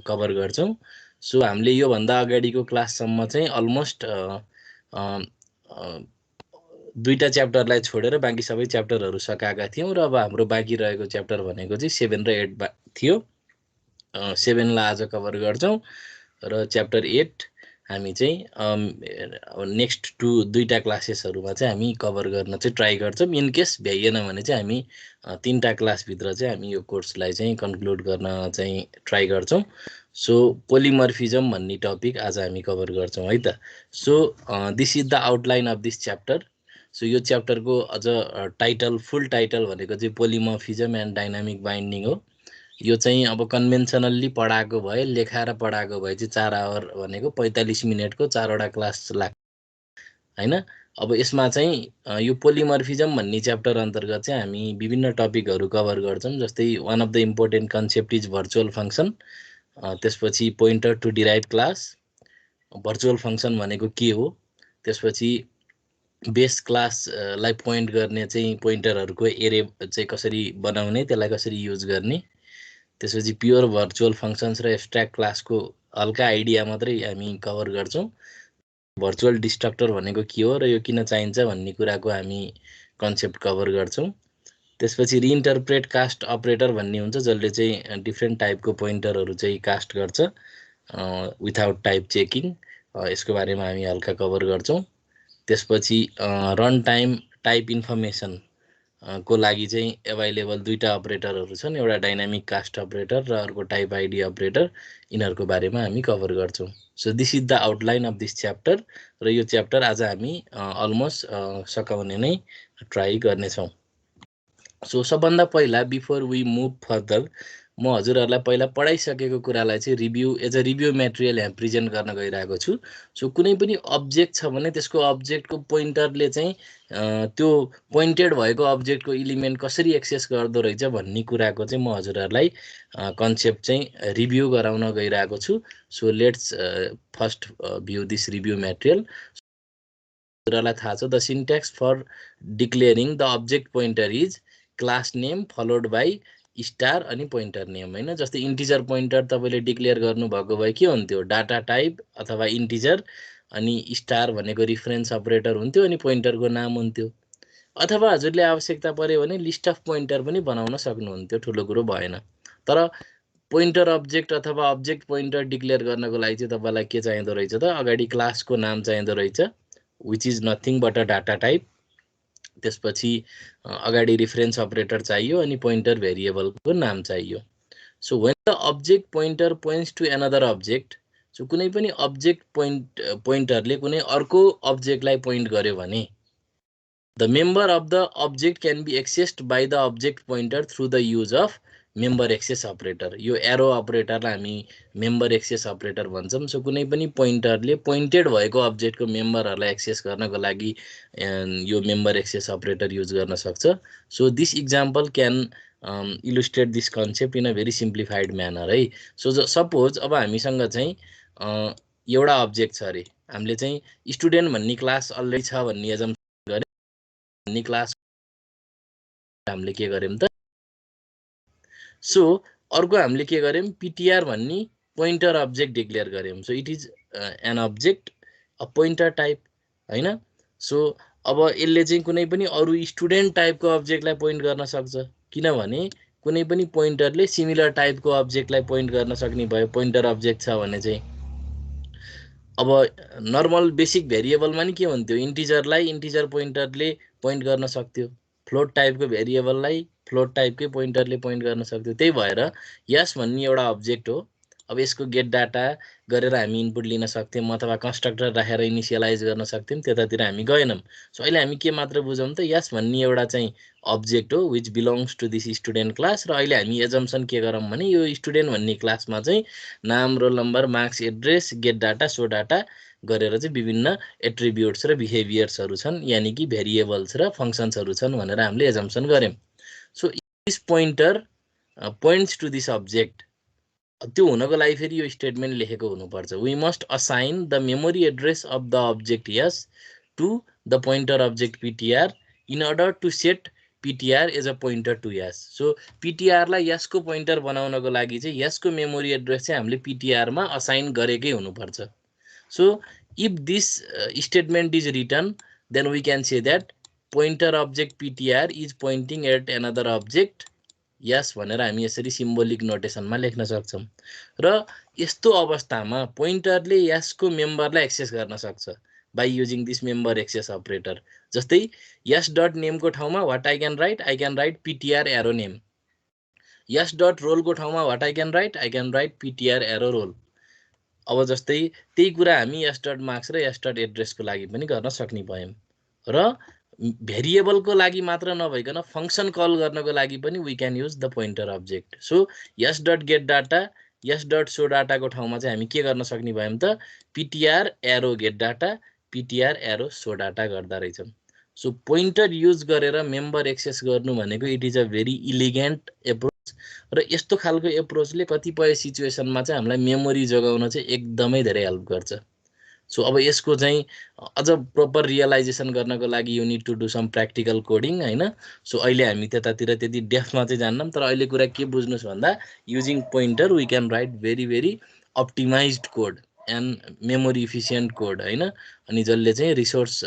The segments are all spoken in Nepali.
कभर गर्छौं। सो हामीले यो भन्दा अगाडिको क्लाससम्म चाहिँ अलमोस्ट दुईटा च्याप्टरलाई छोडेर बाँकी सबै च्याप्टरहरू सकाएका थियौँ र अब हाम्रो बाँकी रहेको च्याप्टर भनेको चाहिँ 7 र 8 थियो। 7 लाई आज कभर गर्छौं र च्याप्टर 8 हामी चाहिँ नेक्स्ट दुईटा क्लासेसहरूमा चाहिँ हामी कभर गर्न चाहिँ ट्राई गर्छौं। इन केस भ्याइएन भने चाहिँ हामी 3टा क्लासभित्र चाहिँ हामी यो कोर्सलाई चाहिँ कन्क्लुड गर्न चाहिँ ट्राई गर्छौं। सो पोलिमर्फिजम भन्ने टपिक आज हामी कभर गर्छौं है त। So this is the outline of this chapter. So यो च्याप्टरको अझ टाइटल फुल टाइटल भनेको चाहिँ पोलिमर्फिजम एन्ड डाइनामिक बाइन्डिङ हो। यो चाहिँ अब कन्भेन्सनल्ली पढाएको भए लेखाएर पढाएको भए चाहिँ 4 आवर भनेको 45 मिनटको 4वटा क्लास लाग्छ हैन। अब यसमा चाहिँ यो पोलिमर्फिजम भन्ने च्याप्टर अन्तर्गत चाहिँ हामी विभिन्न टपिकहरू कभर गर्छौं। जस्तै one of the important concept is virtual function, त्यसपछि pointer to derive class, virtual function भनेको के हो, त्यसपछि बेस क्लासलाई पोइन्ट गर्ने चाहिँ पोइन्टरहरूको एरे चाहिँ कसरी बनाउने, त्यसलाई कसरी युज गर्ने, त्यसपछि प्योर भर्चुअल फंक्सन्स र एब्स्ट्र्याक्ट क्लासको हल्का आइडिया मात्रै हामी कभर गर्छौं। भर्चुअल डिस्ट्रक्टर भनेको के हो र यो किन चाहिन्छ भन्ने कुराको हामी कन्सेप्ट कभर गर्छौं। त्यसपछि रिइन्टरप्रेट कास्ट अपरेटर भन्ने हुन्छ जसले चाहिँ डिफ्रेन्ट टाइपको पोइन्टरहरू चाहिँ कास्ट गर्छ विथआउट टाइप चेकिङ, यसको बारेमा हामी हल्का कभर गर्छौं। त्यसपछि रन टाइम टाइप इन्फर्मेसन को लागि चाहिँ एभाइलेबल दुईटा अपरेटरहरू छन्, एउटा डाइनामिक कास्ट अपरेटर र अर्को टाइप आइडी अपरेटर। यिनीहरूको बारेमा हामी कभर गर्छौं। So this is the outline of this chapter र यो च्याप्टर आज हामी अलमोस्ट सकाउने नै ट्राई गर्नेछौं। सो सबभन्दा पहिला बिफोर वी मुभ फर्दर म हजुरहरूलाई पहिला पढाइसकेको कुरालाई चाहिँ review as a review material यहाँ प्रेजेन्ट गर्न गइरहेको छु। सो कुनै पनि अब्जेक्ट छ भने त्यसको अब्जेक्टको पोइन्टरले चाहिँ त्यो पोइन्टेड भएको अब्जेक्टको इलिमेन्ट कसरी एक्सेस गर्दो रहेछ भन्ने कुराको चाहिँ म हजुरहरूलाई कन्सेप्ट चाहिँ रिभ्यू गराउन गइरहेको छु। So let's first view this review material. हजुरहरूलाई थाहा छ the syntax for declaring the object pointer is class name followed by star अनि पोइन्टर नेम हैन। जस्तै इन्टिजर पोइन्टर तपाईँले डिक्लेयर गर्नुभएको भए के हुन्थ्यो, डाटा टाइप अथवा इन्टिजर अनि स्टार भनेको रिफरेन्स अपरेटर हुन्थ्यो अनि पोइन्टरको नाम हुन्थ्यो। अथवा हजुरले आवश्यकता पर्यो भने लिस्ट अफ पोइन्टर पनि बनाउन सक्नुहुन्थ्यो, ठुलो कुरो भएन। तर पोइन्टर अब्जेक्ट अथवा अब्जेक्ट पोइन्टर डिक्लेयर गर्नको लागि चाहिँ तपाईँलाई के चाहिँदो रहेछ त, अगाडि क्लासको नाम चाहिँदो रहेछ which is nothing but a data type. त्यसपछि अगाडि रिफरेन्स अपरेटर चाहियो अनि पोइन्टर भेरिएबलको नाम चाहियो। So when the object pointer points to another object, so कुनै पनि अब्जेक्ट पोइन्टरले कुनै अर्को अब्जेक्टलाई पोइन्ट गर्यो भने the member of the object can be accessed by the object pointer through the use of member access operator. यो एरो अपरेटरलाई हामी मेम्बर एक्सेस अपरेटर भन्छौँ। सो कुनै पनि पोइन्टरले पोइन्टेड भएको अब्जेक्टको मेम्बरहरूलाई एक्सेस गर्नको लागि यो मेम्बर एक्सेस अपरेटर युज गर्न सक्छ। So this example can illustrate this concept in a very simplified manner है। सो सपोज अब हामीसँग चाहिँ एउटा अब्जेक्ट छ अरे, हामीले चाहिँ स्टुडेन्ट भन्ने क्लास अलरेडी छ भन्ने एजम भन्ने क्लास हामीले के गर्यौं त, सो अर्को हामीले के गर्यौं पीटीआर भन्ने पोइन्टर अब्जेक्ट डिक्लेयर गर्यौं। So it is an object a pointer type हैन। सो अब यसले चाहिँ कुनै पनि अरु स्टुडेन्ट टाइपको अब्जेक्टलाई पोइन्ट गर्न सक्छ, किनभने कुनै पनि पोइन्टरले सिमिलर टाइपको अब्जेक्टलाई पोइन्ट गर्न सक्ने भयो पोइन्टर अब्जेक्ट छ भने चाहिँ। अब नर्मल बेसिक भेरिएबलमा नि के हुन्थ्यो, इन्टिजरलाई इन्टिजर पोइन्टरले पोइन्ट गर्न सक्थ्यो, फ्लोट टाइपको भेरिएबललाई फ्लोट टाइपकै पोइन्टरले पोइन्ट गर्न सक्थ्यो। त्यही भएर यस भन्ने एउटा अब्जेक्ट हो। अब यसको गेट डाटा गरेर हामी इनपुट लिन सक्थ्यौं अथवा कन्स्ट्रक्टर राखेर इनिसियलाइज गर्न सक्थ्यौं, त्यतातिर हामी गएनौं। सो अहिले हामी के मात्र बुझौं त, यस भन्ने एउटा चाहिँ अब्जेक्ट हो which belongs to this student class. र अहिले हामी एजम्सन के गरौँ भने यो स्टुडेन्ट भन्ने क्लासमा चाहिँ नाम, roll number, marks, address, get data, so data गरेर चाहिँ विभिन्न एट्रिब्युट्स र बिहेभियर्सहरू छन्, यानि कि भेरिएबल्स र फंक्सन्सहरू छन् भनेर हामीले एजम्सन गर्यौं। So this pointer points to this object, त्यो हुनको लागि फेरि यो स्टेटमेन्ट लेखेको हुनुपर्छ। We must assign the memory address of the object यस to the pointer object ptr in order to set ptr is a pointer to yes. So ptr लाई yes को पोइन्टर बनाउनको लागि चाहिँ yes को मेमोरी एड्रेस चाहिँ हामीले ptr मा असाइन गरेकै हुनुपर्छ. So if this statement is written, then we can say that pointer object ptr is pointing at another object yes भनेर हामी यसरी सिम्बोलिक नोटेसनमा लेख्न सक्छौं. र यस्तो अवस्थामा पोइन्टरले yes को मेम्बरलाई एक्सेस गर्न सक्छ by using this member access operator. जस्तै yes dot name को ठाउँमा what I can write ptr arrow name. yes dot role को ठाउँमा what I can write ptr arrow role. अब जस्तै त्यही कुरा हामी yes dot marks र yes dot address को लागि पनि गर्न सक्ने भयौं. र भेरिएबल को लागि मात्र नभइकन फंक्सन कल गर्नको लागि पनि we can use the pointer object. So yes dot get data yes dot show data को ठाउँमा चाहिँ हामी के गर्न सक्ने भयौं त ptr arrow get data ptr arrow show data गर्दा रहेछौं. सो पोइन्टर युज गरेर मेम्बर एक्सेस गर्नु भनेको it is a very elegant approach. र यस्तो खालको एप्रोचले कतिपय सिचुएसनमा चाहिँ हामीलाई मेमोरी जोगाउन चाहिँ एकदमै धेरै हेल्प गर्छ. सो अब यसको चाहिँ अझ प्रोपर रियलाइजेसन गर्नको लागि you need to do some practical coding हैन. सो अहिले हामी त्यतातिर त्यति डेप्थमा चाहिँ जान्नौं. तर अहिले कुरा के बुझ्नुस् भन्दा using pointer we can write very very optimised code and memory efficient code हैन. अनि जसले चाहिँ रिसोर्स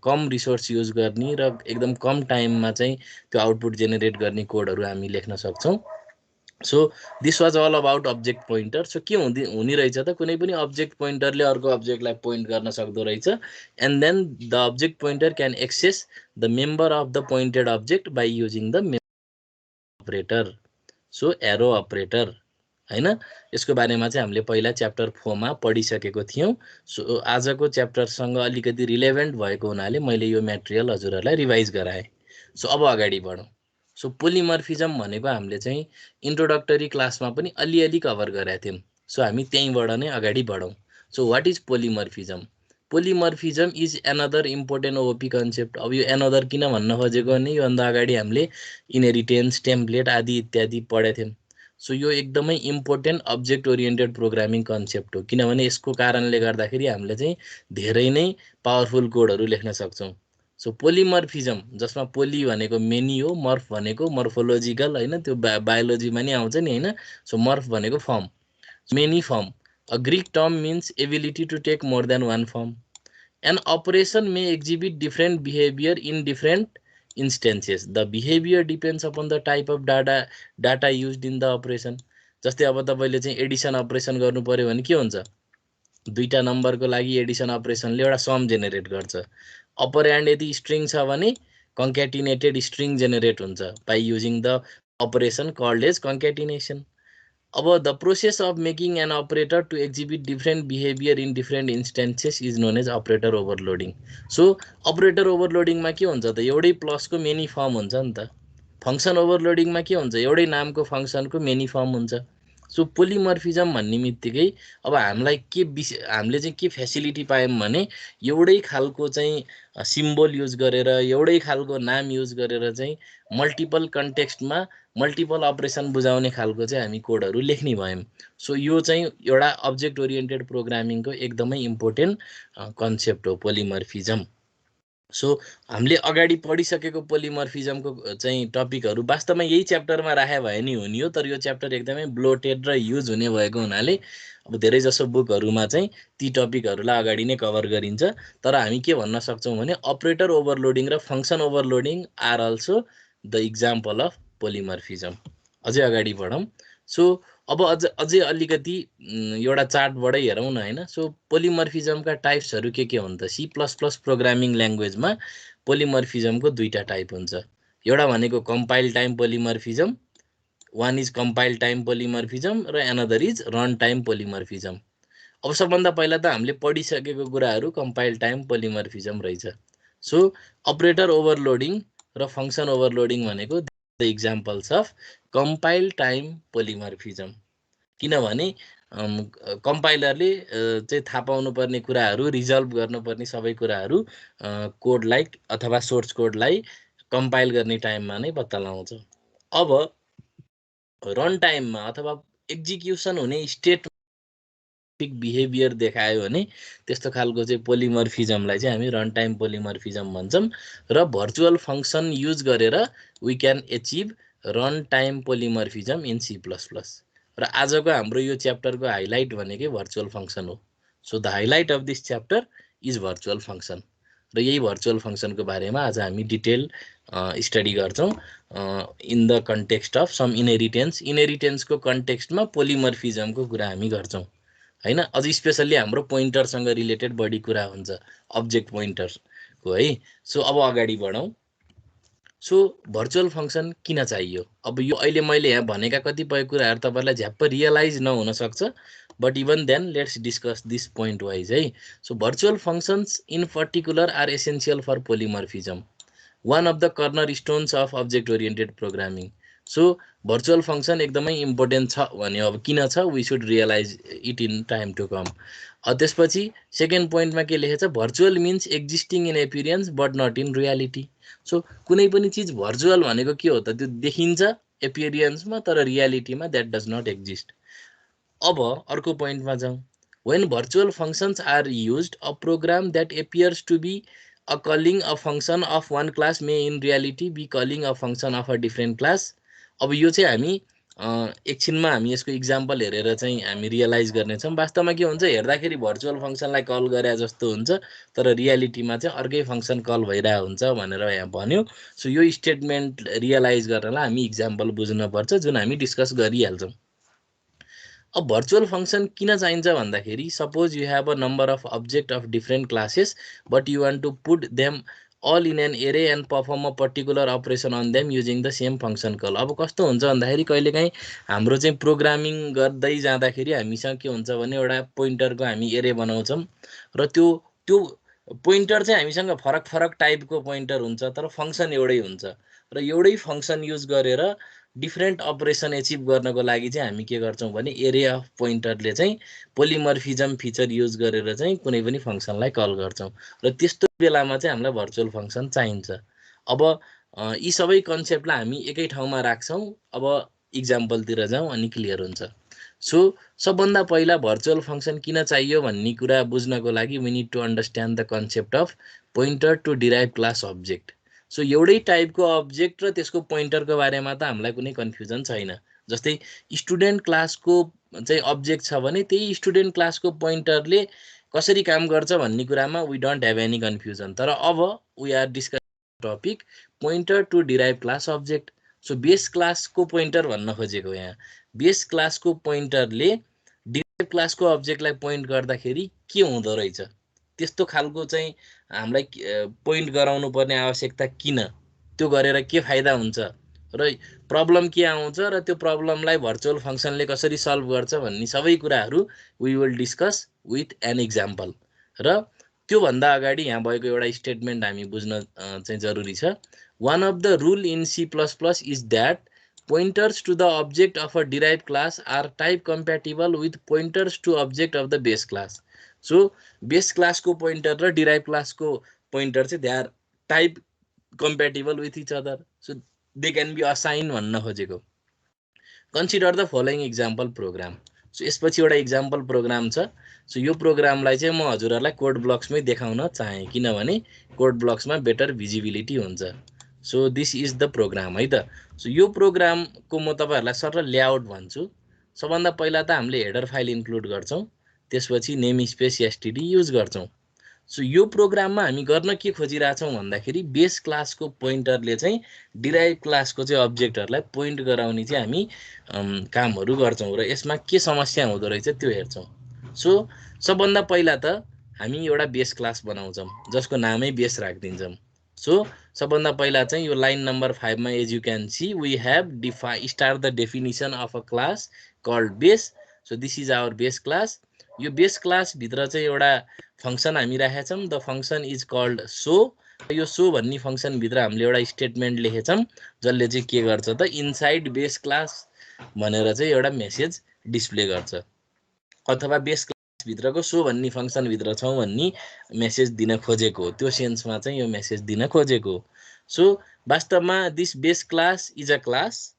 कम रिसोर्स युज गर्ने र एकदम कम टाइममा चाहिँ त्यो आउटपुट जेनेरेट गर्ने कोडहरु हामी लेख्न सक्छौं. So this was all about object pointer. So के हुने रहेछ त कुनै पनि अब्जेक्ट पोइन्टरले अर्को अब्जेक्टलाई पोइन्ट गर्न सक्दो रहेछ. And then the object pointer can access the member of the pointed object by using the operator. So arrow operator हैन. यसको बारेमा चाहिँ हामीले पहिला च्याप्टर 4 मा पढिसकेको थियौं. सो आजको च्याप्टरसँग अलिकति रिलेभेन्ट भएको हुनाले मैले यो मटेरियल हजुरहरुलाई रिभाइज गराए. सो अब अगाडि बढौं. सो पोलिमर्फिजम भनेको हामीले चाहिँ इन्ट्रोडक्टरी क्लासमा पनि अलिअलि कभर गरेका थियौं. सो हामी त्यहीबाट नै अगाडि बढौं. So what is polymorphism? Polymorphism is another important OOP concept. अब यो अनदर किन भन्न खोजेको भने यो भन्दा अगाडि हामीले इनहेरिटेन्स टेम्प्लेट आदि इत्यादि पढेका थियौं. सो यो एकदमै important object oriented programming concept हो. किनभने यसको कारणले गर्दाखेरि हामीले चाहिँ धेरै नै पावरफुल कोडहरु लेख्न सक्छौं. सो पोलिमर्फिजम जसमा पोली भनेको मेनी हो, मर्फ भनेको मर्फोलोजिकल हैन, त्यो बायोलोजीमा नि आउँछ नि हैन. सो मर्फ भनेको form, many form. A Greek term means ability to take more than one form. An operation may exhibit different behavior in different instances. The behavior depends upon the type of data used in the operation. जस्तै अब तपाईले चाहिँ एडिसन अपरेसन गर्नु पर्यो भने के हुन्छ? दुईटा नम्बरको लागि एडिसन अपरेसनले एउटा सम जेनेरेट गर्छ. अपरेन्ड यदि स्ट्रिङ छ भने कन्क्याटिनेटेड स्ट्रिङ जेनेरेट हुन्छ by using the operation called as concatenation. अब the process of making an operator to exhibit different behaviour in different instances is known as operator overloading. So operator ओभरलोडिङमा के हुन्छ त एउटै प्लसको मेनी फर्म हुन्छ नि त. फंक्सन ओभरलोडिङमा के हुन्छ एउटै नामको फंक्सनको मेनी फर्म हुन्छ. सो पोलिमर्फिजम भन्ने बित्तिकै अब हामीले चाहिँ के फेसिलिटी पायौं भने एउटै खालको चाहिँ सिम्बल युज गरेर एउटै खालको नाम युज गरेर चाहिँ मल्टिपल कन्टेक्स्टमा मल्टिपल अपरेसन बुझाउने खालको चाहिँ हामी कोडहरु लेख्ने भयौं. सो यो चाहिँ एउटा अब्जेक्ट ओरिएन्टेड प्रोग्रामिङको एकदमै इम्पोर्टेन्ट कन्सेप्ट हो पोलिमर्फिजम. सो हामीले अगाडि पढिसकेको पोलिमर्फिजमको चाहिँ टपिकहरु वास्तवमा यही च्याप्टरमा राखे भए नि हुने हो. तर यो च्याप्टर एकदमै ब्लोटेड र युज हुने भएको हुनाले अब धेरै जसो बुकहरुमा चाहिँ ती टपिकहरुलाई अगाडि नै कभर गरिन्छ. तर हामी के भन्न सक्छौं भने अपरेटर ओभरलोडिङ र function overloading are also the example of polymorphism. अझै अगाडि बढौं. सो अब अझै अलिकति एउटा चार्टबाटै हेरौं न हैन. सो पोलिमर्फिजमका टाइप्सहरु के हुन् त? सी प्लस प्लस प्रोग्रामिङ ल्याङ्ग्वेजमा पोलिमर्फिजमको दुईटा टाइप हुन्छ. एउटा भनेको compile time polymorphism, one is compile time polymorphism र another is run time polymorphism. अब सबभन्दा पहिला त हामीले पढिसकेको कुराहरु कम्पाइल टाइम पोलिमर्फिजम रहेछ. सो अपरेटर ओभरलोडिङ र फंक्सन ओभरलोडिङ भनेको the examples of compile time polymorphism. किनभने कम्पाइलरले चाहिँ थाहा पाउनु पर्ने कुराहरु रिजल्भ गर्नुपर्ने सबै कुराहरु कोडलाई अथवा सोर्स कोडलाई कम्पाइल गर्ने टाइममा नै पत्ता लगाउँछ. अब रन टाइममा अथवा एक्जिक्युसन हुने स्टेट बिहेभियर देखायो भने त्यस्तो खालको चाहिँ पोलिमर्फिजमलाई चाहिँ हामी रन टाइम पोलिमर्फिजम भन्छौँ र भर्चुअल फङ्सन युज गरेर we can achieve run time polymorphism in C++। र आजको हाम्रो यो च्याप्टरको हाइलाइट भनेकै भर्चुअल फङ्सन हो। So the highlight of this chapter is virtual function र यही भर्चुअल फङ्सनको बारेमा आज हामी डिटेल स्टडी गर्छौँ in the context of some इनहेरिटेन्सको कन्टेक्स्टमा पोलिमर्फिजमको कुरा हामी गर्छौँ हैन। अझ स्पेसल्ली हाम्रो पोइन्टरसँग रिलेटेड बढी कुरा हुन्छ अब्जेक्ट पोइन्टरको है। सो अब अगाडि बढौँ। सो भर्चुअल फङ्सन किन चाहियो? अब यो अहिले मैले यहाँ भनेका कतिपय कुराहरू तपाईँलाई झ्याप्प रियलाइज नहुन सक्छ, but even then let's discuss this point wise है। So virtual functions in particular are essential for polymorphism, one of the corner stones of object oriented programming. So virtual function एकदमै इम्पोर्टेन्ट छ भने अब किन छ, we should realise it in time to come. त्यसपछि सेकेन्ड पोइन्टमा के लेखेछ, virtual means existing in appearance but not in reality. So कुनै पनि चिज भर्चुअल भनेको के हो त, त्यो देखिन्छ एपिरियन्समा तर रियालिटीमा द्याट डज नट एक्जिस्ट। अब अर्को पोइन्टमा जाउँ। When virtual functions are used, a program that appears to be a calling a function of one class may in reality be calling a function of a different class। अब यो चाहिँ हामी एकछिनमा हामी यसको इक्जाम्पल हेरेर चाहिँ हामी रियलाइज गर्नेछौँ। वास्तवमा के हुन्छ, हेर्दाखेरि भर्चुअल फङ्सनलाई कल गरे जस्तो हुन्छ तर रियालिटीमा चाहिँ अर्कै फङ्सन कल भइरहेको हुन्छ भनेर यहाँ भन्यो। सो यो स्टेटमेन्ट रियलाइज गर्नलाई हामी इक्जाम्पल बुझ्नुपर्छ, जुन हामी डिस्कस गरिहाल्छौँ। अब भर्चुअल फङ्सन किन चाहिन्छ भन्दाखेरि, suppose you have a number of object of different classes but you want to put them all in an array and perform a particular operation on them using the same function call. अब कस्तो हुन्छ भन्दाखेरि कहिलेकाहीँ हाम्रो चाहिँ प्रोग्रामिङ गर्दै जाँदाखेरि हामीसँग के हुन्छ भने एउटा पोइन्टरको हामी एरे बनाउँछौँ र त्यो पोइन्टर चाहिँ हामीसँग फरक फरक टाइपको पोइन्टर हुन्छ तर फङ्सन एउटै हुन्छ र एउटै फङ्सन युज गरेर डिफ्रेन्ट अपरेसन एचिभ गर्नको लागि चाहिँ हामी के गर्छौँ भने एरे अफ पोइन्टरले चाहिँ पोलिमर्फिजम फिचर युज गरेर चाहिँ कुनै पनि फङ्सनलाई कल गर्छौँ र त्यस्तो बेलामा चाहिँ हामीलाई भर्चुअल फङ्सन चाहिन्छ। अब यी सबै कन्सेप्टलाई हामी एकै ठाउँमा राख्छौँ। अब इक्जाम्पलतिर जाउँ अनि क्लियर हुन्छ। सो सबभन्दा पहिला भर्चुअल फङ्सन किन चाहियो भन्ने कुरा बुझ्नको लागि we need to understand the concept of pointer to derive class object. So एउटै टाइपको अब्जेक्ट र त्यसको पोइन्टरको बारेमा त हामीलाई कुनै कन्फ्युजन छैन। जस्तै स्टुडेन्ट क्लासको चाहिँ अब्जेक्ट छ भने त्यही स्टुडेन्ट क्लासको पोइन्टरले कसरी काम गर्छ भन्ने कुरामा we don't have any confusion. तर अब we are discussing topic pointer to derive class object. So base क्लासको पोइन्टर भन्न खोजेको यहाँ, बेस क्लासको पोइन्टरले डिराइभ क्लासको अब्जेक्टलाई पोइन्ट गर्दाखेरि के हुँदो रहेछ, त्यस्तो खालको चाहिँ हामीलाई पोइन्ट गराउनु पर्ने आवश्यकता किन, त्यो गरेर के फाइदा हुन्छ र प्रब्लम के आउँछ र त्यो प्रब्लमलाई भर्चुअल फङ्सनले कसरी सल्भ गर्छ भन्ने सबै कुराहरू we will discuss with an example. र त्योभन्दा अगाडि यहाँ भएको एउटा स्टेटमेन्ट हामी बुझ्न चाहिँ जरुरी छ। One of the rule in C++ is that pointers to the object of a derived class are type compatible with pointers to object of the base class। So base class को pointer र derived class को pointer चाहिँ they are type compatible with each other, so they can be assigned भन्न खोजेको। Consider the following example program। So यसपछि एउटा इक्जाम्पल प्रोग्राम छ। सो यो प्रोग्रामलाई चाहिँ म हजुरहरूलाई कोड ब्लक्समै देखाउन चाहेँ किनभने कोड ब्लक्समा बेटर भिजिबिलिटी हुन्छ। So this is the program है त। सो यो प्रोग्रामको म तपाईँहरूलाई सर लेआउट भन्छु। सबभन्दा पहिला त हामीले हेडर फाइल इन्क्लुड गर्छौँ, त्यसपछि नेम स्पेस एसटीडी युज गर्छौँ। सो यो प्रोग्राममा हामी गर्न के खोजिरहेछौँ भन्दाखेरि बेस क्लासको पोइन्टरले चाहिँ डिराइभ क्लासको चाहिँ अब्जेक्टहरूलाई पोइन्ट गराउने चाहिँ हामी कामहरू गर्छौँ र यसमा के समस्या हुँदो रहेछ त्यो हेर्छौँ। सो सबभन्दा पहिला त हामी एउटा बेस क्लास बनाउँछौँ जसको नामै बेस राखिदिन्छौँ। सो सबभन्दा पहिला चाहिँ यो लाइन नम्बर 5 मा as you can see we have start the definition of a class called base. So this is our base class. यो बेस क्लास भित्र चाहिँ एउटा फङ्सन हामी राखेका छौँ, the function is called show. यो सो भन्ने फङ्सन भित्र हामीले एउटा स्टेटमेन्ट लेखेछौँ जसले चाहिँ के गर्छ त इनसाइड बेस क्लास भनेर चाहिँ एउटा मेसेज डिस्प्ले गर्छ, अथवा बेस क्लास भित्रको सो भन्ने फङ्सन भित्र छौँ भन्ने मेसेज दिन खोजेको, त्यो सेन्समा चाहिँ यो मेसेज दिन खोजेको। सो वास्तवमा this base class is a class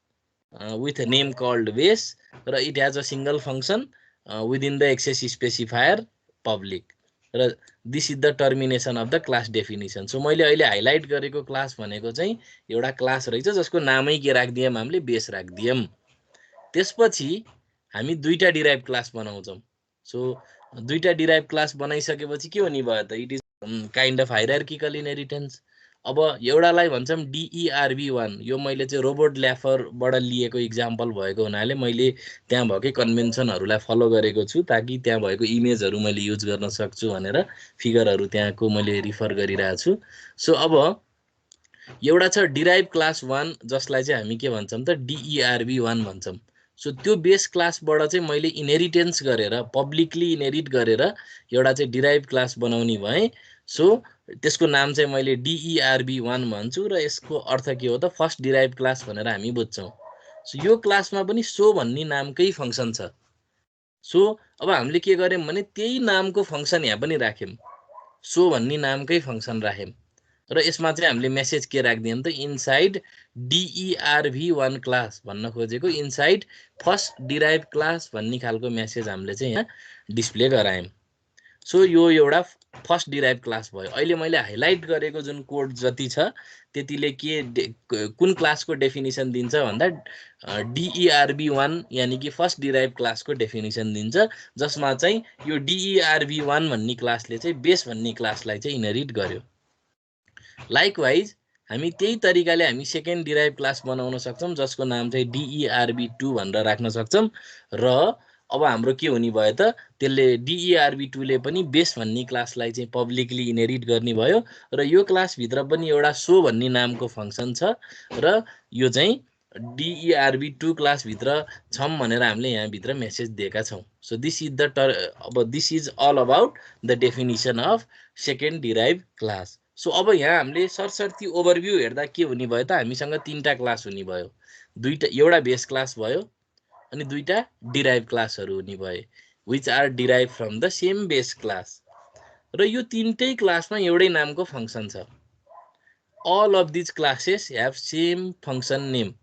with a name called base र it has a single function within the access specifier public र this is the termination of the class definition. So मैले अहिले हाइलाइट गरेको क्लास भनेको चाहिँ एउटा क्लास रहेछ जसको नामै के राखिदियौँ हामीले बेस राखिदियौँ। त्यसपछि हामी दुईटा डिराइभ क्लास बनाउँछौँ। सो दुईटा डिराइभ क्लास बनाइसकेपछि के हुने भयो त it is kind of hierarchical inheritance. अब एउटालाई भन्छौँ DERB1। यो मैले चाहिँ रोबर्ट ल्याफरबाट लिएको इक्जाम्पल भएको हुनाले मैले त्यहाँ भएकै कन्भेन्सनहरूलाई फलो गरेको छु ताकि त्यहाँ भएको इमेजहरू मैले युज गर्न सक्छु भनेर फिगरहरू त्यहाँको मैले रिफर गरिरहेको छु। सो अब एउटा छ डिराइभ क्लास 1 जसलाई चाहिँ हामी के भन्छौँ त DERB1 भन्छौँ। सो त्यो बेस क्लासबाट चाहिँ मैले इनहेरिटेन्स गरेर पब्लिकली इनहेरिट गरेर एउटा चाहिँ डिराइभ क्लास बनाउने भएँ। सो त्यसको नाम चाहिँ मैले DERB1 भन्छु र यसको अर्थ के हो त फर्स्ट डिराइभ क्लास भनेर हामी बुझ्छौँ। सो यो क्लासमा पनि सो भन्ने नामकै फङ्सन छ। सो अब हामीले के गर्यौँ भने त्यही नामको फङ्सन यहाँ पनि राख्यौँ, सो भन्ने नामकै फङ्सन राख्यौँ र यसमा चाहिँ हामीले मेसेज के राखिदियौँ त इनसाइड DERB1 क्लास भन्न खोजेको इनसाइड फर्स्ट डिराइभ क्लास भन्ने खालको मेसेज हामीले चाहिँ यहाँ डिस्प्ले गरायौँ। सो यो एउटा फर्स्ट डिराइभ क्लास भयो। अहिले मैले हाइलाइट गरेको जुन कोड जति छ त्यतिले कुन क्लासको डेफिनिसन दिन्छ भन्दा DERB1 यानि कि फर्स्ट डिराइभ क्लासको डेफिनिसन दिन्छ, जसमा चाहिँ यो DERB1 भन्ने क्लासले चाहिँ बेस भन्ने क्लासलाई चाहिँ इनहेरिट गर्यो। लाइकवाइज हामी त्यही तरिकाले हामी सेकेन्ड डिराइभ क्लास बनाउन सक्छौँ जसको नाम चाहिँ DERB2 भनेर राख्न सक्छौँ र अब हाम्रो के हुने भयो त त्यसले DERB2 ले पनि बेस भन्ने क्लासलाई चाहिँ पब्लिकली इनहेरिट गर्ने भयो र यो क्लासभित्र पनि एउटा सो भन्ने नामको फङ्सन छ र यो चाहिँ DERB2 क्लासभित्र छौँ भनेर हामीले यहाँभित्र मेसेज दिएका छौँ। सो दिस इज द अब this is all about the definition of second derive class. So अब यहाँ हामीले सरसर्ती ओभरभ्यू हेर्दा के हुने भयो त हामीसँग तीनटा क्लास हुने भयो, एउटा बेस क्लास भयो अनि दुईटा डिराइभ क्लासहरू हुने भए which are derive from the same base class र यो तीनटै क्लासमा एउटै नामको फङ्सन छ। All of these classes have same function name,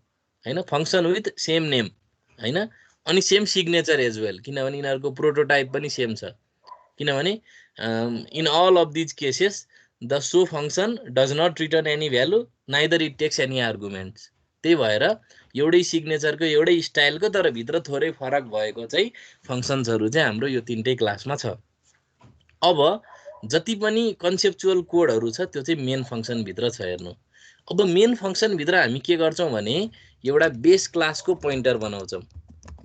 होइन, फङ्सन विथ सेम नेम, होइन, अनि सेम सिग्नेचर एज वेल, किनभने यिनीहरूको प्रोटोटाइप पनि सेम छ। किनभने in all of these cases the show function does not return any value neither it takes any arguments. त्यही भएर एउटै सिग्नेचरको एउटै स्टाइलको तर भित्र थोरै फरक भएको चाहिँ फङ्सन्सहरू चाहिँ हाम्रो यो तीनटै क्लासमा छ। अब जति पनि कन्सेप्चुअल कोडहरू छ त्यो चाहिँ मेन फङ्सनभित्र छ। हेर्नु, अब मेन फङ्सनभित्र हामी के गर्छौँ भने एउटा बेस क्लासको पोइन्टर बनाउँछौँ,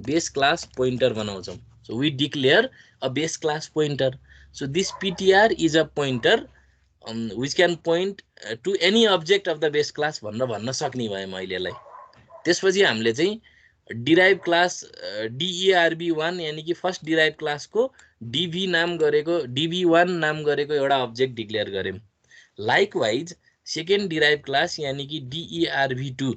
बेस क्लास पोइन्टर बनाउँछौँ। So we declare a base class pointer. So this PTR is a pointer which can point to any object of the base class भनेर भन्न सक्ने भएँ मैले यसलाई। त्यसपछि हामीले चाहिँ डिराइभ क्लास DERB1 यानि कि फर्स्ट डिराइभ क्लासको DB नाम गरेको DB1 नाम गरेको एउटा अब्जेक्ट डिक्लेयर गऱ्यौँ। लाइकवाइज सेकेन्ड डिराइभ क्लास यानि कि DERB2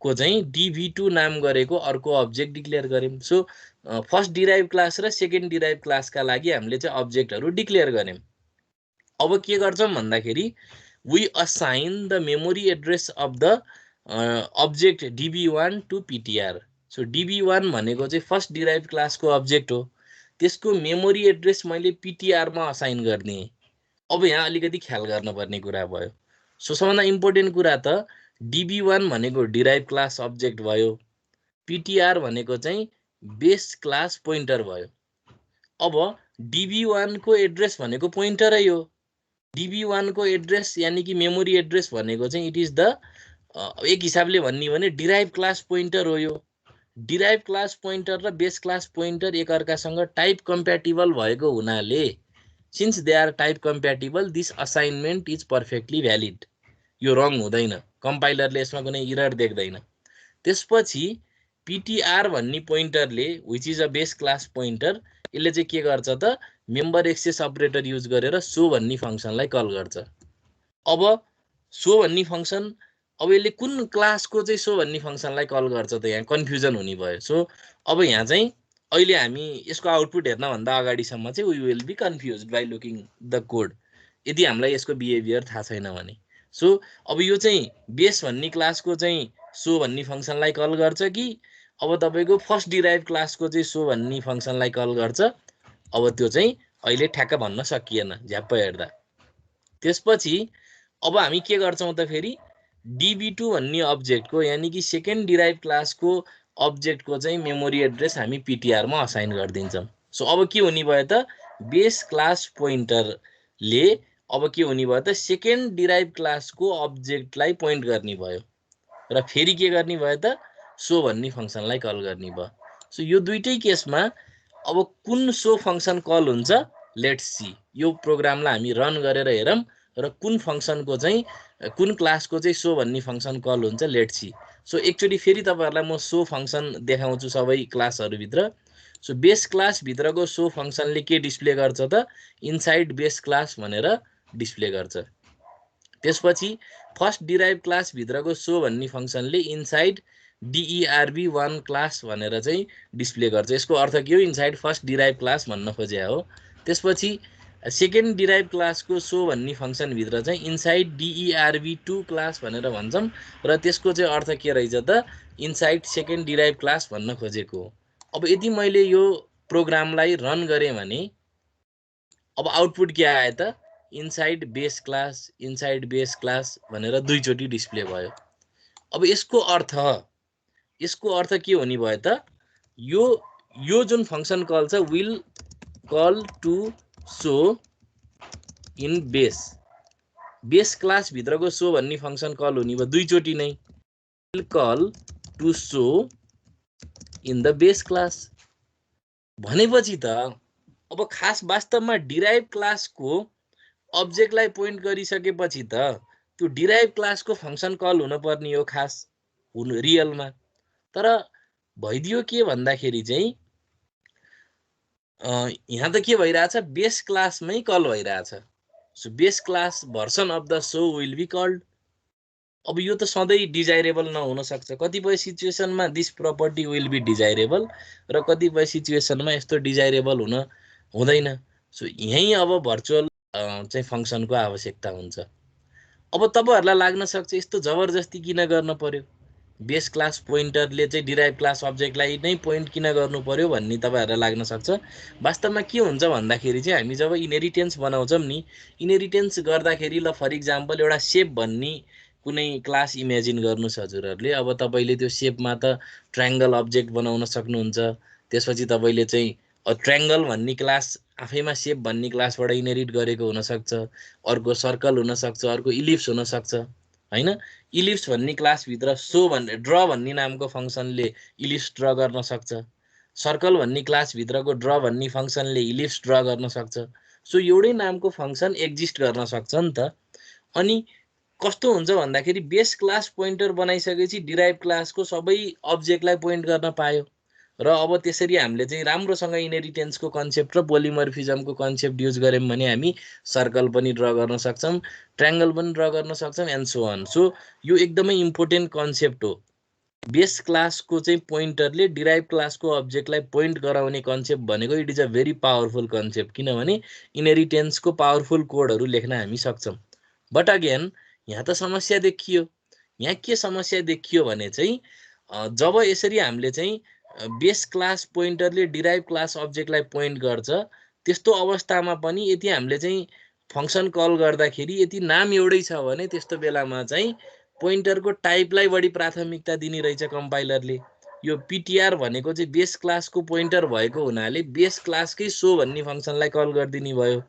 को चाहिँ DB2 नाम गरेको अर्को अब्जेक्ट डिक्लेयर गऱ्यौँ। सो फर्स्ट डिराइभ क्लास र सेकेन्ड डिराइभ क्लासका लागि हामीले चाहिँ अब्जेक्टहरू डिक्लेयर गऱ्यौँ। अब के गर्छौँ भन्दाखेरि we assign the memory address of the object DB1 to PTR। So DB1 भनेको चाहिँ फर्स्ट डिराइभ क्लासको अब्जेक्ट हो, त्यसको मेमोरी एड्रेस मैले PTR मा असाइन गर्ने। अब यहाँ अलिकति ख्याल गर्नुपर्ने कुरा भयो। सो सबभन्दा इम्पोर्टेन्ट कुरा त DB1 भनेको डिराइभ क्लास अब्जेक्ट भयो, PTR भनेको चाहिँ बेस क्लास पोइन्टर भयो। अब DB1 को एड्रेस भनेको पोइन्टरै हो, DB1 को एड्रेस यानि कि मेमोरी एड्रेस भनेको चाहिँ इट इज द एक हिसाबले भन्ने भने डिराइभ क्लास पोइन्टर हो। यो डिराइभ क्लास पोइन्टर र बेस क्लास पोइन्टर एकअर्कासँग टाइप कम्प्याटिबल भएको हुनाले since they are type compatible this assignment is perfectly valid. यो रङ हुँदैन, कम्पाइलरले यसमा कुनै इरर देख्दैन। त्यसपछि PTR भन्ने पोइन्टरले which is a base class pointer, यसले चाहिँ के गर्छ त मेम्बर एक्सेस अपरेटर युज गरेर सो भन्ने फङ्सनलाई कल गर्छ। अब सो भन्ने फङ्सन, अब यसले कुन क्लासको चाहिँ सो भन्ने फङ्सनलाई कल गर्छ त यहाँ कन्फ्युजन हुने भयो। सो अब यहाँ चाहिँ अहिले हामी यसको आउटपुट हेर्नभन्दा अगाडिसम्म चाहिँ we will be confuse by looking the code, यदि हामीलाई यसको बिहेभियर थाहा छैन भने। सो अब यो चाहिँ बेस भन्ने क्लासको चाहिँ सो भन्ने फङ्सनलाई कल गर्छ कि अब तपाईको फर्स्ट डिराइभ क्लासको चाहिँ सो भन्ने फंक्सनलाई कल गर्छ। अब त्यो चाहिँ अहिले ठ्याक्क भन्न सकिएन झ्याप्प हेर्दा। त्यसपछि अब हामी के गर्छौं त फेरि db2 भन्ने अब्जेक्टको यानी कि सेकेन्ड डिराइभ क्लासको अब्जेक्टको चाहिँ मेमोरी एड्रेस हामी ptr मा असाइन गरिदिन्छौं। सो अब के हुने भयो त बेस क्लास पोइन्टरले अब के हुने भयो त सेकेन्ड डिराइभ क्लासको अब्जेक्टलाई पोइन्ट गर्ने भयो र फेरि के गर्ने भयो त सो भन्ने फंक्सनलाई कल गर्ने भयो। सो यो दुईटै केसमा अब कुन सो फंक्सन कल हुन्छ लेट्स सी। यो प्रोग्रामलाई हामी रन गरेर हेरौं र कुन फंक्सनको चाहिँ कुन क्लासको चाहिँ सो भन्ने फंक्सन कल हुन्छ लेट्स सी। सो एकचोटी फेरि तपाईहरुलाई म सो फंक्सन देखाउँछु सबै क्लासहरु भित्र। सो बेस क्लास भित्रको सो फंक्सनले के डिस्प्ले गर्छ त इनसाइड बेस क्लास भनेर डिस्प्ले गर्छ। त्यसपछि फर्स्ट डिराइभ क्लास भित्रको सो भन्ने फंक्सनले इनसाइड derb1 क्लास भनेर चाहिँ डिस्प्ले गर्छ। यसको अर्थ के हो इनसाइड फर्स्ट डिराइभ क्लास भन्न खोजे हो। त्यसपछि सेकेन्ड डिराइभ क्लासको सो भन्ने फंक्सन भित्र चाहिँ इनसाइड derb2 क्लास भनेर भन्छौं र त्यसको चाहिँ अर्थ के रहेछ त इनसाइड सेकेन्ड डिराइभ क्लास भन्न खोजेको हो। अब यदि मैले यो प्रोग्रामलाई रन गरे भने अब आउटपुट के आयो त इनसाइड बेस क्लास भनेर दुईचोटी डिस्प्ले भयो। अब यसको अर्थ के हुने भयो त यो जुन फंक्सन कल छ will call to show in base class भित्रको सो भन्ने फंक्सन कल हुने भयो दुईचोटी नै will call to show in the base class भनेपछि त अब खास वास्तवमा डिराइभ क्लासको अब्जेक्टलाई पोइन्ट गरिसकेपछि त त्यो डिराइभ क्लासको फंक्सन कल हुन पर्ने हो खास रियलमा। तर भइदियो के भन्दाखेरि चाहिँ यहाँ त के भइराछ बेस क्लासमै कल भइराछ। So base class version of the show will be called. अब यो त सधैं डिजाइरेबल नहुन सक्छ। कतिपय सिचुएसनमा this property will be desirable र कतिपय सिचुएसनमा यस्तो डिजाइरेबल हुँदैन। सो यही अब भर्चुअल चाहिँ फंक्सनको आवश्यकता हुन्छ। अब तपाईहरुलाई लाग्न सक्छ यस्तो जबरजस्ती किन गर्न पर्यो बेस क्लास पोइन्टरले चाहिँ डिराइभ क्लास अब्जेक्टलाई नै पोइन्ट किन गर्नु पर्यो भन्ने तपाईहरुलाई लाग्न सक्छ। वास्तवमा के हुन्छ भन्दाखेरि चाहिँ हामी जब इनहेरिटेन्स बनाउँछौं नि इनहेरिटेन्स गर्दाखेरि ल फर एक्जाम्पल एउटा शेप भन्ने कुनै क्लास इमेजिन गर्नुस् हजुरहरुले। अब तपाईले त्यो शेपमा त ट्रायंगल अब्जेक्ट बनाउन सक्नुहुन्छ। त्यसपछि तपाईले चाहिँ ट्रायंगल भन्ने क्लास आफैमा शेप भन्ने क्लासबाट इनहेरिट गरेको हुन सक्छ। अर्को सर्कल हुन सक्छ, अर्को इलिप्स हुन सक्छ हैन। इलिप्स भन्ने क्लास भित्र सो भन्ने ड्र भन्ने नामको फंक्सनले इलिप्स ड्र गर्न सक्छ। सर्कल भन्ने क्लास भित्रको ड्र भन्ने फंक्सनले इलिप्स ड्र गर्न सक्छ। सो एउटै नामको फंक्सन एक्जिस्ट गर्न सक्छ नि त। अनि कस्तो हुन्छ भन्दाखेरि बेस क्लास पोइन्टर बनाइसकेपछि डिराइभ क्लासको सबै अब्जेक्टलाई पोइन्ट गर्न पायो र अब त्यसरी हामीले चाहिँ राम्रोसँग इनहेरिटेन्सको कन्सेप्ट र पोलिमर्फिजमको कन्सेप्ट युज गर्यौं भने हामी सर्कल पनि ड्र गर्न सक्छौं, ट्रायंगल पनि ड्र गर्न सक्छौं एन्ड सो अन। सो यो एकदमै इम्पोर्टेन्ट कन्सेप्ट हो। बेस क्लासको चाहिँ पोइन्टरले डिराइभ क्लासको अब्जेक्टलाई पोइन्ट गराउने कन्सेप्ट भनेको it is a very powerful concept किनभने इनहेरिटेन्सको पावरफुल कोडहरु लेख्न हामी सक्छौं। बट अगेन यहाँ त समस्या देखियो। यहाँ के समस्या देखियो भने चाहिँ जब यसरी हामीले चाहिँ बेस क्लास पोइन्टरले डिराइभ क्लास अब्जेक्टलाई पोइन्ट गर्छ त्यस्तो अवस्थामा पनि यदि हामीले चाहिँ फंक्सन कल गर्दाखेरि यदि नाम एउटै छ भने त्यस्तो बेलामा चाहिँ पोइन्टरको टाइपलाई बढी प्राथमिकता दिने रहेछ कम्पाइलरले। यो ptr भनेको चाहिँ बेस क्लासको पोइन्टर भएको हुनाले बेस क्लासकै सो भन्ने फंक्सनलाई कल गरिदिने भयो।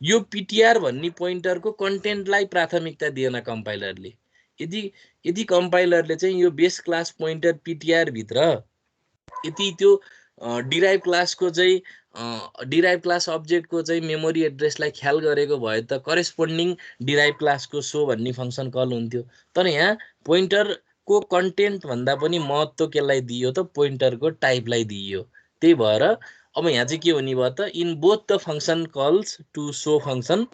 यो ptr भन्ने पोइन्टरको कन्टेन्टलाई प्राथमिकता दिएन कम्पाइलरले। यदि कम्पाइलरले चाहिँ यो बेस क्लास पोइन्टर ptr भित्र यदि त्यो डिराइभ क्लासको चाहिँ डिराइभ क्लास अब्जेक्टको चाहिँ मेमोरी एड्रेसलाई ख्याल गरेको भए त करेस्पोन्डिङ डिराइभ क्लासको सो भन्ने फंक्सन कल हुन्थ्यो। तर यहाँ पोइन्टरको कन्टेन्ट भन्दा पनि महत्त्व केलाई दिइयो त पोइन्टरको टाइपलाई दिइयो। त्यही भएर अब यहाँ चाहिँ के हुने भयो त in both the function calls to show function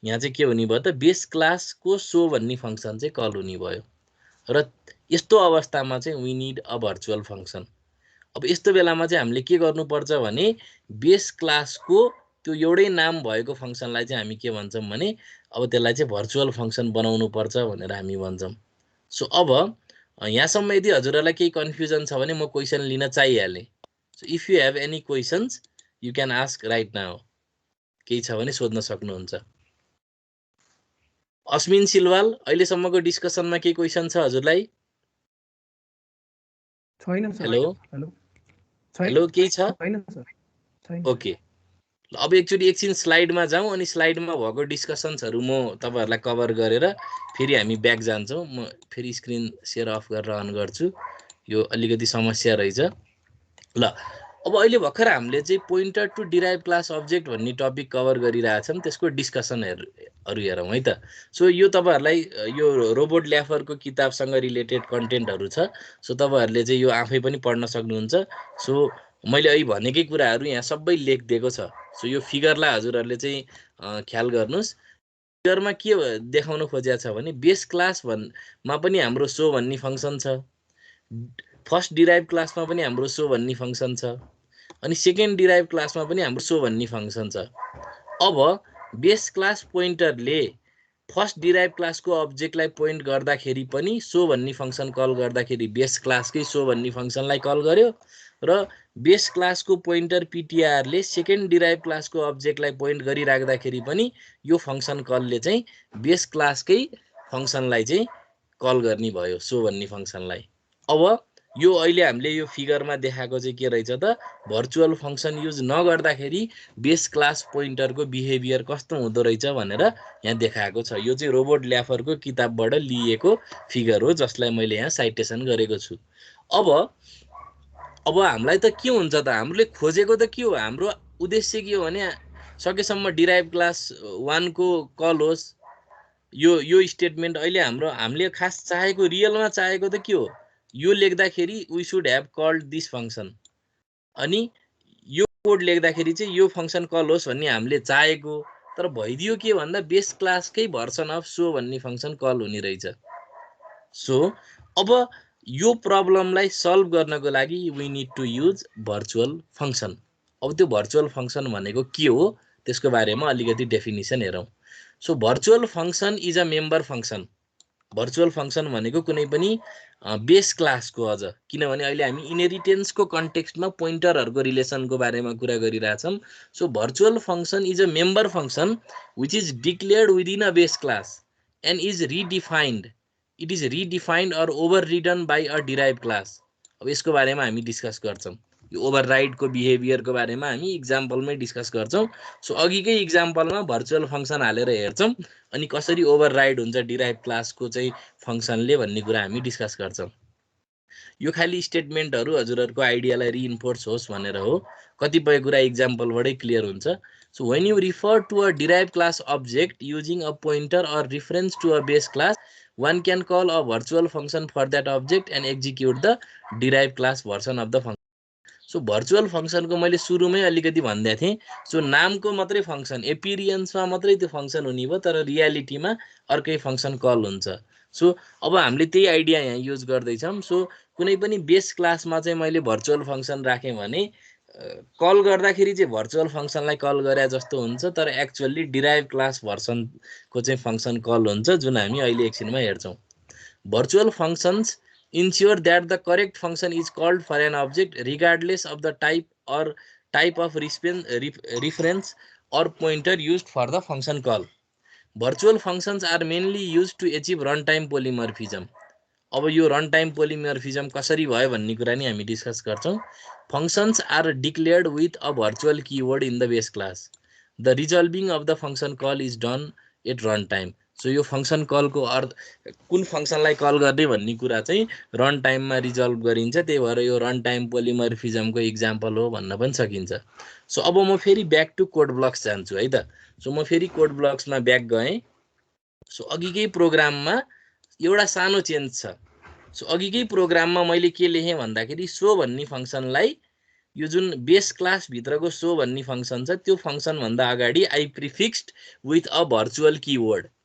यहाँ चाहिँ के हुने भयो त बेस क्लासको सो भन्ने फंक्सन चाहिँ कल हुने भयो र यस्तो अवस्थामा चाहिँ we need a virtual function. अब यस्तो बेलामा चाहिँ हामीले के गर्नुपर्छ भने बेस क्लासको त्यो एउटै नाम भएको फंक्सनलाई चाहिँ हामी के भन्छौं भने अब त्यसलाई चाहिँ भर्चुअल फंक्सन बनाउनु पर्छ भनेर हामी भन्छौं। सो अब यहाँसम्म यदि हजुरहरूलाई केही कन्फ्युजन छ भने म क्वेसन लिन चाहिहालेँ। So if you have any questions you can ask right now. केही छ भने सोध्न सक्नुहुन्छ। अस्मिन सिलवाल, अहिलेसम्मको डिस्कसनमा केही क्वेसन छ हजुरलाई? छैन सर। हेलो हेलो, केही छ? छैन सर, छैन। ओके, अब एकछिन स्लाइडमा जाउँ अनि स्लाइडमा भएको डिस्कसन्सहरू म तपाईँहरूलाई कभर गरेर फेरि हामी ब्याक जान्छौँ। म फेरि स्क्रिन सेयर अफ गरेर अन गर्छु, यो अलिकति समस्या रहेछ। ल, अब अहिले भर्खर हामीले चाहिँ pointer to derive class object भन्ने टपिक कभर गरिरहेछौँ, त्यसको डिस्कसनहरू हेरौँ है त। सो यो तपाईँहरूलाई यो रोबोट ल्याफरको किताबसँग रिलेटेड कन्टेन्टहरू छ। सो तपाईँहरूले चाहिँ यो आफै पनि पढ्न सक्नुहुन्छ। सो मैले अहिले भनेकै कुराहरू यहाँ सबै लेखिदिएको छ। सो यो फिगरलाई हजुरहरूले चाहिँ ख्याल गर्नुहोस्। फिगरमा के देखाउन खोजेको छ भने बेस क्लास मा पनि हाम्रो सो भन्ने फङ्सन छ, फर्स्ट डिराइभ क्लासमा पनि हाम्रो सो भन्ने फङ्सन छ, अनि सेकेन्ड डिराइभ क्लासमा पनि हाम्रो सो भन्ने फङ्सन छ। अब बेस क्लास पोइन्टरले फर्स्ट डिराइभ क्लासको अब्जेक्टलाई पोइन्ट गर्दाखेरि पनि सो भन्ने फङ्सन कल गर्दाखेरि बेस क्लासकै सो भन्ने फङ्सनलाई कल गर्यो, र बेस क्लासको पोइन्टर पिटिआरले सेकेन्ड डिराइभ क्लासको अब्जेक्टलाई पोइन्ट गरिराख्दाखेरि पनि यो फङ्सन कलले चाहिँ बेस क्लासकै फङ्सनलाई चाहिँ कल गर्ने भयो, सो भन्ने फङ्सनलाई। अब यो अहिले हामीले यो फिगरमा देखाएको चाहिँ के रहेछ त, भर्चुअल फङ्सन युज नगर्दाखेरि बेस क्लास पोइन्टरको बिहेभियर कस्तो हुँदो रहेछ भनेर यहाँ देखाएको छ। यो चाहिँ रोबोट ल्याफरको किताबबाट लिएको फिगर हो, जसलाई मैले यहाँ साइटेसन गरेको छु। अब हामीलाई त के हुन्छ त, हामीले खोजेको त के हो, हाम्रो उद्देश्य के हो भने सकेसम्म डिराइभ क्लास 1 को कल होस्। यो स्टेटमेन्ट अहिले हामीले खास चाहेको, रियलमा चाहेको त के हो, यो लेख्दाखेरि we should have called this function, अनि यो कोड लेख्दाखेरि चाहिँ यो फङ्सन कल होस् भन्ने हामीले चाहेको। तर भइदियो के भन्दा बेस क्लासकै भर्सन अफ सो भन्ने फङ्सन कल हुने रहेछ। सो अब यो प्रब्लमलाई सल्भ गर्नको लागि we need to use virtual function. अब त्यो भर्चुअल फङ्सन भनेको के हो त्यसको बारेमा अलिकति डेफिनेसन हेरौँ। So virtual function is a member function. Virtual function भनेको कुनै पनि बेस क्लासको, अझ किनभने अहिले हामी इनहेरिटेन्सको कन्टेक्स्टमा पोइन्टरहरूको रिलेसनको बारेमा कुरा गरिरहेछौँ। So virtual function is a member function which is declared within a base class and is redefined. It is redefined or overridden by a derive class. अब यसको बारेमा हामी डिस्कस गर्छौँ, यो ओभरराइडको बिहेभियरको बारेमा हामी इक्जाम्पलमै डिस्कस गर्छौँ। सो अघिकै इक्जाम्पलमा भर्चुअल फङ्सन हालेर हेर्छौँ, अनि कसरी ओभरराइड हुन्छ डिराइभ क्लासको चाहिँ फङ्सनले भन्ने कुरा हामी डिस्कस गर्छौँ। यो खालि स्टेटमेन्टहरू हजुरहरूको आइडियालाई रिइन्फोर्स होस् भनेर हो, कतिपय कुरा इक्जाम्पलबाटै क्लियर हुन्छ। So when you refer to a derive class object using a pointer or reference to a base class, one can call a virtual function for that object and execute the derived class version of the function. So भर्चुअल फङ्सनको मैले सुरुमै अलिकति भन्दै थिएँ। सो नामको मात्रै फङ्सन, एपिरियन्समा मात्रै त्यो फङ्सन हुने भयो, तर रियालिटीमा अर्कै फङ्सन कल हुन्छ। सो अब हामीले त्यही आइडिया यहाँ युज गर्दैछौँ। सो कुनै पनि बेस क्लासमा चाहिँ मैले भर्चुअल फङ्सन राखेँ भने कल गर्दाखेरि चाहिँ भर्चुअल फङ्सनलाई कल गरे जस्तो हुन्छ, तर एक्चुअली डिराइभ क्लास भर्सनको चाहिँ फङ्सन कल हुन्छ, जुन हामी अहिले एकछिनमा हेर्छौँ। Virtual functions ensure that the correct function is called for an object regardless of the type of reference or pointer used for the function call. Virtual functions are mainly used to achieve runtime polymorphism. अब यो runtime polymorphism कसरी भयो भन्ने कुरा नि हामी डिस्कस गर्छौँ। Functions are declared with a virtual keyword in the base class. The resolving of the function call is done at runtime. So यो फङ्सन कलको अर्थ, कुन फङ्सनलाई कल गर्ने भन्ने कुरा चाहिँ रन टाइममा रिजल्भ गरिन्छ, त्यही भएर यो रन टाइम पोलिमर्फिजमको इक्जाम्पल हो भन्न पनि सकिन्छ। सो अब म फेरि ब्याक टु कोड ब्लक्स जान्छु है त। सो म फेरि कोड ब्लक्समा ब्याक गएँ। सो अघिकै प्रोग्राममा एउटा सानो चेन्ज छ। सो अघिकै प्रोग्राममा मैले के लेखेँ भन्दाखेरि सो भन्ने फङ्सनलाई, यो जुन बेस क्लासभित्रको सो भन्ने फङ्सन छ त्यो फङ्सनभन्दा अगाडि I prefixed with a virtual keyword.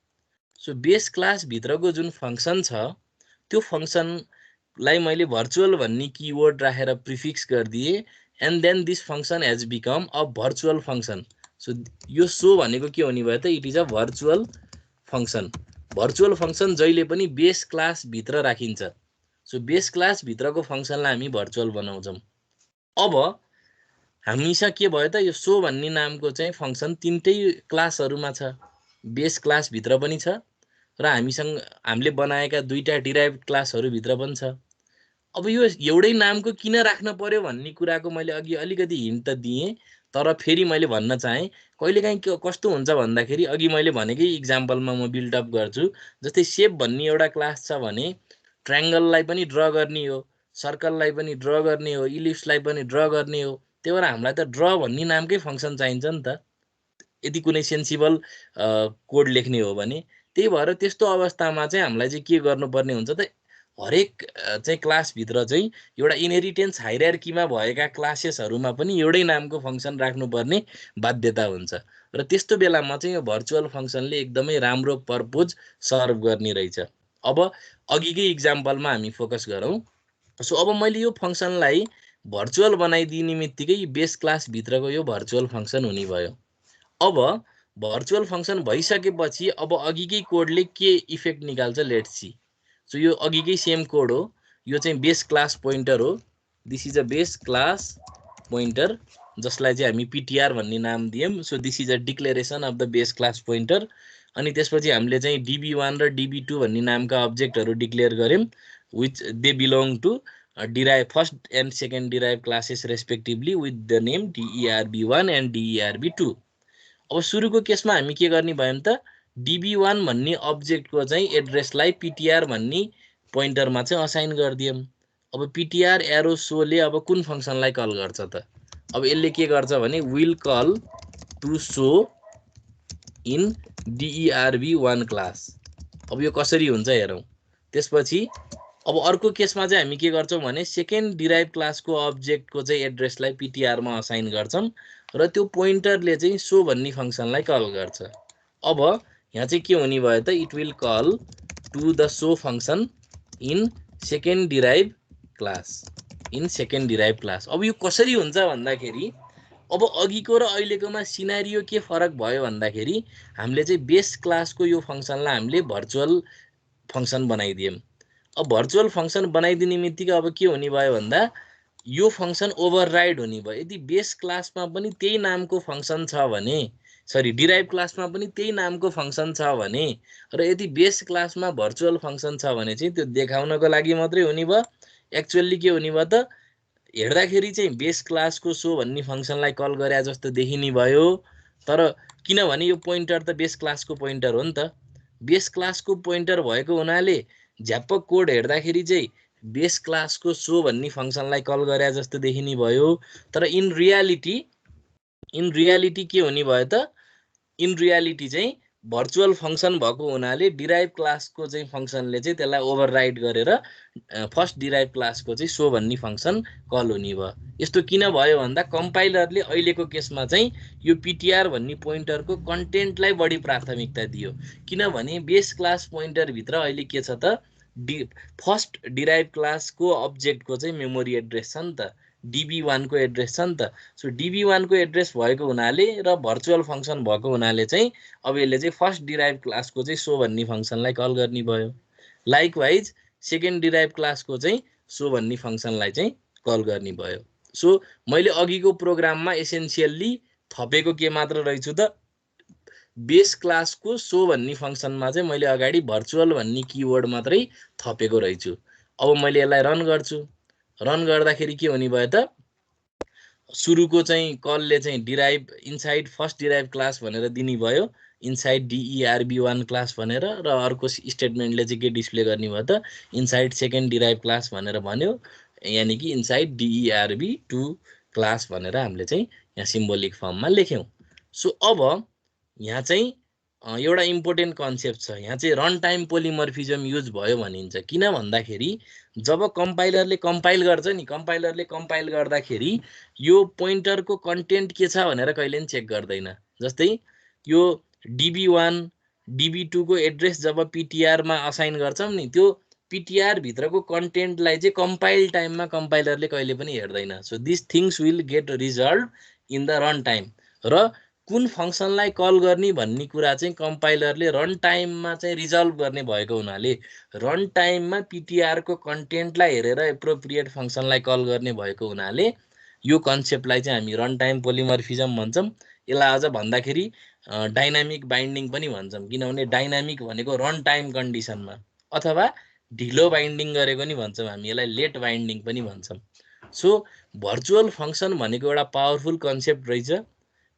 So base क्लासभित्रको जुन फङ्सन छ त्यो फङ्सनलाई मैले भर्चुअल भन्ने किवर्ड राखेर प्रिफिक्स गरिदिएँ, and then this function has become a virtual function. So यो सो भनेको के हुने भयो त, it is a virtual function. Virtual function जहिले पनि बेस क्लासभित्र राखिन्छ। सो बेस क्लास भित्रको फंक्सनलाई हामी भर्चुअल बनाउँछौं। अब हामीसँग के भयो त यो सो भन्ने नामको चाहिँ फंक्सन तीनटै क्लासहरुमा छ। बेस क्लास भित्र पनि छ र हामीले बनाएका दुईटा डिराइभ्ड क्लासहरु भित्र पनि छ। अब यो एउटै नामको किन राख्न पर्यो भन्ने कुराको मैले अघि अलिकति हिन्ट त दिएँ, तर फेरि मैले भन्न चाहे कहिलेकाहीँ कस्तो हुन्छ भन्दाखेरि अघि मैले भनेकै इक्जाम्पलमा म बिल्ड अप गर्छु। जस्तै शेप भन्ने एउटा क्लास छ भने ट्रायंगललाई पनि ड्र गर्ने हो, सर्कललाई पनि ड्र गर्ने हो, इलिप्सलाई पनि ड्र गर्ने हो। त्यही भएर हामीलाई त ड्र भन्ने नामकै फंक्सन चाहिन्छ नि त, यदि कुनै सेन्सिबल कोड लेख्ने हो भने। त्यही भएर त्यस्तो अवस्थामा चाहिँ हामीलाई चाहिँ के गर्नुपर्ने हुन्छ त, हरेक चाहिँ क्लास भित्र चाहिँ एउटा इनहेरिटेन्स हायरार्कीमा भएका क्लासेसहरुमा पनि एउटै नामको फंक्सन राख्नुपर्ने बाध्यता हुन्छ। र त्यस्तो बेलामा चाहिँ यो भर्चुअल फंक्सनले एकदमै राम्रो पर्पज सर्भ गर्ने रहेछ। अब अघिकै इक्जाम्पलमा हामी फोकस गरौँ। सो अब मैले यो फंक्सनलाई भर्चुअल बनाइदिने बित्तिकै बेस क्लास भित्रको यो भर्चुअल फंक्सन हुने भयो। अब भर्चुअल फंक्सन भइसकेपछि अब अघिकै कोडले के इफेक्ट निकाल्छ लेट्स सी। सो यो अघिकै सेम कोड हो, यो चाहिँ बेस क्लास पोइन्टर हो। This is a base class pointer जसलाई चाहिँ हामी ptr भन्ने नाम दियौं। So this is a declaration of the base class pointer. अनि त्यसपछि हामीले चाहिँ db1 र db2 भन्ने नामका अब्जेक्टहरु डिक्लेयर गर्यौं, which they belong to first and second derived classes respectively with the name derb1 and derb2। अब सुरुको केसमा हामी के गर्ने भयौं त, db1 भन्ने अब्जेक्टको चाहिँ एड्रेसलाई ptr भन्ने पोइन्टरमा चाहिँ असाइन गर्दियौं। अब ptr एरो शोले अब कुन फंक्सनलाई कल गर्छ त, अब यसले के गर्छ भने will call to show in derb1 class. अब यो कसरी हुन्छ हेरौं। त्यसपछि अब अर्को केसमा चाहिँ हामी के गर्छौं भने सेकेन्ड डिराइभ क्लासको अब्जेक्टको चाहिँ एड्रेसलाई ptr मा असाइन गर्छौं र त्यो पोइन्टरले चाहिँ शो भन्ने फंक्सनलाई कल गर्छ। अब यहाँ चाहिँ के हुने भयो त, it will call to the show function in second derive class. अब यो कसरी हुन्छ भन्दाखेरि अब अघिको र अहिलेकोमा सिनारियो के फरक भयो भन्दाखेरि हामीले चाहिँ बेस क्लासको यो फंक्सनलाई हामीले भर्चुअल फंक्सन बनाइदियौं। अब भर्चुअल फंक्सन बनाइदिने बित्तिकै अब के हुने भयो भन्दा यो फंक्सन ओभरराइड हुने भयो। यदि बेस क्लासमा पनि त्यही नामको फंक्सन छ भने, सरी डिराइभ क्लासमा पनि त्यही नामको फंक्सन छ भने र यदि बेस क्लासमा भर्चुअल फंक्सन छ भने चाहिँ त्यो देखाउनको लागि मात्रै हुने भयो। एक्चुअली के हुने भयो त, हेर्दाखेरि चाहिँ बेस क्लासको शो भन्ने फंक्सनलाई कल गरे जस्तो देखिने भयो, तर किनभने यो पोइन्टर त बेस क्लासको पोइन्टर हो नि त। बेस क्लासको पोइन्टर भएको हुनाले झ्याप्प कोड हेर्दाखेरि चाहिँ बेस क्लासको शो भन्ने फंक्सनलाई कल गरे जस्तो देखिने भयो। तर इन रियालिटी के हुने भयो त, इन रियालिटी चाहिँ भर्चुअल फंक्सन भएको हुनाले डिराइभ क्लासको चाहिँ फंक्सनले चाहिँ त्यसलाई ओभरराइड गरेर फर्स्ट डिराइभ क्लासको चाहिँ शो भन्ने फंक्सन कल हुने भयो। यस्तो किन भयो भन्दा कम्पाइलरले अहिलेको केसमा चाहिँ यो ptr भन्ने पोइन्टरको कन्टेन्टलाई बढी प्राथमिकता दियो, किनभने बेस क्लास पोइन्टर भित्र अहिले के छ त, फर्स्ट डिराइभ क्लासको अब्जेक्टको चाहिँ मेमोरी एड्रेस छ नि त, db1 को एड्रेस छ नि त। सो db1 को एड्रेस भएको हुनाले र भर्चुअल फंक्सन भएको हुनाले चाहिँ अब यसले चाहिँ फर्स्ट डिराइभ क्लासको चाहिँ शो भन्ने फंक्सनलाई कल गर्ने भयो। लाइकवाइज सेकेन्ड डिराइभ क्लासको चाहिँ शो भन्ने फंक्सनलाई चाहिँ कल गर्ने भयो। सो मैले अघिको प्रोग्राममा एसेन्शियली थपेको के मात्र रहेछु त, बेस क्लासको शो भन्ने फंक्सनमा चाहिँ मैले अगाडि भर्चुअल भन्ने किवर्ड मात्रै थपेको रहेछु। अब मैले यसलाई रन गर्छु। रन गर्दाखेरि के हुने भयो त, सुरुको चाहिँ कलले चाहिँ derive inside first derive class भनेर दिने भयो, इनसाइड derb1 क्लास भनेर, र अर्को स्टेटमेन्टले चाहिँ के डिस्प्ले गर्ने भयो त, इनसाइड सेकेन्ड डिराइभ क्लास भनेर भन्यो, यानी कि इनसाइड derb2 क्लास भनेर हामीले चाहिँ यहाँ सिम्बोलिक फर्ममा लेख्यौं। सो अब यहाँ चाहिँ एउटा इम्पोर्टेन्ट कन्सेप्ट छ। यहाँ चाहिँ रन टाइम पोलिमर्फिजम युज भयो भनिन्छ। किन भन्दाखेरि जब कम्पाइलरले कम्पाइल गर्छ नि, कम्पाइलरले कम्पाइल गर्दाखेरि यो पोइन्टरको कन्टेन्ट के छ भनेर कहिले पनि चेक गर्दैन। जस्तै यो db1 db2 को एड्रेस जब ptr मा असाइन गर्छौं नि, त्यो ptr भित्रको कन्टेन्टलाई चाहिँ कम्पाइल टाइममा कम्पाइलरले कहिले पनि हेर्दैन। So this things will get resolve in the run time. र कुन फङ्सनलाई कल गर्ने भन्ने कुरा चाहिँ कम्पाइलरले रन टाइममा चाहिँ रिजल्भ गर्ने भएको हुनाले रन टाइममा पिटिआरको कन्टेन्टलाई हेरेर एप्रोप्रिएट फङ्सनलाई कल गर्ने भएको हुनाले यो कन्सेप्टलाई चाहिँ हामी रन टाइम पोलिमर्फिजम भन्छौँ। यसलाई अझ भन्दाखेरि डाइनामिक बाइन्डिङ पनि भन्छौँ, किनभने डाइनामिक भनेको रन टाइम कन्डिसनमा, अथवा ढिलो बाइन्डिङ गरेको नि भन्छौँ हामी, यसलाई लेट बाइन्डिङ पनि भन्छौँ। सो भर्चुअल फङ्सन भनेको एउटा पावरफुल कन्सेप्ट रहेछ।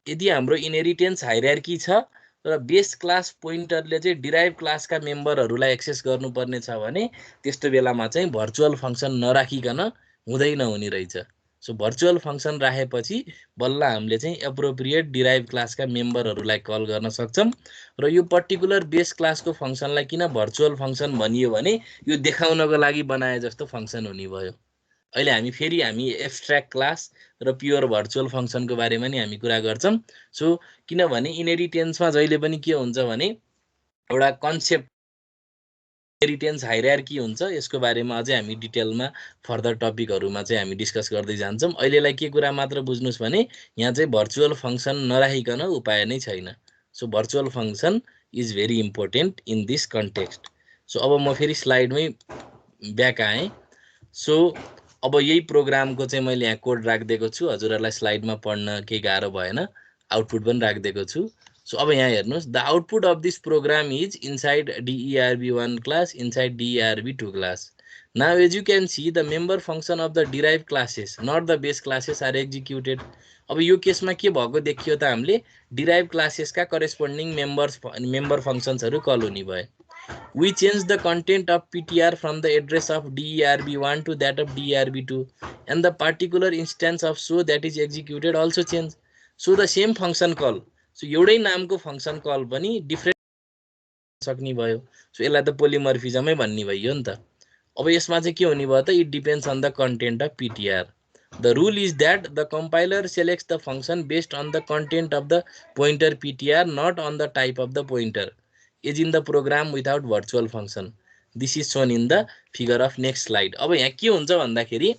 यदि हाम्रो इनहेरिटेन्स हाइरार्की छ र बेस क्लास पोइन्टरले चाहिँ डिराइभ क्लासका मेम्बरहरूलाई एक्सेस गर्नुपर्ने छ भने त्यस्तो बेलामा चाहिँ भर्चुअल फङ्सन नराखिकन हुँदैन हुने रहेछ। सो भर्चुअल फङ्सन राखेपछि बल्ल हामीले चाहिँ एप्रोप्रिएट डिराइभ क्लासका मेम्बरहरूलाई कल गर्न सक्छौँ। र यो पर्टिकुलर बेस क्लासको फङ्सनलाई किन भर्चुअल फङ्सन भनियो भने यो देखाउनको लागि बनाए जस्तो फङ्सन हुने भयो। अहिले हामी एब्स्ट्र्याक्ट क्लास र प्योर भर्चुअल फङ्सनको बारेमा नि हामी कुरा गर्छौँ। सो किनभने इनहेरिटेन्समा जहिले पनि के हुन्छ भने एउटा कन्सेप्ट इनहेरिटेन्स हाइरार्की हुन्छ। यसको बारेमा अझै हामी डिटेलमा फर्दर टपिकहरूमा चाहिँ हामी डिस्कस गर्दै जान्छौँ। अहिलेलाई के कुरा मात्र बुझ्नुहोस् भने यहाँ चाहिँ भर्चुअल फङ्सन नराखिकन उपाय नै छैन। So virtual function is very important in this context. So अब म फेरि स्लाइडमै ब्याक आएँ। सो अब यही प्रोग्रामको चाहिँ मैले यहाँ कोड राखिदिएको छु, हजुरहरूलाई स्लाइडमा पढ्न केही गाह्रो भएन, आउटपुट पनि राखिदिएको छु। सो अब यहाँ हेर्नुहोस्, the output of this program is inside DERB1 class inside DERB2 class. Now as you can see the member function of the derived classes not the base classes are executed. अब यो केसमा के भएको देखियो त हामीले डिराइभ क्लासेसका करेस्पोन्डिङ मेम्बर फङ्सन्सहरू कल हुने भए। We change the content of PTR from the address of DERB1 to that of DERB2 and the particular instance of show that is executed also change. So the same function call. So एउटै नामको फङ्सन कल पनि डिफ्रेन्ट सक्ने भयो। सो यसलाई त पोलिमर्फिजमै भन्ने भयो नि त। अब यसमा चाहिँ के हुने भयो त, it depends on the content of PTR. The rule is that the compiler selects the function based on the content of the pointer PTR, not on the type of the pointer, is in the program without virtual function. This is shown in the figure of next slide. अब यहाँ के हुन्छ भन्दाखेरि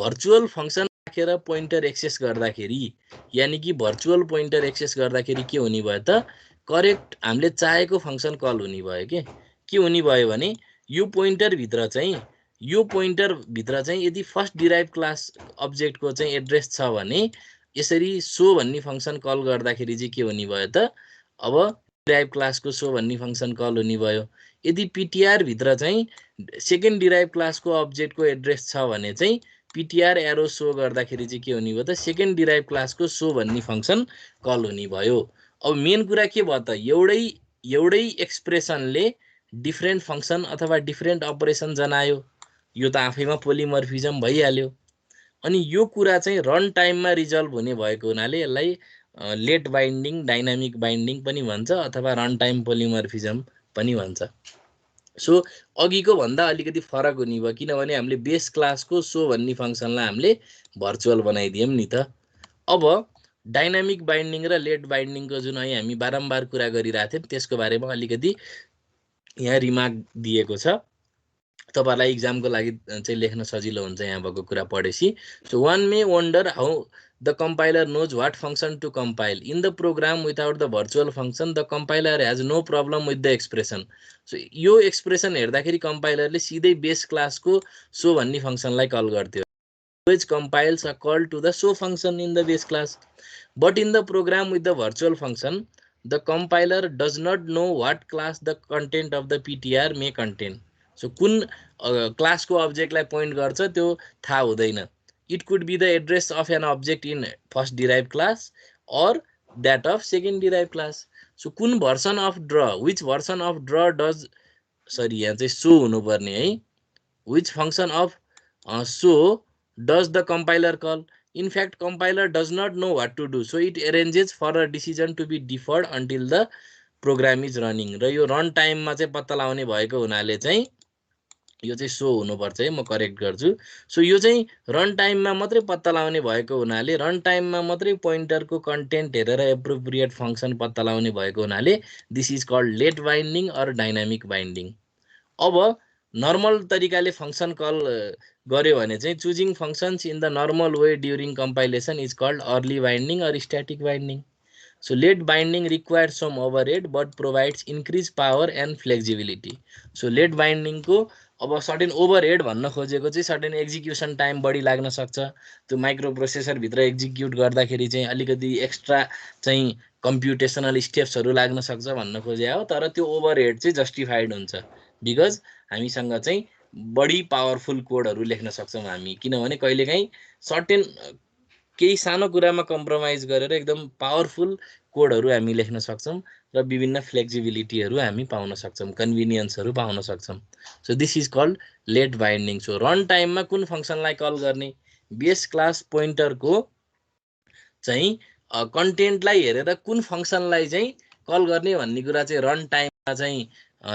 भर्चुअल फङ्सन राखेर पोइन्टर एक्सेस गर्दाखेरि, यानि कि भर्चुअल पोइन्टर एक्सेस गर्दाखेरि के हुने भयो त, करेक्ट हामीले चाहेको फङ्सन कल हुने भयो। के हुने भयो भने यो पोइन्टरभित्र चाहिँ यदि फर्स्ट डिराइभ क्लास अब्जेक्टको चाहिँ एड्रेस छ भने यसरी सो भन्ने फङ्सन कल गर्दाखेरि चाहिँ के हुने भयो त, अब डिराइभ क्लासको सो भन्ने फङ्सन कल हुने भयो। यदि पिटिआर भित्र चाहिँ सेकेन्ड डिराइभ क्लासको अब्जेक्टको एड्रेस छ भने चाहिँ पिटिआर एरो सो गर्दाखेरि चाहिँ के हुने भयो त, सेकेन्ड डिराइभ क्लासको सो भन्ने फङ्सन कल हुने भयो। अब मेन कुरा के भयो त, एउटै एक्सप्रेसनले डिफ्रेन्ट फङ्सन अथवा डिफ्रेन्ट अपरेसन जनायो, यो त आफैमा पोलिमर्फिजम भइहाल्यो। अनि यो कुरा चाहिँ रन टाइममा रिजल्भ हुने भएको हुनाले यसलाई लेट बाइन्डिङ, डाइनामिक बाइन्डिङ पनि भन्छ अथवा रन टाइम पोलिमर्फिजम पनि भन्छ। सो अघिको भन्दा अलिकति फरक हुने भयो, किनभने हामीले बेस क्लासको सो भन्ने फङ्सनलाई हामीले भर्चुअल बनाइदियौँ नि त। अब डाइनामिक बाइन्डिङ र लेट बाइन्डिङको जुन अहिले हामी बारम्बार कुरा गरिरहेको थियौँ त्यसको बारेमा अलिकति यहाँ रिमार्क दिएको छ, तपाईहरुलाई एक्जामको लागि चाहिँ लेख्न सजिलो हुन्छ यहाँ भएको कुरा पढेपछि। So one may wonder how the compiler knows what function to compile in the program without the virtual function, the compiler has no problem with the expression. So यो एक्सप्रेसन हेर्दाखेरि कम्पाइलरले सिधै बेस क्लासको सो भन्ने फंक्शनलाई कल गर्थ्यो, which compiles a call to the show function in the base class. But in the program with the virtual function, the compiler does not know what class the content of the PTR may contain. So कुन class को object लाई point गर्छ त्यो थाहा हुँदैन। It could be the address of an object in first derived class or that of second derived class. So कुन version of draw, which version of draw does, sorry यहाँ चाहिँ show हुनुपर्ने है, which function of show does the compiler call? In fact, compiler does not know what to do, so it arranges for a decision to be deferred until the program is running. र यो रन टाइममा चाहिँ पत्ता लगाउने भएको हुनाले चाहिँ यो चाहिँ सो हुनुपर्छ है, म करेक्ट गर्छु। सो यो चाहिँ रन टाइममा मात्रै पत्ता लगाउने भएको हुनाले, रन टाइममा मात्रै पोइन्टरको कन्टेन्ट हेरेर एप्रोप्रिएट फंक्शन पत्ता लगाउने भएको हुनाले this is called late binding or dynamic binding. अब नर्मल तरिकाले फंक्शन कल गर्यो भने चाहिँ choosing functions in the normal way during compilation is called early binding or static binding. So late binding requires some overhead but provides increased power and flexibility. So late binding को अब सर्टेन ओभरहेड भन्न खोजेको चाहिँ सर्टेन एक्जिक्युसन टाइम बढी लाग्न सक्छ। त्यो माइक्रो प्रोसेसर भित्र एक्जिक्युट गर्दाखेरि चाहिँ अलिकति एक्स्ट्रा चाहिँ कम्प्युटेसनल स्टेप्सहरू लाग्न सक्छ भन्न खोजे हो। तर त्यो ओभरहेड चाहिँ जस्टिफाइड हुन्छ बिकज हामीसँग चाहिँ बढी पावरफुल कोडहरू लेख्न सक्छौँ हामी, किनभने कहिलेकाहीँ सर्टेन केही सानो कुरामा कम्प्रोमाइज गरेर एकदम पावरफुल कोडहरू हामी लेख्न सक्छौँ र विभिन्न फ्लेक्सिबिलिटीहरू हामी पाउन सक्छौँ, कन्भिनियन्सहरू पाउन सक्छौँ। So this is called late binding. So run टाइममा कुन फङ्सनलाई कल गर्ने, बेस क्लास पोइन्टरको चाहिँ कन्टेन्टलाई हेरेर कुन फङ्सनलाई चाहिँ कल गर्ने भन्ने कुरा चाहिँ रन टाइममा चाहिँ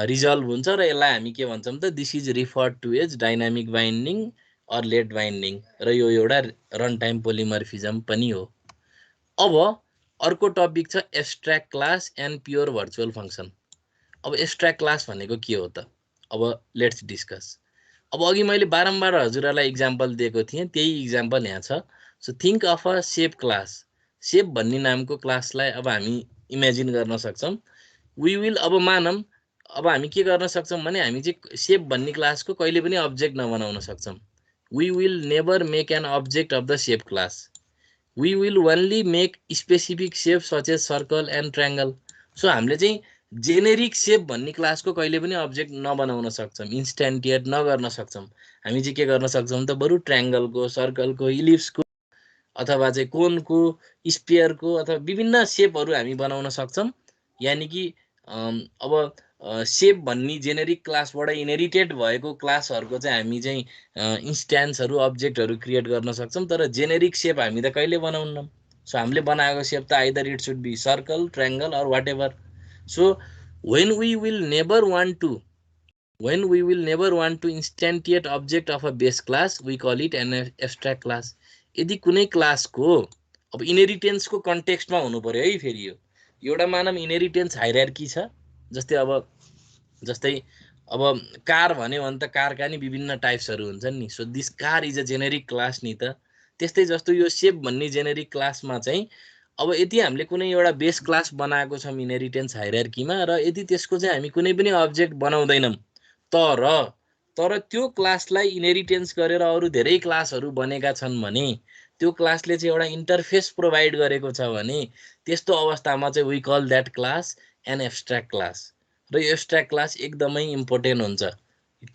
रिजल्भ हुन्छ र यसलाई हामी के भन्छौँ त, this is referred to as dynamic binding or late binding, र यो एउटा रन टाइम पोलिमर्फिजम पनि हो। अब अर्को टपिक छ abstract class and pure virtual function. अब एब्स्ट्र्याक्ट क्लास भनेको के हो त, अब लेट्स डिस्कस। अब अघि मैले बारम्बार हजुरहरूलाई इक्जाम्पल दिएको थिएँ, त्यही इक्जाम्पल यहाँ छ। So think of a shape class. Shape भन्ने नामको क्लासलाई अब हामी इमेजिन गर्न सक्छौँ। वी विल, अब मानौँ अब हामी के गर्न सक्छौँ भने हामी चाहिँ सेप भन्ने क्लासको कहिले पनि अब्जेक्ट नबनाउन सक्छौँ। We will never make an object of the shape class. We will only make specific shape such as circle and triangle. So हामीले चाहिँ जेनेरिक सेप भन्ने क्लासको कहिले पनि अब्जेक्ट नबनाउन सक्छौँ, इन्स्ट्यान्टिएट नगर्न सक्छौँ। हामी चाहिँ के गर्न सक्छौँ त, बरु ट्रायङ्गलको, सर्कलको, इलिप्सको अथवा चाहिँ कोनको, स्पियरको अथवा विभिन्न सेपहरू हामी बनाउन सक्छौँ। यानि कि अब सेप भन्ने जेनेरिक क्लासबाट इनहेरिटेड भएको क्लासहरूको चाहिँ हामी चाहिँ इन्स्ट्यान्सहरू, अब्जेक्टहरू क्रिएट गर्न सक्छौँ। तर जेनेरिक सेप हामी त कहिले बनाउन्नौँ। सो हामीले बनाएको सेप त either it should be circle, triangle or whatever. So when we will never want to instantiate object of a base class, we call it an abstract class. यदि कुनै क्लासको अब इनहेरिटेन्सको कन्टेक्स्टमा हुनु पर्यो है। फेरि यो एउटा मानव इनहेरिटेन्स हाइरार्की छ। जस्तै अब कार भन्यो भने त कारका नि विभिन्न टाइप्सहरू हुन्छन् नि। So this car is a generic class नि त। त्यस्तै जस्तो यो सेप भन्ने जेनेरिक क्लासमा चाहिँ अब यदि हामीले कुनै एउटा बेस क्लास बनाएको छौँ इनहेरिटेन्स हाइरार्कीमा, र यदि त्यसको चाहिँ हामी कुनै पनि अब्जेक्ट बनाउँदैनौँ, तर त्यो क्लासलाई इनहेरिटेन्स गरेर अरू धेरै क्लासहरू बनेका छन् भने, त्यो क्लासले चाहिँ एउटा इन्टरफेस प्रोभाइड गरेको छ भने, त्यस्तो अवस्थामा चाहिँ we call that class an abstract class. र यो एब्स्ट्र्याक्ट क्लास एकदमै इम्पोर्टेन्ट हुन्छ।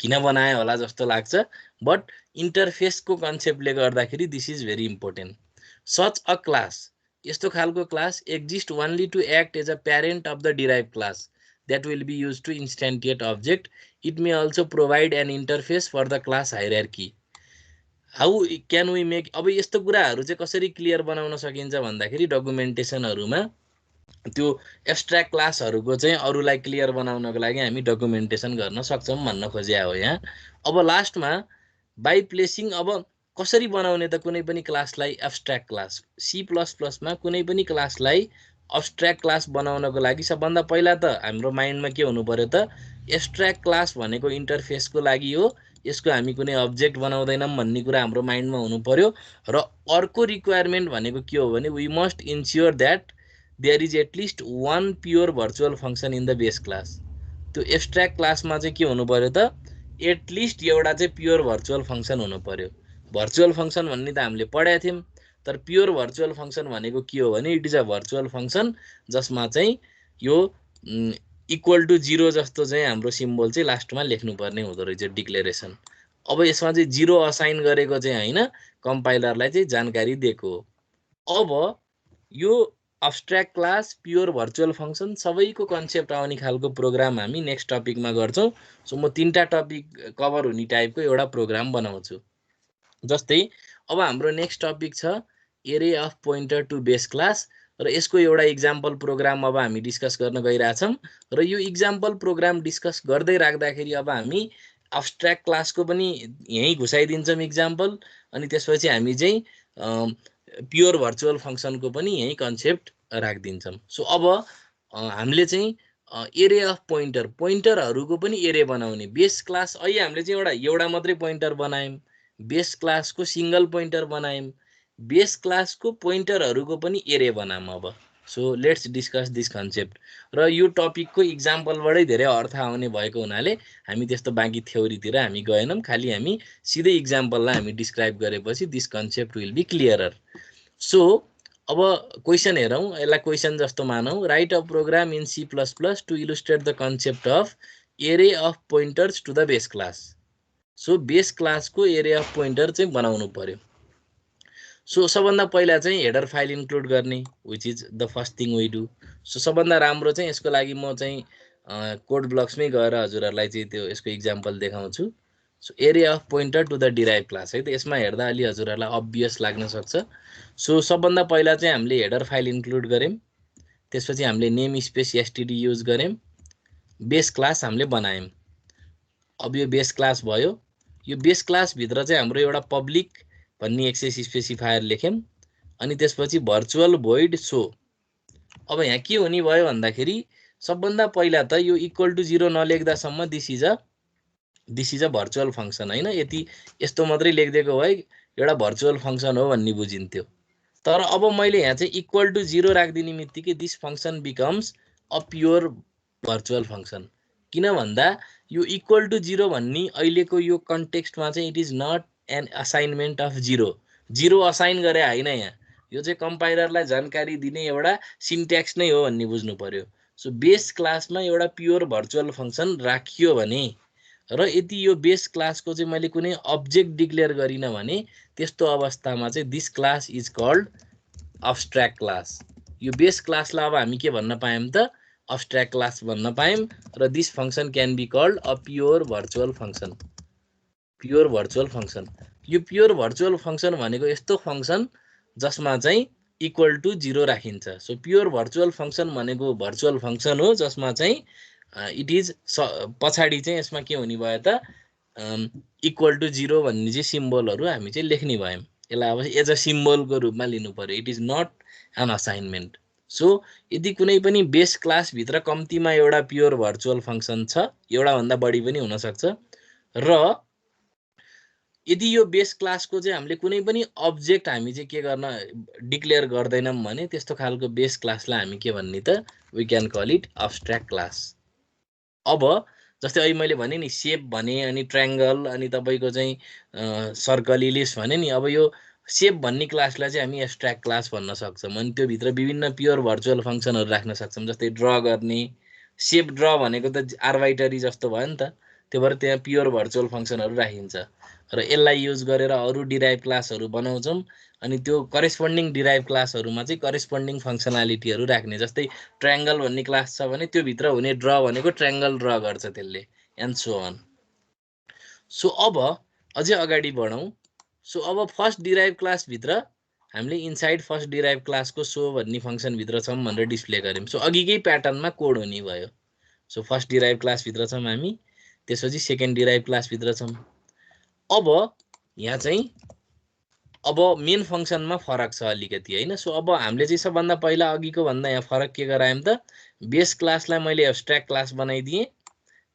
किन बनायो होला जस्तो लाग्छ, बट इन्टरफेसको कन्सेप्टले गर्दाखेरि this is very important. Such a class, यस्तो खालको class exist only to act as a parent of the derive class that will be used to instantiate object. It may also provide an interface for the class hierarchy. How can we make, अब यस्तो कुराहरू चाहिँ कसरी क्लियर बनाउन सकिन्छ भन्दाखेरि डकुमेन्टेसनहरूमा त्यो एब्स्ट्र्याक्ट क्लासहरूको चाहिँ अरूलाई क्लियर बनाउनको लागि हामी डकुमेन्टेसन गर्न सक्छौँ भन्न खोजे हो यहाँ। अब लास्टमा बाई प्लेसिङ, अब कसरी बनाउने त कुनै पनि क्लासलाई एब्स्ट्र्याक्ट क्लास। C++ मा कुनै पनि क्लासलाई एब्स्ट्र्याक्ट क्लास बनाउनको लागि सबभन्दा पहिला त हाम्रो माइन्डमा के हुनु पर्यो त, एब्स्ट्र्याक्ट क्लास भनेको इन्टरफेसको लागि हो, यसको हामी कुनै अब्जेक्ट बनाउँदैनौँ भन्ने कुरा हाम्रो माइन्डमा हुनु पर्यो। र अर्को रिक्वायरमेन्ट भनेको के हो भने, we must ensure that there is at least one pure virtual function in the base class. त्यो एब्स्ट्र्याक्ट क्लासमा चाहिँ के हुनु पर्यो त, एटलिस्ट एउटा चाहिँ प्योर भर्चुअल फङ्सन हुनु पर्यो। भर्चुअल फङ्सन भन्ने त हामीले पढाएको थियौँ, तर प्योर भर्चुअल फङ्सन भनेको के हो भने, it is a virtual function जसमा चाहिँ यो इक्वल टु 0 जस्तो चाहिँ हाम्रो सिम्बल चाहिँ लास्टमा लेख्नुपर्ने हुँदो रहेछ, डिक्लेरेसन। अब यसमा चाहिँ 0 असाइन गरेको चाहिँ होइन, कम्पाइलरलाई चाहिँ जानकारी दिएको हो। अब यो abstract class, pure virtual function सबैको कन्सेप्ट आउने खालको प्रोग्राम हामी नेक्स्ट टपिकमा गर्छौँ। सो म 3टा टपिक कभर हुने टाइपको एउटा प्रोग्राम बनाउँछु। जस्तै अब हाम्रो नेक्स्ट टपिक छ array of pointer to base class, र यसको एउटा इक्जाम्पल प्रोग्राम अब हामी डिस्कस गर्न गइरहेछौँ। र यो इक्जाम्पल प्रोग्राम डिस्कस गर्दै राख्दाखेरि अब हामी एब्स्ट्र्याक्ट क्लासको पनि यहीँ घुसाइदिन्छौँ इक्जाम्पल, अनि त्यसपछि हामी चाहिँ प्योर भर्चुअल फङ्सनको पनि यही कन्सेप्ट राखिदिन्छौँ। सो अब हामीले चाहिँ एरे अफ पोइन्टरहरूको पनि एरे बनाउने। बेस क्लास अहिले हामीले चाहिँ एउटा मात्रै पोइन्टर बनायौँ, बेस क्लासको सिङ्गल पोइन्टर बनायौँ, बेस क्लासको पोइन्टरहरूको पनि एरे बनाऊँ अब। So let's discuss this concept. र यो टपिकको इक्जाम्पलबाटै धेरै अर्थ आउने भएको हुनाले हामी त्यस्तो बाँकी थ्योरीतिर हामी गएनौँ, खालि हामी सिधै इक्जाम्पललाई हामी डिस्क्राइब गरेपछि this concept will be clearer. So अब क्वेसन हेरौँ, यसलाई क्वेसन जस्तो मानौँ। Write a program in C++ to illustrate the concept of array of pointers to the base class. So base क्लासको एरे अफ पोइन्टर चाहिँ बनाउनु पर्यो। सो सबभन्दा पहिला चाहिँ हेडर फाइल इन्क्लुड गर्ने, which is the first thing we do. So सबभन्दा राम्रो चाहिँ यसको लागि म चाहिँ कोड ब्लक्समै गएर हजुरहरूलाई चाहिँ त्यो यसको इक्जाम्पल देखाउँछु। So array of pointer to the derive class है त, यसमा हेर्दा अलि हजुरहरूलाई अब्भियस लाग्न सक्छ। सो सबभन्दा पहिला चाहिँ हामीले हेडर फाइल इन्क्लुड गऱ्यौँ, त्यसपछि हामीले नेम स्पेस एसटिडी युज गऱ्यौँ, बेस क्लास हामीले बनायौँ। अब यो बेस क्लास भयो। यो बेस क्लासभित्र चाहिँ हाम्रो एउटा पब्लिक भन्ने एक्सेस स्पेसिफायर लेख्यौँ, अनि त्यसपछि भर्चुअल भोइड सो। अब यहाँ के हुने भयो भन्दाखेरि सबभन्दा पहिला त यो इक्वल टु 0 नलेख्दासम्म this is a virtual function होइन, यति यस्तो मात्रै लेखिदिएको भए एउटा भर्चुअल फङ्सन हो भन्ने बुझिन्थ्यो। तर अब मैले यहाँ चाहिँ इक्वल टु 0 राखिदिने बित्तिकै this function becomes a pure virtual function. किन भन्दा यो इक्वल टु 0 भन्ने अहिलेको यो कन्टेक्स्टमा चाहिँ it is not an assignment of 0 assign गरे होइन, यहाँ यो चाहिँ कम्पाइलरलाई जानकारी दिने एउटा सिन्ट्याक्स नै हो भन्ने बुझ्नु पर्यो। सो बेस क्लासमा एउटा प्योर भर्चुअल फङ्सन राखियो भने र यदि यो बेस क्लासको चाहिँ मैले कुनै अब्जेक्ट डिक्लेयर गरिनँ भने त्यस्तो अवस्थामा चाहिँ this class is called abstract class. यो बेस क्लासलाई अब हामी के भन्न पायौँ त, अब्स्ट्र्याक्ट क्लास भन्न पायौँ। र this function can be called a pure virtual function. Pure virtual function, यो प्योर भर्चुअल फङ्सन भनेको यस्तो फङ्सन जसमा चाहिँ इक्वल टु 0 राखिन्छ। सो प्योर भर्चुअल फङ्सन भनेको भर्चुअल फङ्सन हो जसमा चाहिँ इट इज पछाडि चाहिँ यसमा के हुने भयो त, इक्वल टु 0 भन्ने चाहिँ सिम्बलहरू हामी चाहिँ लेख्ने भयौँ। यसलाई अब एज अ सिम्बलको रूपमा लिनु पर्यो, it is not an assignment. So यदि कुनै पनि बेस क्लासभित्र कम्तीमा एउटा प्योर भर्चुअल फङ्सन छ, एउटाभन्दा बढी पनि हुनसक्छ, र यदि यो बेस क्लासको चाहिँ हामीले कुनै पनि अब्जेक्ट हामी चाहिँ के गर्न डिक्लेयर गर्दैनौँ भने त्यस्तो खालको बेस क्लासलाई हामी के भन्ने त, we can call it abstract class. अब जस्तै अहिले मैले भने नि सेप भने, अनि ट्रायङ्गल, अनि तपाईँको चाहिँ सर्कल इलिप्स भने नि। अब यो सेप भन्ने क्लासलाई चाहिँ हामी एब्स्ट्र्याक्ट क्लास भन्न सक्छौँ, अनि त्योभित्र विभिन्न प्योर भर्चुअल फङ्सनहरू राख्न सक्छौँ, जस्तै ड्र गर्ने। सेप ड्र भनेको त आर्बाइटरी जस्तो भयो नि त, त्यो भएर त्यहाँ प्योर भर्चुअल फङ्सनहरू राखिन्छ। र यसलाई युज गरेर अरू डिराइभ क्लासहरू बनाउँछौँ, अनि त्यो करेस्पोन्डिङ डिराइभ क्लासहरूमा चाहिँ करेस्पोन्डिङ फङ्सनालिटीहरू राख्ने। जस्तै ट्रायङ्गल भन्ने क्लास छ भने त्योभित्र हुने ड्र भनेको ट्रायङ्गल ड्र गर्छ त्यसले, एन्ड सो अन। सो अब अझै अगाडि बढौँ। सो अब फर्स्ट डिराइभ क्लासभित्र हामीले इनसाइड फर्स्ट डिराइभ क्लासको सो भन्ने फङ्सनभित्र छौँ भनेर डिस्प्ले गऱ्यौँ। सो अघिकै प्याटर्नमा कोड हुने भयो। सो फर्स्ट डिराइभ क्लासभित्र छौँ हामी, त्यसपछि सेकेन्ड डिराइभ क्लासभित्र छौँ। अब यहाँ चाहिँ अब मेन फङ्सनमा फरक छ अलिकति होइन। सो अब हामीले चाहिँ सबभन्दा पहिला अघिको भन्दा यहाँ फरक के गरायौँ त, बेस क्लासलाई मैले एब्स्ट्र्याक्ट क्लास बनाइदिएँ,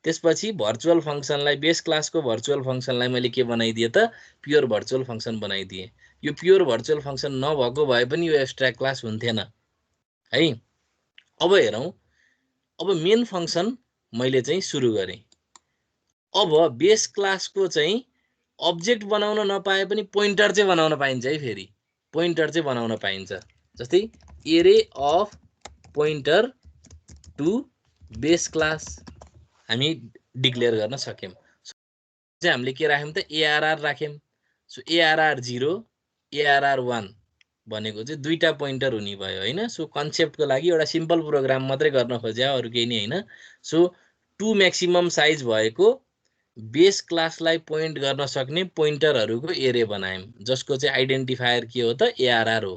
त्यसपछि भर्चुअल फङ्सनलाई, बेस क्लासको भर्चुअल फङ्सनलाई मैले के बनाइदिएँ त, प्योर भर्चुअल फङ्सन बनाइदिएँ। यो प्योर भर्चुअल फङ्सन नभएको भए पनि यो एब्स्ट्र्याक्ट क्लास हुन्थेन है। अब हेरौँ, अब मेन फङ्सन मैले चाहिँ सुरु गरेँ। अब बेस क्लासको चाहिँ अब्जेक्ट बनाउन नपाए पनि पोइन्टर चाहिँ बनाउन पाइन्छ है। फेरि पोइन्टर चाहिँ बनाउन पाइन्छ, जस्तै array of pointer to base class हामी डिक्लेयर गर्न सक्यौँ। चाहिँ हामीले के राख्यौँ त, ARR राख्यौँ। सो ARR 0, ARR 1 भनेको चाहिँ दुईटा पोइन्टर हुने भयो होइन। सो कन्सेप्टको लागि एउटा सिम्पल प्रोग्राम मात्रै गर्न खोजे, अरू केही नै होइन। सो 2 म्याक्सिमम साइज भएको बेस क्लासलाई पोइन्ट गर्न सक्ने पोइन्टरहरूको एरे बनायौँ, जसको चाहिँ आइडेन्टिफायर के हो त, ARR हो।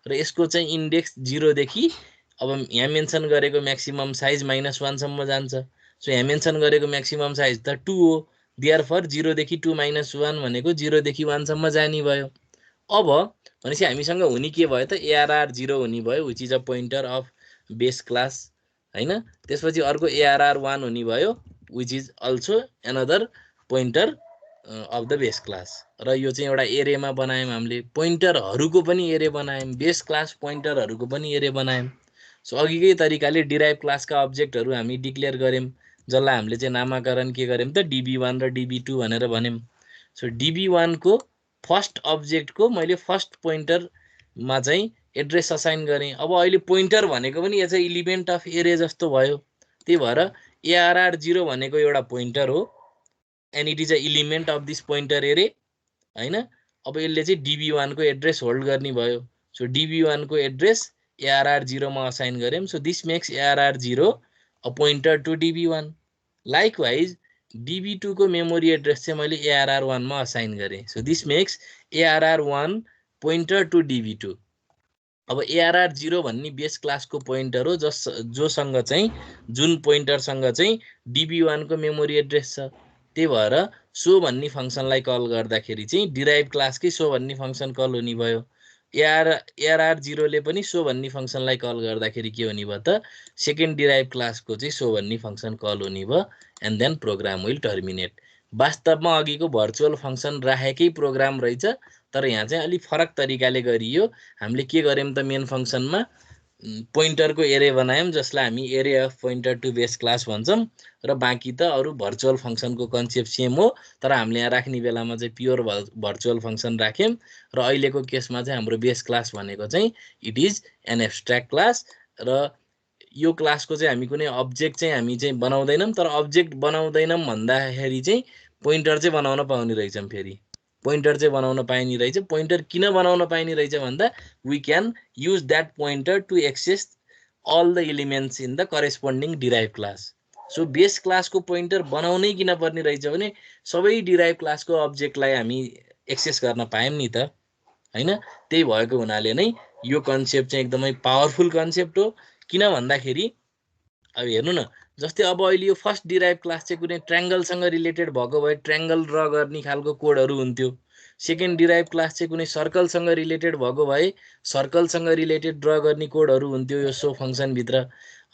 र यसको चाहिँ इन्डेक्स 0 देखि अब यहाँ मेन्सन गरेको म्याक्सिमम साइज -1 सम्म जान्छ। सो यहाँ मेन्सन गरेको म्याक्सिमम साइज त 2 हो, देयरफर 0 देखि 2 - 1 भनेको 0 देखि 1 सम्म जाने भयो। अब भनेपछि हामीसँग हुने के भयो त, ARR 0 हुने भयो, which is a pointer of base class होइन। त्यसपछि अर्को ARR 1 हुने भयो, which is also another pointer of the base class. र यो चाहिँ एउटा एरेमा बनायौँ हामीले, पोइन्टरहरूको पनि एरे बनायौँ, बेस क्लास पोइन्टरहरूको पनि एरे बनायौँ। सो अघिकै तरिकाले डिराइभ क्लासका अब्जेक्टहरू हामी डिक्लेयर गऱ्यौँ, जसलाई हामीले चाहिँ नामाकरण के गर्यौँ त DB1 र DB2 भनेर भन्यौँ। सो DB1 को फर्स्ट अब्जेक्टको मैले फर्स्ट पोइन्टरमा चाहिँ एड्रेस असाइन गरेँ। अब अहिले पोइन्टर भनेको पनि यो चाहिँ इलिमेन्ट अफ एरे जस्तो भयो, त्यही भएर ARR0 भनेको एउटा पोइन्टर हो and it is a element of this pointer एरे हैन। अब यसले चाहिँ DB1 को एड्रेस होल्ड गर्ने भयो। सो DB1 को एड्रेस ARR0 मा असाइन गर्यौँ। So this makes ARR0 a pointer to DB1। Likewise DB2 को मेमोरी एड्रेस चाहिँ मैले ARR1 मा असाइन गरेँ। So this makes ARR1 pointer to DB2। अब ARR0 भन्ने बेस क्लासको पोइन्टर हो जोसँग चाहिँ जुन पोइन्टरसँग चाहिँ DB1 को मेमोरी एड्रेस छ। त्यही भएर सो भन्ने फङ्सनलाई कल गर्दाखेरि चाहिँ डिराइभ क्लासकै सो भन्ने फङ्सन कल हुने भयो। ARR0 ले पनि सो भन्ने फङ्सनलाई कल गर्दाखेरि के हुने भयो त सेकेन्ड डिराइभ क्लासको चाहिँ सो भन्ने फङ्सन कल हुने भयो and then program will terminate. वास्तवमा अघिको भर्चुअल फङ्सन राखेकै प्रोग्राम रहेछ, तर यहाँ चाहिँ अलिक फरक तरिकाले गरियो। हामीले के गर्यौँ त मेन फङ्सनमा पोइन्टरको एरे बनायौँ जसलाई हामी array of pointer to base class भन्छौँ, र बाँकी त अरू भर्चुअल फङ्सनको कन्सेप्ट सेम हो, तर हामीले यहाँ राख्ने बेलामा चाहिँ प्योर भर्चुअल फङ्सन राख्यौँ। र अहिलेको केसमा चाहिँ हाम्रो बेस क्लास भनेको चाहिँ it is an abstract class, र यो क्लासको चाहिँ हामी कुनै अब्जेक्ट चाहिँ हामी चाहिँ बनाउँदैनौँ, तर अब्जेक्ट बनाउँदैनौँ भन्दाखेरि चाहिँ पोइन्टर चाहिँ बनाउन पाउने रहेछौँ। फेरि पोइन्टर चाहिँ बनाउन पाइने रहेछ। पोइन्टर किन बनाउन पाइने रहेछ भन्दा we can use that pointer to access all the elements in the corresponding derive class. So base क्लासको पोइन्टर बनाउनै किन पर्ने रहेछ भने सबै डिराइभ क्लासको अब्जेक्टलाई हामी एक्सेस गर्न पायौँ नि त हैन। त्यही भएको हुनाले नै यो कन्सेप्ट चाहिँ एकदमै पावरफुल कन्सेप्ट हो। किन भन्दाखेरि अब हेर्नु न, जस्तै अब अहिले यो फर्स्ट डिराइभ क्लास चाहिँ कुनै ट्रायङ्गलसँग रिलेटेड भएको भए ट्रायङ्गल ड्र गर्ने खालको कोडहरू हुन्थ्यो। सेकेन्ड डिराइभ क्लास चाहिँ कुनै सर्कलसँग रिलेटेड भएको भए सर्कलसँग रिलेटेड ड्र गर्ने कोडहरू हुन्थ्यो यो सो फङ्सनभित्र।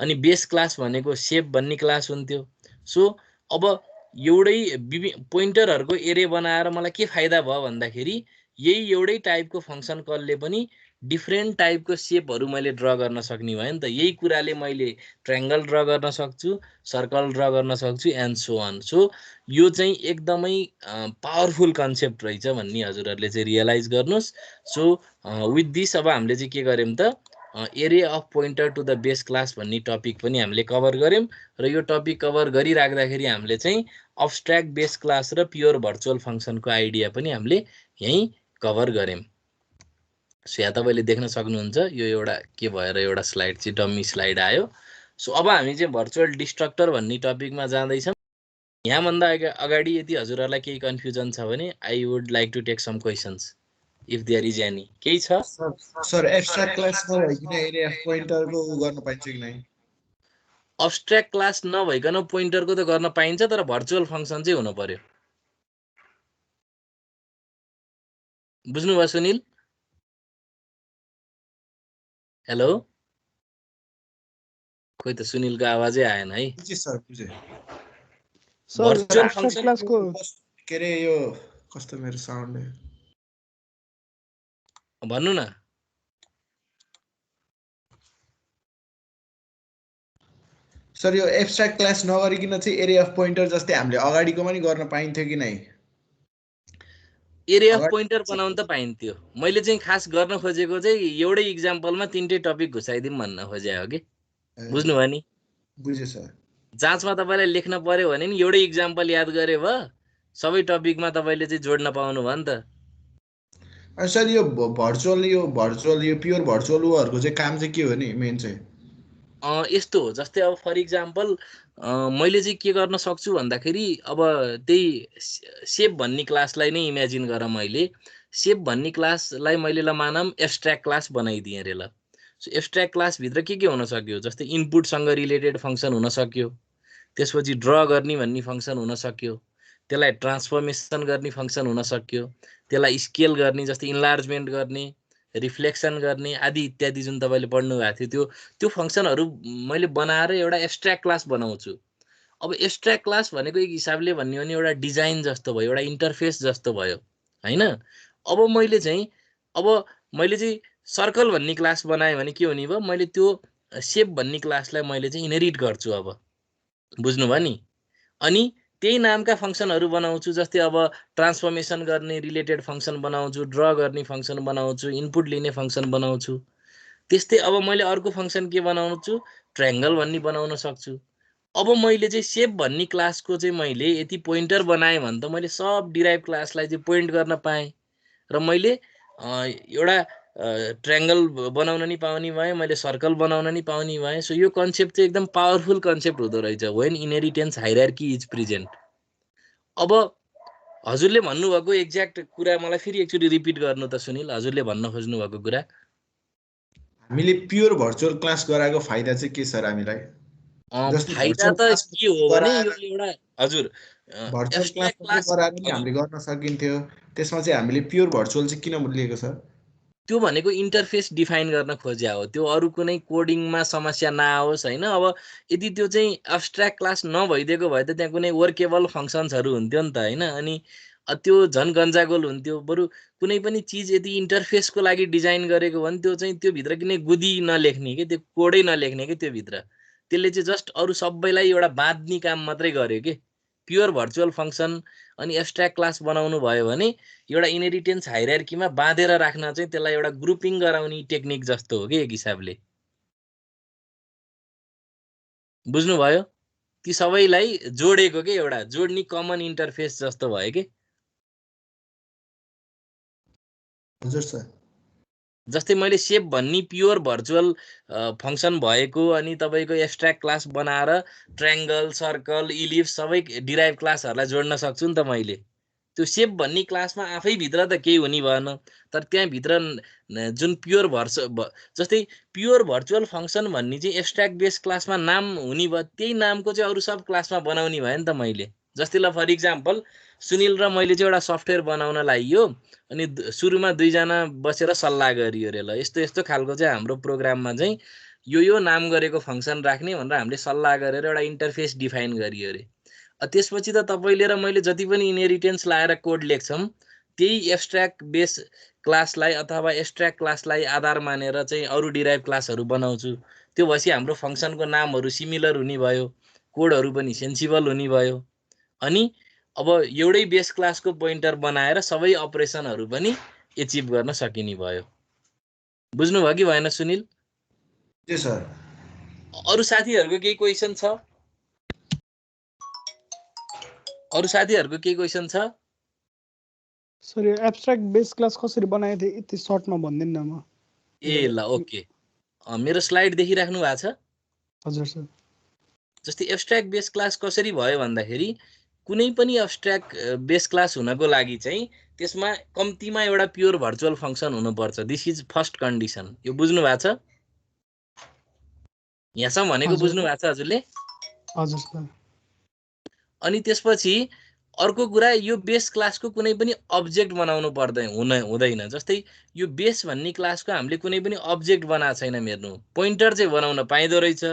अनि बेस क्लास भनेको सेप भन्ने क्लास हुन्थ्यो। सो अब एउटै पोइन्टरहरूको एरे बनाएर मलाई के फाइदा भयो भन्दाखेरि यही एउटै टाइपको फङ्सन कलले पनि डिफ्रेन्ट टाइपको सेपहरू मैले ड्र गर्न सक्ने भयो नि त। यही कुराले मैले ट्रायङ्गल ड्र गर्न सक्छु, सर्कल ड्र गर्न सक्छु एन्ड सो अन। सो यो चाहिँ एकदमै पावरफुल कन्सेप्ट रहेछ भन्ने हजुरहरूले चाहिँ रियलाइज गर्नुहोस्। सो विथ दिस अब हामीले चाहिँ के गर्यौँ त array of pointer to the base class भन्ने टपिक पनि हामीले कभर गऱ्यौँ, र यो टपिक कभर गरिराख्दाखेरि हामीले चाहिँ अब्स्ट्र्याक्ट बेस क्लास र प्योर भर्चुअल फङ्सनको आइडिया पनि हामीले यहीँ कभर गऱ्यौँ। सो यहाँ तपाईँले देख्न सक्नुहुन्छ यो एउटा के भएर एउटा स्लाइड चाहिँ डम्मी स्लाइड आयो। सो अब हामी चाहिँ भर्चुअल डिस्ट्रक्टर भन्ने टपिकमा जाँदैछौँ। यहाँभन्दा अगाडि यदि हजुरहरूलाई केही कन्फ्युजन छ भने I would like to take some questions if there is any. केही छ सर एब्स्ट्र्याक्ट क्लास नभइकन एरे अफ पोइन्टरको गर्न पाइन्छ कि नै? अब्स्ट्र्याक्ट क्लास नभइकन पोइन्टरको त गर्न पाइन्छ, तर भर्चुअल फङ्सन चाहिँ हुनु पर्यो। बुझ्नुभयो सुनिल? हेलो, खोइ त सुनिलको आवाजै आएन है। बुझे सर, बुझे। भर्चुअल फङ्सन क्लासको के रे यो कस्तो मेरो साउन्ड भन्नु न। सर यो एब्स्ट्र्याक्ट क्लास नगरिकन चाहिँ एरे अफ पोइन्टर जस्तै हामीले अगाडिकोमा नि गर्न पाइन्थ्यो कि नै? एरे अफ पोइन्टर बनाउन त पाइन्थ्यो। मैले चाहिँ खास गर्न खोजेको चाहिँ एउटै इक्जाम्पलमा तिनटै टपिक घुसाइदिउँ भन्न खोजे हो कि। बुझ्नुभयो नि? बुझे सर। जाँचमा तपाईँलाई लेख्न पर्यो भने नि एउटै इक्जाम्पल याद गरे भयो, सबै टपिकमा तपाईँले चाहिँ जोड्न पाउनु भयो नि त। अनि सर यो भर्चुअल यो प्योर भर्चुअल उहरूको चाहिँ काम चाहिँ के हो नि मेन चाहिँ? यस्तो हो, जस्तै अब फर इक्जाम्पल मैले चाहिँ के गर्न सक्छु भन्दाखेरि अब त्यही सेप भन्ने क्लासलाई नै इमेजिन गर। मैले सेप भन्ने क्लासलाई मैले ल मानौँ एब्स्ट्र्याक्ट क्लास बनाइदिएँ अरे। ल सो एब्स्ट्र्याक्ट क्लासभित्र के हुन सक्यो, जस्तै इनपुटसँग रिलेटेड फङ्सन हुन सक्यो, त्यसपछि ड्र गर्ने भन्ने फङ्सन हुन सक्यो, त्यसलाई ट्रान्सफर्मेसन गर्ने फङ्सन हुन सक्यो, त्यसलाई स्केल गर्ने जस्तै इन्लार्जमेन्ट गर्ने, रिफ्लेक्सन गर्ने आदि इत्यादि जुन तपाईँले पढ्नु भएको थियो त्यो फङ्सनहरू मैले बनाएर एउटा एब्स्ट्र्याक्ट क्लास बनाउँछु। अब एब्स्ट्र्याक्ट क्लास भनेको एक हिसाबले भन्यो भने एउटा डिजाइन जस्तो भयो, एउटा इन्टरफेस जस्तो भयो हैन। अब मैले चाहिँ सर्कल भन्ने क्लास बनाएँ भने के हुने भयो, मैले त्यो सेप भन्ने क्लासलाई मैले चाहिँ इनहेरिट गर्छु। अब बुझ्नुभयो नि। अनि त्यही नामका फङ्सनहरू बनाउँछु। जस्तै अब ट्रान्सफर्मेसन गर्ने रिलेटेड फङ्सन बनाउँछु, ड्र गर्ने फङ्सन बनाउँछु, इनपुट लिने फङ्सन बनाउँछु। त्यस्तै अब मैले अर्को फङ्सन के बनाउँछु, ट्रायङ्गल भन्ने बनाउन सक्छु। अब मैले चाहिँ सेप भन्ने क्लासको चाहिँ मैले यति पोइन्टर बनाएँ भने त मैले सब डिराइभ क्लासलाई चाहिँ पोइन्ट गर्न पाएँ र मैले एउटा ट्रायङ्गल बनाउन नि पाउने भएँ, मैले सर्कल बनाउन नि पाउने भएँ। सो यो कन्सेप्ट चाहिँ एकदम पावरफुल कन्सेप्ट हुँदो रहेछ, when inheritance hierarchy is present. अब हजुरले भन्नुभएको एक्ज्याक्ट कुरा मलाई फेरि एकचोटि रिपिट गर्नु त सुनिल, हजुरले भन्न खोज्नु भएको कुरा। हामीले प्योर भर्चुअल क्लास गराएको फाइदा चाहिँ के सर हामीलाई? जस्तै फाइदा त के हो भने यो एउटा हजुर भर्चुअल क्लास गराएर पनि हामीले गर्न सकिन्थ्यो। त्यसमा चाहिँ हामीले प्योर भर्चुअल चाहिँ किन लिएको सर? त्यो भनेको इन्टरफेस डिफाइन गर्न खोज्या हो, त्यो अरू कुनै कोडिङमा समस्या नआओस् होइन। अब यदि त्यो चाहिँ एब्स्ट्र्याक्ट क्लास नभइदिएको भए त त्यहाँ कुनै वर्केबल फङ्सन्सहरू हुन्थ्यो नि त होइन। अनि त्यो झन् गन्जागोल हुन्थ्यो। बरु कुनै पनि चिज यदि इन्टरफेसको लागि डिजाइन गरेको भने त्यो चाहिँ त्योभित्र कुनै गुदी नलेख्ने कि त्यो कोडै नलेख्ने कि त्योभित्र, त्यसले चाहिँ जस्ट अरू सबैलाई एउटा बाँध्ने काम मात्रै गर्यो कि। प्योर भर्चुअल फङ्सन अनि एब्स्ट्र्याक्ट क्लास बनाउनु भयो भने एउटा इनहेरिटेन्स हाइरार्कीमा बाँधेर राख्न चाहिँ त्यसलाई एउटा ग्रुपिङ गराउने टेक्निक जस्तो हो कि एक हिसाबले। बुझ्नुभयो? ती सबैलाई जोडेको के एउटा जोड्ने कमन इन्टरफेस जस्तो भयो कि। हजुर सर। जस्तै मैले सेप भन्ने प्योर भर्चुअल फङ्सन भएको अनि तपाईँको एब्स्ट्र्याक्ट क्लास बनाएर ट्रायङ्गल, सर्कल, इलिप्स सबै डिराइभ क्लासहरूलाई जोड्न सक्छु नि त मैले। त्यो सेप भन्ने क्लासमा आफैभित्र त केही हुने भएन, तर त्यहाँभित्र जुन प्योर जस्तै प्योर भर्चुअल फङ्सन भन्ने चाहिँ एब्स्ट्र्याक्ट बेस क्लासमा नाम हुने भयो, त्यही नामको चाहिँ अरू सब क्लासमा बनाउने भयो नि त मैले। जस्तै ल फर इक्जाम्पल सुनिल र मैले चाहिँ एउटा सफ्टवेयर बनाउन लागियो अनि सुरुमा दुईजना बसेर सल्लाह गरियो अरे, ल यस्तो यस्तो खालको चाहिँ हाम्रो प्रोग्राममा चाहिँ यो नाम गरेको फङ्सन राख्ने भनेर हामीले सल्लाह गरेर एउटा इन्टरफेस डिफाइन गरियो अरे। त्यसपछि त तपाईँले र मैले जति पनि इनहेरिटेन्स लाएर कोड लेख्छौँ त्यही एब्स्ट्र्याक्ट बेस क्लासलाई अथवा एब्स्ट्र्याक्ट क्लासलाई आधार मानेर चाहिँ अरू डिराइभ क्लासहरू बनाउँछु। त्यो भएपछि हाम्रो फङ्सनको नामहरू सिमिलर हुने भयो, कोडहरू पनि सेन्सिबल हुने भयो। अनि अब एउटै बेस क्लासको पोइन्टर बनाएर सबै अपरेसनहरू पनि एचिभ गर्न सकिने भयो। बुझ्नुभयो कि भएन सुनिल? सर। अरू साथीहरूको केही क्वेसन छ? अरू साथीहरूको केही क्वेसन छ? सर यो एब्स्ट्र्याक्ट बेस क्लास कसरी बनाएको थिए यति सर्टमा भन्दिन न म। ए ल ओके, मेरो स्लाइड देखिराख्नु भएको छ? हजुर सर। जस्तै एब्स्ट्र्याक्ट बेस क्लास कसरी भयो भन्दाखेरि कुनै पनि एब्स्ट्र्याक्ट बेस क्लास हुनको लागि चाहिँ त्यसमा कम्तीमा एउटा प्योर भर्चुअल फङ्सन हुनुपर्छ। This is first condition. यो बुझ्नु भएको छ? यहाँसम्म भनेको बुझ्नु भएको छ हजुरले? हजुर सर। अनि त्यसपछि अर्को कुरा, यो बेस क्लासको कुनै पनि अब्जेक्ट बनाउनु हुँदैन। जस्तै यो बेस भन्ने क्लासको हामीले कुनै पनि अब्जेक्ट बनाएको छैन। हेर्नु, पोइन्टर चाहिँ बनाउन पाइँदो रहेछ।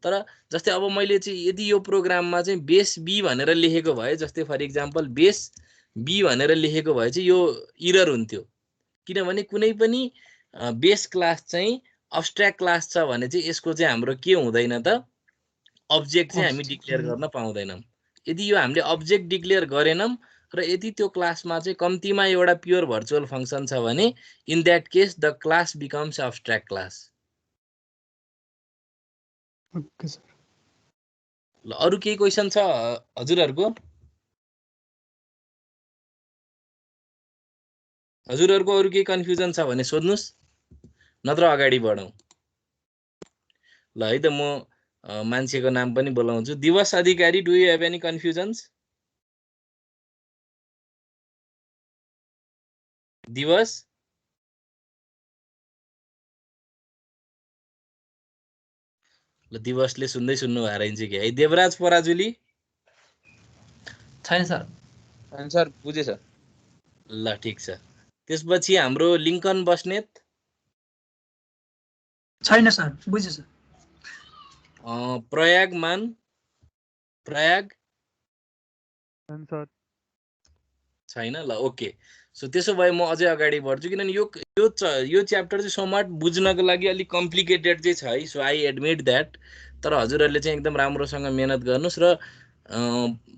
तर जस्तै अब मैले चाहिँ यदि यो प्रोग्राममा चाहिँ बेस बी भनेर लेखेको भए, जस्तै फर इक्जाम्पल बेस बी भनेर लेखेको भए चाहिँ यो इरर हुन्थ्यो। किनभने कुनै पनि बेस क्लास चाहिँ अब्स्ट्र्याक्ट क्लास छ भने चाहिँ यसको चाहिँ हाम्रो के हुँदैन त, अब्जेक्ट चाहिँ हामी डिक्लेयर गर्न पाउँदैनौँ। यदि यो हामीले अब्जेक्ट डिक्लेयर गरेनौँ र यदि त्यो क्लासमा चाहिँ कम्तीमा एउटा प्योर भर्चुअल फङ्सन छ भने in that case the class becomes abstract class. Okay sir. ल अरू केही क्वेसन छ हजुरहरूको? हजुरहरूको अरू केही कन्फ्युजन छ भने सोध्नुहोस्, नत्र अगाडि बढौँ। ल है त म मान्छेको नाम पनि बोलाउँछु। Diwas Adhikari, do you have any confusions? Diwas? ल दिवसले सुन्नु भएर रहेछ कि है। देवराज पराजुली? छैन सर। छैन सर, बुझेछ। ल ठिक छ। त्यसपछि हाम्रो लिङ्कन बस्नेत? छैन सर, बुझेछ। प्रयाग मान? प्रयाग? छैन सर। छैन। ल ओके। सो त्यसो भए म अझै अगाडि बढ्छु किनभने यो च्याप्टर चाहिँ समट बुझ्नको लागि अलिक कम्प्लिकेटेड चाहिँ छ है। So I admit that. तर हजुरहरूले चाहिँ एकदम राम्रोसँग मेहनत गर्नुहोस् र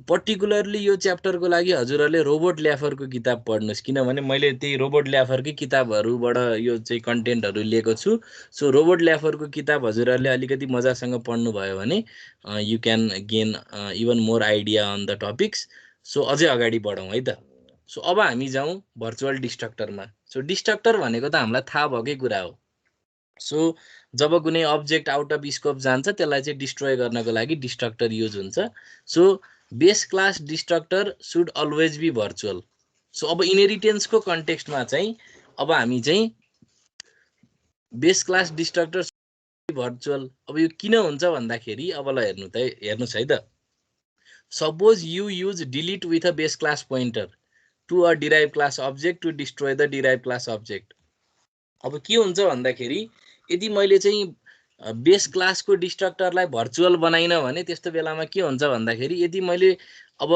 पर्टिकुलरली यो च्याप्टरको लागि हजुरहरूले रोबर्ट ल्याफरको किताब पढ्नुहोस्, किनभने मैले त्यही रोबर्ट ल्याफरकै किताबहरूबाट यो चाहिँ कन्टेन्टहरू लिएको छु। सो रोबर्ट ल्याफरको किताब हजुरहरूले अलिकति मजासँग पढ्नुभयो भने you can gain even more idea on the topics. So अझै अगाडि बढौँ है त। सो अब हामी जाउँ भर्चुअल डिस्ट्रक्टरमा। सो डिस्ट्रक्टर भनेको त हामीलाई थाहा भएकै कुरा हो। सो जब कुनै अब्जेक्ट आउट अफ स्कोप जान्छ त्यसलाई चाहिँ डिस्ट्रोय गर्नको लागि डिस्ट्रक्टर युज हुन्छ। So base class destructor should always be virtual. So अब इनहेरिटेन्सको कन्टेक्स्टमा चाहिँ अब हामी चाहिँ बेस क्लास डिस्ट्रक्टर भर्चुअल। अब यो किन हुन्छ भन्दाखेरि अब ल हेर्नुहोस् है त। Suppose you use delete with a base class pointer to a derive class object to destroy the derive class object. अब के हुन्छ भन्दाखेरि यदि मैले चाहिँ बेस क्लासको डिस्ट्रक्टरलाई भर्चुअल बनाइन भने त्यस्तो बेलामा के हुन्छ भन्दाखेरि यदि मैले अब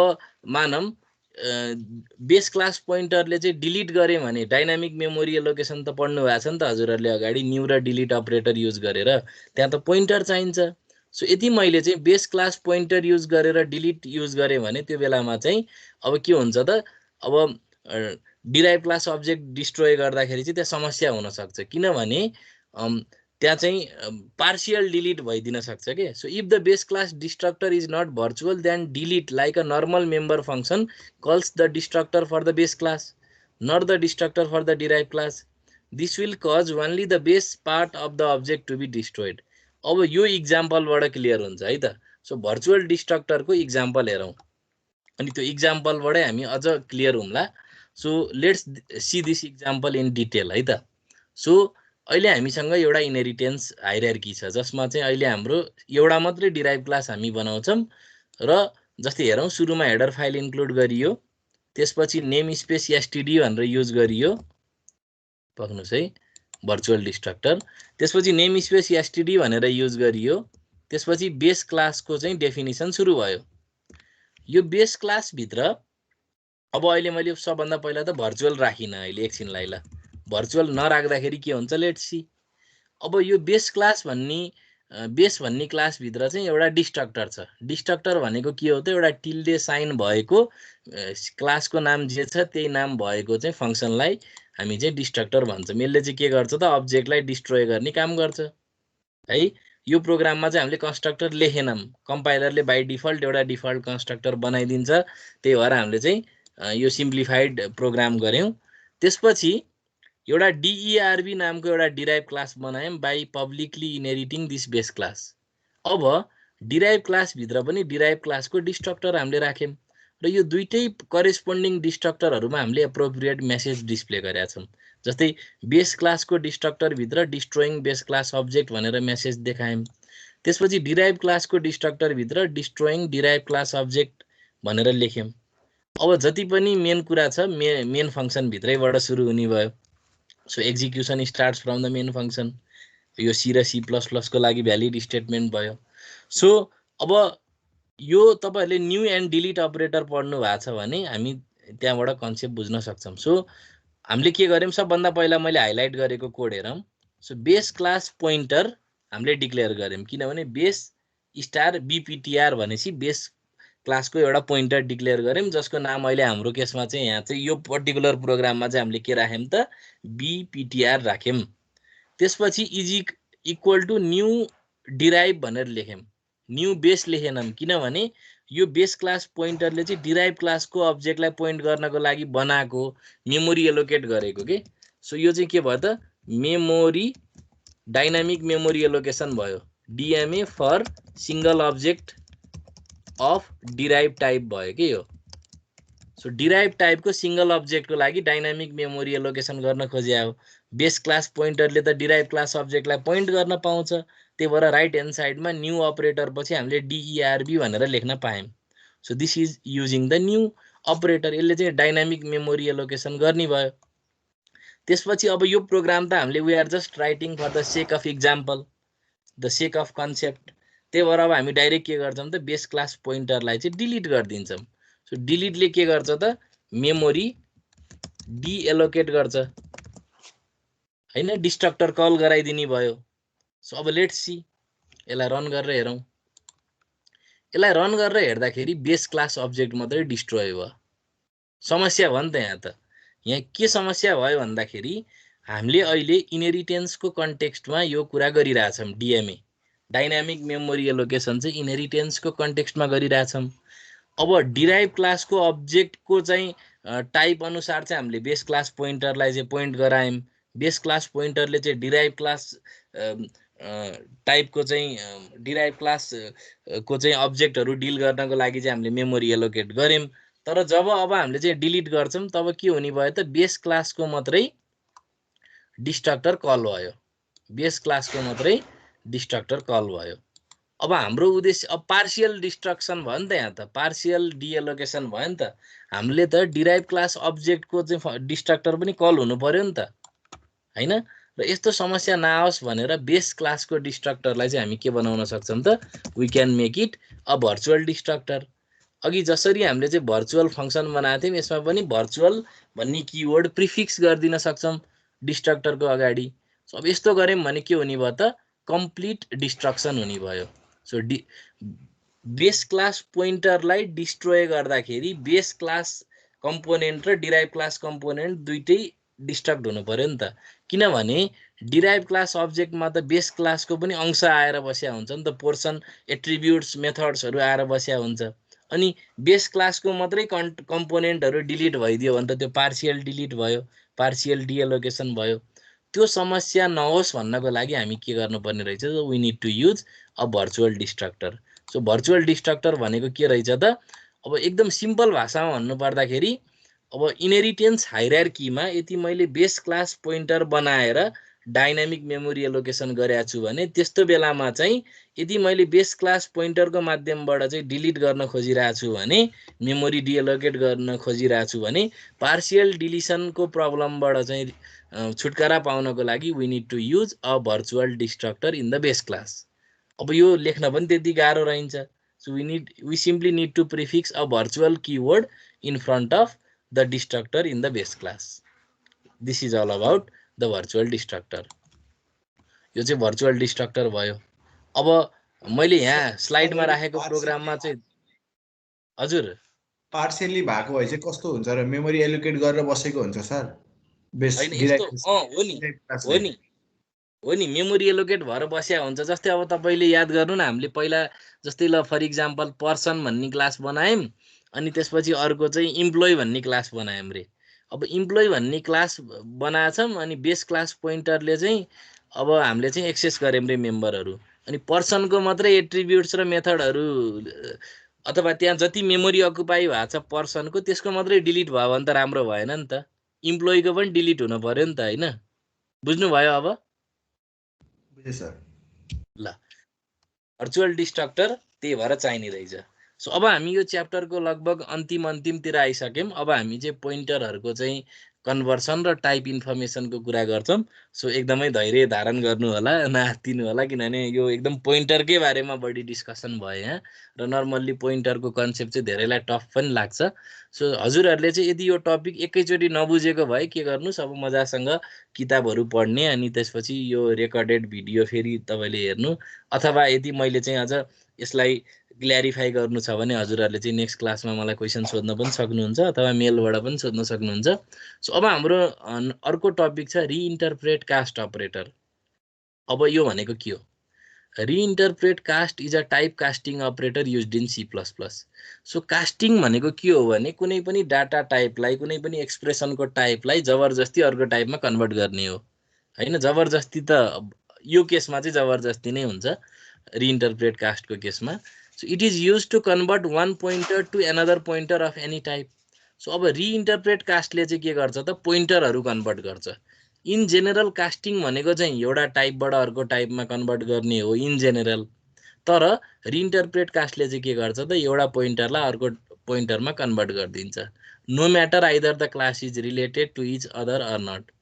मानौँ बेस क्लास पोइन्टरले चाहिँ डिलिट गरेँ भने डाइनामिक मेमोरी एलोकेसन त पढ्नु भएको छ नि त हजुरहरूले अगाडि, न्यू र डिलिट अपरेटर युज गरेर, त्यहाँ त पोइन्टर चाहिन्छ। सो यदि मैले चाहिँ बेस क्लास पोइन्टर युज गरेर डिलिट युज गरेँ भने त्यो बेलामा चाहिँ अब के हुन्छ त, अब डिराइभ क्लास अब्जेक्ट डिस्ट्रोय गर्दाखेरि चाहिँ त्यहाँ समस्या हुनसक्छ, किनभने त्यहाँ चाहिँ पार्सियल डिलिट भइदिन सक्छ के। So if the base class destructor is not virtual then delete like a normal member function calls the destructor for the base class, not the destructor for the derived class. This will cause only the base part of the object to be destroyed. अब यो इक्जाम्पलबाट क्लियर हुन्छ है त। सो भर्चुअल डिस्ट्रक्टरको इक्जाम्पल हेरौँ अनि त्यो इक्जाम्पलबाटै हामी अझ clear Humla. So let's see this example in detail है त। सो अहिले हामीसँग एउटा इनहेरिटेन्स हायरार्की छ जसमा चाहिँ अहिले हाम्रो एउटा मात्रै डिराइभ क्लास हामी बनाउँछौँ र जस्तै हेरौँ सुरुमा हेडर फाइल इन्क्लुड गरियो, त्यसपछि नेम स्पेस एसटीडी भनेर युज गरियो, पक्नुहोस् है भर्चुअल डिस्ट्रक्टर, त्यसपछि नेम स्पेस एसटीडी भनेर युज गरियो, त्यसपछि बेस क्लासको चाहिँ डेफिनिसन सुरु भयो। यो बेस क्लास भित्र अब अहिले मैले सबभन्दा पहिला त भर्चुअल राखिन, अहिले एकछिनलाई ल भर्चुअल नराख्दाखेरि के हुन्छ लेट्स सी। अब यो बेस क्लास भन्ने क्लास भित्र चाहिँ एउटा डिस्ट्रक्टर छ। डिस्ट्रक्टर भनेको के हो त, एउटा टिल्डे साइन भएको क्लासको नाम जे छ त्यही नाम भएको चाहिँ फंक्सनलाई हामी चाहिँ डिस्ट्रक्टर भन्छौँ। यसले चाहिँ के गर्छ त, अब्जेक्टलाई डिस्ट्रोय गर्ने काम गर्छ है। यो प्रोग्राममा चाहिँ हामीले कन्स्ट्रक्टर लेखेनौँ, कम्पाइलरले बाइ डिफल्ट एउटा डिफल्ट कन्स्ट्रक्टर बनाइदिन्छ, त्यही भएर हामीले चाहिँ यो सिम्प्लिफाइड प्रोग्राम गऱ्यौँ। त्यसपछि एउटा डिइआरबी नामको एउटा डिराइभ क्लास बनायौँ by publicly inheriting this base class. अब डिराइभ क्लासभित्र पनि डिराइभ क्लासको डिस्ट्रक्टर हामीले राख्यौँ र यो दुइटै करेस्पोन्डिङ डिस्ट्रक्टरहरूमा हामीले एप्रोप्रिएट मेसेज डिस्प्ले गरेका छौँ। जस्तै बेस क्लासको डिस्ट्रक्टरभित्र डिस्ट्रोइङ बेस क्लास अब्जेक्ट भनेर मेसेज देखायौँ, त्यसपछि डिराइभ क्लासको डिस्ट्रक्टरभित्र डिस्ट्रोइङ डिराइभ क्लास अब्जेक्ट भनेर लेख्यौँ। अब जति पनि मेन कुरा छ मेन फङ्सनभित्रैबाट सुरु हुने भयो। So execution starts from the main function. यो सी र सी प्लस प्लसको लागि भ्यालिड स्टेटमेन्ट भयो। सो अब यो तपाईहरुले न्यू एन्ड डिलिट अपरेटर पढ्नु भएको छ भने हामी त्यहाँबाट कन्सेप्ट बुझ्न सक्छौं। सो हामीले के गर्यौं, सबभन्दा पहिला मैले हाइलाइट गरेको कोड हेरौं। सो बेस क्लास पोइन्टर हामीले डिक्लेयर गर्यौं, किनभने बेस स्टार बीपीटीआर भनेपछि बेस क्लासको एउटा पोइन्टर डिक्लेयर गर्यौं, जसको नाम अहिले हाम्रो केसमा चाहिँ यहाँ चाहिँ यो पर्टिकुलर प्रोग्राममा चाहिँ हामीले के राख्यौं त, बीपीटीआर राख्यौं। त्यसपछि is equal to new derive भनेर लेख्यौं, न्यू बेस लेखेनौं, किनभने यो बेस क्लास पोइन्टरले चाहिँ डिराइभ क्लासको अब्जेक्टलाई पोइन्ट गर्नको लागि बनाएको मेमोरी एलोकेट गरेको के। सो यो चाहिँ के भयो त, मेमोरी डाइनामिक मेमोरी एलोकेसन भयो, DMA for single object of derive type भयो के यो। सो डिराइभ टाइपको सिंगल अब्जेक्टको लागि डाइनामिक मेमोरी एलोकेसन गर्न खोज्या हो। बेस क्लास पोइन्टरले त डिराइभ क्लास अब्जेक्टलाई पोइन्ट गर्न पाउँछ, त्यही भएर राइट ह्यान्ड साइडमा न्यू अपरेटर पछि हामीले डिइआरबी भनेर लेख्न पायौं। So this is using the new operator, यसले चाहिँ डाइनामिक मेमोरी एलोकेसन गर्ने भयो। त्यसपछि अब यो प्रोग्राम त हामीले we are just writing for the sake of example, the sake of concept, त्यही भएर अब हामी डाइरेक्ट के गर्छौं त, बेस क्लास पोइन्टरलाई चाहिँ डिलिट गरिदिन्छौं। सो डिलिटले के गर्छ त, मेमोरी डिएलोकेट गर्छ हैन, डिस्ट्रक्टर कल गराइदिने भयो। सो अब लेट्स सी, यसलाई रन गरेर हेरौँ। यसलाई रन गरेर हेर्दाखेरि बेस क्लास अब्जेक्ट मात्रै डिस्ट्रोय भयो। समस्या भयो नि त यहाँ त। यहाँ के समस्या भयो भन्दाखेरि हामीले अहिले इनहेरिटेन्सको कन्टेक्स्टमा यो कुरा गरिरहेछौँ। डिएमए डाइनामिक मेमोरी एलोकेसन चाहिँ इनहेरिटेन्सको कन्टेक्स्टमा गरिरहेछौँ। अब डिराइभ क्लासको अब्जेक्टको चाहिँ टाइप अनुसार चाहिँ हामीले बेस क्लास पोइन्टरलाई चाहिँ पोइन्ट गरायौँ। बेस क्लास पोइन्टरले चाहिँ डिराइभ क्लास टाइपको चाहिँ डिराइभ क्लासको चाहिँ अब्जेक्टहरू डिल गर्नको लागि चाहिँ हामीले मेमोरी एलोकेट गऱ्यौँ। तर जब अब हामीले चाहिँ डिलिट गर्छौँ तब के हुने भयो त, बेस क्लासको मात्रै डिस्ट्रक्टर कल भयो। बेस क्लासको मात्रै डिस्ट्रक्टर कल भयो। अब हाम्रो उद्देश्य अब पार्शियल डिस्ट्रक्सन भयो नि त, यहाँ त पार्शियल डिएलोकेसन भयो नि त। हामीले त डिराइभ क्लास अब्जेक्टको चाहिँ डिस्ट्रक्टर पनि कल हुनु पर्यो नि त हैन। र यस्तो समस्या नआओस् भनेर बेस क्लासको डिस्ट्रक्टरलाई चाहिँ हामी के बनाउन सक्छौँ त, we can make it a virtual destructor. अघि जसरी हामीले चाहिँ भर्चुअल फङ्सन बनाएको थियौँ, यसमा पनि भर्चुअल भन्ने किवर्ड प्रिफिक्स गरिदिन सक्छौँ डिस्ट्रक्टरको अगाडि। सो अब यस्तो गऱ्यौँ भने के हुने भयो त, कम्प्लिट डिस्ट्रक्सन हुने भयो। सो बेस क्लास पोइन्टरलाई डिस्ट्रोय गर्दाखेरि बेस क्लास कम्पोनेन्ट र डिराइभ क्लास कम्पोनेन्ट दुइटै डिस्ट्रक्ट हुनु पर्यो नि त। किनभने डिराइभ क्लास अब्जेक्टमा त बेस क्लासको पनि अंश आएर बस्या हुन्छ नि त, पोर्सन एट्रिब्युट्स मेथड्सहरू आएर बस्या हुन्छ। अनि बेस क्लासको मात्रै कम्पोनेन्टहरू डिलिट भइदियो भने त त्यो पार्शियल डिलिट भयो, पार्शियल डिएलोकेसन भयो। त्यो समस्या नहोस् भन्नको लागि हामी के गर्नुपर्ने रहेछ, we need to use a virtual destructor. So virtual destructor भनेको के रहेछ त, अब एकदम सिम्पल भाषामा भन्नु पर्दाखेरि अब इनहेरिटेन्स हायरार्कीमा यदि मैले बेस क्लास पोइन्टर बनाएर डाइनामिक मेमोरी एलोकेसन गरेको छु भने त्यस्तो बेलामा चाहिँ यदि मैले बेस क्लास पोइन्टरको माध्यमबाट चाहिँ डिलिट गर्न खोजिरहेको छु भने, मेमोरी डिएलोकेट गर्न खोजिरहेको छु भने पार्शियल डिलिसनको प्रब्लमबाट चाहिँ छुटकारा पाउनको लागि we need to use a virtual destructor in the base class. अब यो लेख्न पनि त्यति गाह्रो रहन्छ। So we simply need to prefix a virtual keyword in front of the destructor in the base class. This is all about the virtual destructor. यो चाहिँ भर्चुअल डिस्ट्रक्टर भयो। अब मैले यहाँ स्लाइडमा राखेको प्रोग्राममा चाहिँ हजुर पार्शियली भएको भए चाहिँ कस्तो हुन्छ र, मेमोरी एलोकेट गरेर बसेको हुन्छ सर बेस हैन यस्तो हो नि मेमोरी एलोकेट भएर बस्या हुन्छ। जस्तै अब तपाईले याद गर्नु न, हामीले पहिला जस्तै ल फर इक्जाम्पल पर्सन भन्ने क्लास बनायौँ, अनि त्यसपछि अर्को चाहिँ इम्प्लोइ भन्ने क्लास बनायौँ रे। अब इम्प्लोइ भन्ने क्लास बनाछौँ अनि बेस क्लास पोइन्टरले चाहिँ अब हामीले चाहिँ एक्सेस गर्यौँ रे मेम्बरहरू, अनि पर्सनको मात्रै एट्रिब्युट्स र मेथडहरू अथवा त्यहाँ जति मेमोरी अकुपाई भएको छ पर्सनको त्यसको मात्रै डिलिट भयो भने त राम्रो भएन नि त। इम्प्लोइको पनि डिलिट हुनु पर्यो नि त हैन। बुझ्नुभयो अब? बुझेँ सर। ल भर्चुअल डिस्ट्रक्टर त्यही भएर चाहिने रहेछ। सो अब हामी यो च्याप्टरको लगभग अन्तिमतिर आइसक्यौँ। अब हामी चाहिँ पोइन्टरहरूको चाहिँ कन्भर्सन र टाइप इन्फर्मेसनको कुरा गर्छौँ। सो एकदमै धैर्य धारण गर्नु होला, नआत्तिनु होला, किनभने यो एकदम पोइन्टरकै बारेमा बढी डिस्कसन भयो यहाँ, र नर्मल्ली पोइन्टरको कन्सेप्ट चाहिँ धेरैलाई टफ पनि लाग्छ। सो हजुरहरूले चाहिँ यदि यो टपिक एकैचोटि नबुझेको भए के गर्नुहोस्, अब मजासँग किताबहरू पढ्ने, अनि त्यसपछि यो रेकर्डेड भिडियो फेरि तपाईँले हेर्नु, अथवा यदि मैले चाहिँ अझ यसलाई क्ल्यारिफाई गर्नु छ भने हजुरहरूले चाहिँ नेक्स्ट क्लासमा मलाई क्वेसन सोध्न पनि सक्नुहुन्छ, अथवा मेलबाट पनि सोध्न सक्नुहुन्छ। सो अब हाम्रो अर्को टपिक छ रिइन्टरप्रेट कास्ट अपरेटर। अब यो भनेको के हो? Reinterpret cast is a type casting operator used in C++। So casting भनेको के हो भने कुनै पनि डाटा टाइपलाई, कुनै पनि एक्सप्रेसनको टाइपलाई जबरजस्ती अर्को टाइपमा कन्भर्ट गर्ने हो हैन। जबरजस्ती त यो केसमा चाहिँ जबरजस्ती नै हुन्छ रिइन्टरप्रेट कास्टको केसमा। So it is use to convert one pointer to another pointer of any type. So अब रिइन्टरप्रेट कास्टले चाहिँ के गर्छ त, पोइन्टरहरू कन्भर्ट गर्छ। इन जेनरल कास्टिङ भनेको चाहिँ एउटा टाइपबाट अर्को टाइपमा कन्भर्ट गर्ने हो इन जेनरल। तर रिइन्टरप्रेट कास्टले चाहिँ के गर्छ त, एउटा पोइन्टरलाई अर्को पोइन्टरमा कन्भर्ट गरिदिन्छ, no matter either the class is related to each other or not.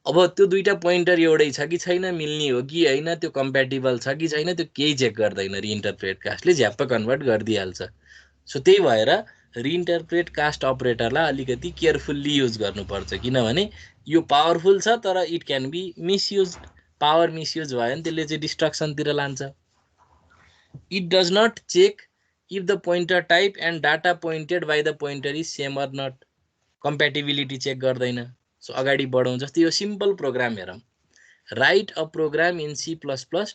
अब त्यो दुईटा पोइन्टर एउटै छ कि छैन, मिल्ने हो कि होइन, त्यो कम्प्याटिबल छ कि छैन, त्यो केही चेक गर्दैन रिइन्टरप्रेट कास्टले, झ्याप्प कन्भर्ट गरिदिइहाल्छ। सो त्यही भएर रिइन्टरप्रेट कास्ट अपरेटरलाई अलिकति केयरफुल्ली युज गर्नुपर्छ, किनभने यो पावरफुल छ तर it can be misuse. Power misuse भयो भने त्यसले चाहिँ डिस्ट्रक्सनतिर लान्छ। It does not check if the pointer type and data pointed by the pointer is same or not. Compatibility check गर्दैन। सो अगाडि बढौँ। जस्तै यो सिम्पल प्रोग्राम हेरौँ। Write a program in C++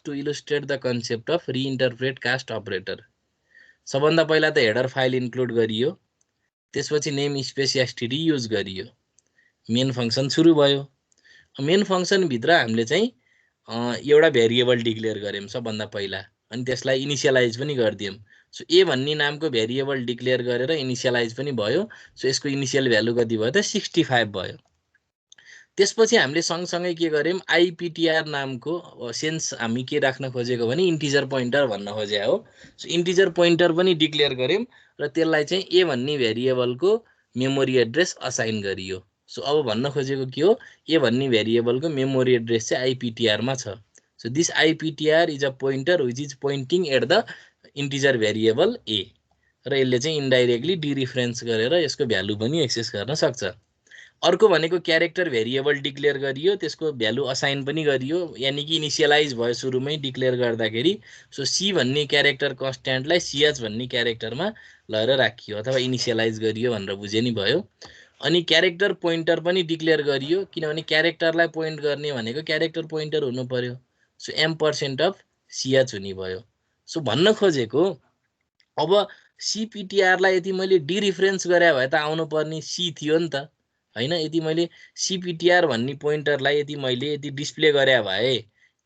to illustrate the concept of reinterpret cast operator. सबभन्दा पहिला त हेडर फाइल इन्क्लुड गरियो, त्यसपछि नेम स्पेस एसटीडी युज गरियो, मेन फंक्सन सुरु भयो। मेन फंक्सन भित्र हामीले चाहिँ एउटा भेरिएबल डिक्लेयर गर्यौं सबभन्दा पहिला, अनि त्यसलाई इनिशियलाइज पनि गर्दियौं। सो ए भन्ने नामको भेरिएबल डिक्लेयर गरेर इनिशियलाइज पनि भयो। सो यसको इनिशियल भ्यालु कति भयो त 65 भयो। त्यसपछि हामीले सँगसँगै के गर्यौं, आइपिटिआर नामको सेन्स हामी के राख्न खोजेको भने इन्टिजर पोइन्टर भन्न खोजेको हो। सो इन्टिजर पोइन्टर पनि डिक्लेयर गर्यौं र त्यसलाई चाहिँ ए भन्ने भेरिएबलको मेमोरी एड्रेस असाइन गरियो। सो अब भन्न खोजेको के हो, ए भन्ने भेरिएबलको मेमोरी एड्रेस चाहिँ आइपिटिआर मा छ। So this iptr is a pointer which is pointing at the integer variable A, र यसले चाहिँ इन्डाइरेक्टली डिरिफरेन्स गरेर यसको भ्यालु पनि एक्सेस गर्न सक्छ। अर्को भनेको क्यारेक्टर भेरिएबल डिक्लेयर गरियो, त्यसको भ्यालु असाइन पनि गरियो, यानी कि इनिशियलाइज भयो सुरुमै डिक्लेयर गर्दाखेरि। सो सी भन्ने क्यारेक्टर कन्स्ट्यान्टलाई सीएच भन्ने क्यारेक्टरमा लगेर राखियो अथवा इनिशियलाइज गरियो भनेर बुझे नि भयो। अनि क्यारेक्टर पोइन्टर पनि डिक्लेयर गरियो, किनभने क्यारेक्टरलाई पोइन्ट गर्ने भनेको क्यारेक्टर पोइन्टर हुनु पर्यो। सो m% अफ सीएच हुने भयो। सो भन्न खोजेको अब सीपीटीआरलाई यदि मैले डिरिफरेन्स गरे भए त आउनु पर्ने सी थियो नि त, हैन? यदि मैले सीपीटीआर भन्ने पोइन्टरलाई यदि डिस्प्ले गरे भए,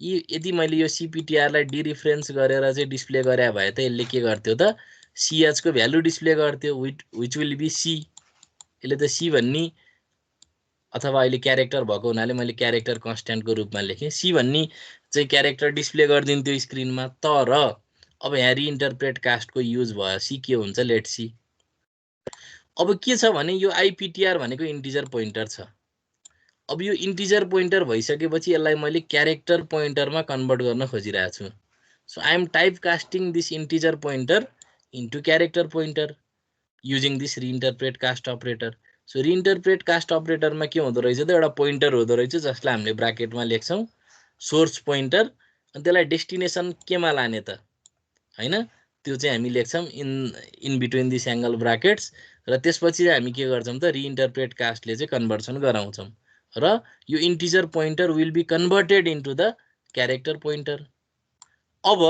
यदि मैले यो सीपीटीआरलाई डिरिफरेन्स गरेर चाहिँ डिस्प्ले गरे भए त यसले के गर्थ्यो त सीएच को भ्यालु डिस्प्ले गर्थ्यो, व्हिच विल बी सी। यसले त सी भन्ने, अथवा अहिले क्यारेक्टर भएको हुनाले मैले क्यारेक्टर कन्स्ट्यान्टको रूपमा लेखेँ, सी भन्ने चाहिँ क्यारेक्टर डिस्प्ले गरिदिन्थ्यो स्क्रिनमा। तर अब यहाँ रिइन्टरप्रेट कास्टको युज भयो, सी के हुन्छ लेट सी। अब के छ भने यो आइपिटिआर भनेको इन्टिजर पोइन्टर छ। अब यो इन्टिजर पोइन्टर भइसकेपछि यसलाई मैले क्यारेक्टर पोइन्टरमा कन्भर्ट गर्न खोजिरहेको छु। So I am type casting this integer pointer into character pointer using this reinterpret cast operator. So reinterpret cast अपरेटरमा के हुँदो रहेछ त, एउटा पोइन्टर हुँदो रहेछ जसलाई हामीले ब्राकेटमा लेख्छौँ सोर्स पोइन्टर, अनि त्यसलाई डेस्टिनेसन केमा लाने त, हैन? त्यो चाहिँ हामी लेख्छौँ in between this angle brackets, र त्यसपछि चाहिँ हामी के गर्छौँ त रिइन्टरप्रेट कास्टले चाहिँ कन्भर्सन गराउँछौँ, र यो integer pointer will be converted into the character pointer. अब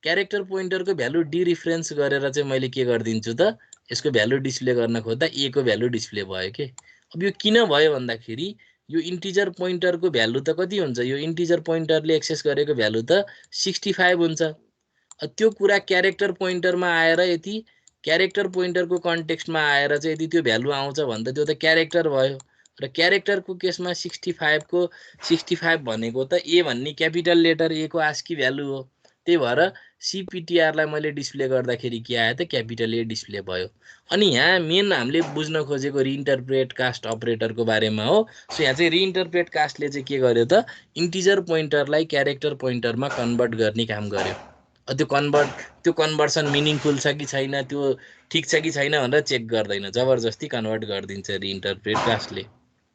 क्यारेक्टर पोइन्टरको भ्यालु डिरिफरेन्स गरेर चाहिँ मैले के गरिदिन्छु त, यसको भ्यालु डिस्प्ले गर्न खोज्दा ए को भ्यालु डिस्प्ले भयो के। अब यो किन भयो भन्दाखेरि यो इन्टिजर पोइन्टरको भ्यालु त कति हुन्छ, यो इन्टिजर पोइन्टरले एक्सेस गरेको भ्यालु त 65 हुन्छ। त्यो कुरा क्यारेक्टर पोइन्टरमा आएर यदि क्यारेक्टर पोइन्टरको कन्टेक्स्टमा आएर चाहिँ यदि त्यो भ्यालु आउँछ भने त त्यो त क्यारेक्टर भयो, र क्यारेक्टरको केसमा 65 को 65 भनेको त ए भन्ने क्यापिटल लेटर ए को आस्की भ्यालु हो। त्यही भएर सीपीटीआरलाई मैले डिस्प्ले गर्दाखेरि के आयो त क्यापिटल ए डिस्प्ले भयो। अनि यहाँ मेन हामीले बुझ्न खोजेको रिइन्टरप्रेट कास्ट अपरेटरको बारेमा हो। सो यहाँ चाहिँ रिइन्टरप्रेट कास्टले चाहिँ के गर्यो त इन्टिजर पोइन्टरलाई क्यारेक्टर पोइन्टरमा कन्भर्ट गर्ने काम गर्यो। त्यो कन्भर्सन मिनिङफुल छ कि छैन, त्यो ठिक छ कि छैन भनेर चेक गर्दैन, जबरजस्ती कन्भर्ट गरिदिन्छ रिइन्टरप्रेट कास्टले।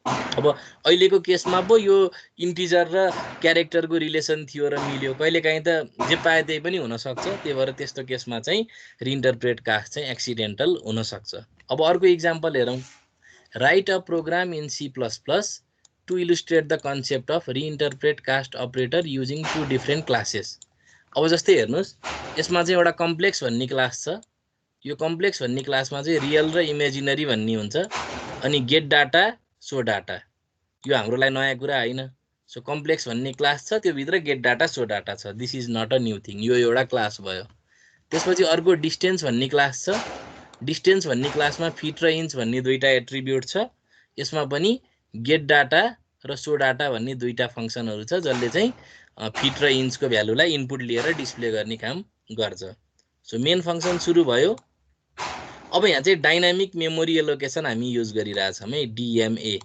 अब अहिलेको केसमा पो यो इन्टिजर र क्यारेक्टरको रिलेसन थियो र मिल्यो, कहिलेकाहीँ त जे पाए त्यही पनि हुनसक्छ। त्यही भएर त्यस्तो केसमा चाहिँ रिइन्टरप्रेट कास्ट चाहिँ एक्सिडेन्टल हुनसक्छ। अब अर्को इक्जाम्पल हेरौँ। Write a program in C++ to illustrate the concept of reinterpret cast operator using 2 different classes. अब जस्तै हेर्नुहोस्, यसमा चाहिँ एउटा कम्प्लेक्स भन्ने क्लास छ। यो कम्प्लेक्स भन्ने क्लासमा चाहिँ रियल र इमेजिनरी भन्ने हुन्छ, अनि गेट डाटा सो डाटा, यो हाम्रो लागि नयाँ कुरा हैन। सो कम्प्लेक्स भन्ने क्लास छ, त्यो भित्र गेट डाटा सो डाटा छ। This is not a new thing, यो एउटा क्लास भयो। त्यसपछि अर्को डिस्टेन्स भन्ने क्लास छ। डिस्टेन्स भन्ने क्लासमा फिट र इन्च भन्ने दुईटा एट्रिब्युट छ। यसमा पनि गेट डाटा र सो डाटा भन्ने दुईटा फंक्सनहरु छ, जसले चाहिँ फिट र इन्चको भ्यालुलाई इनपुट लिएर डिस्प्ले गर्ने काम गर्छ। सो मेन फंक्सन सुरु भयो। अब यहाँ चाहिँ डाइनामिक मेमोरी एलोकेसन हामी युज गरिरहेछौँ है, DMA।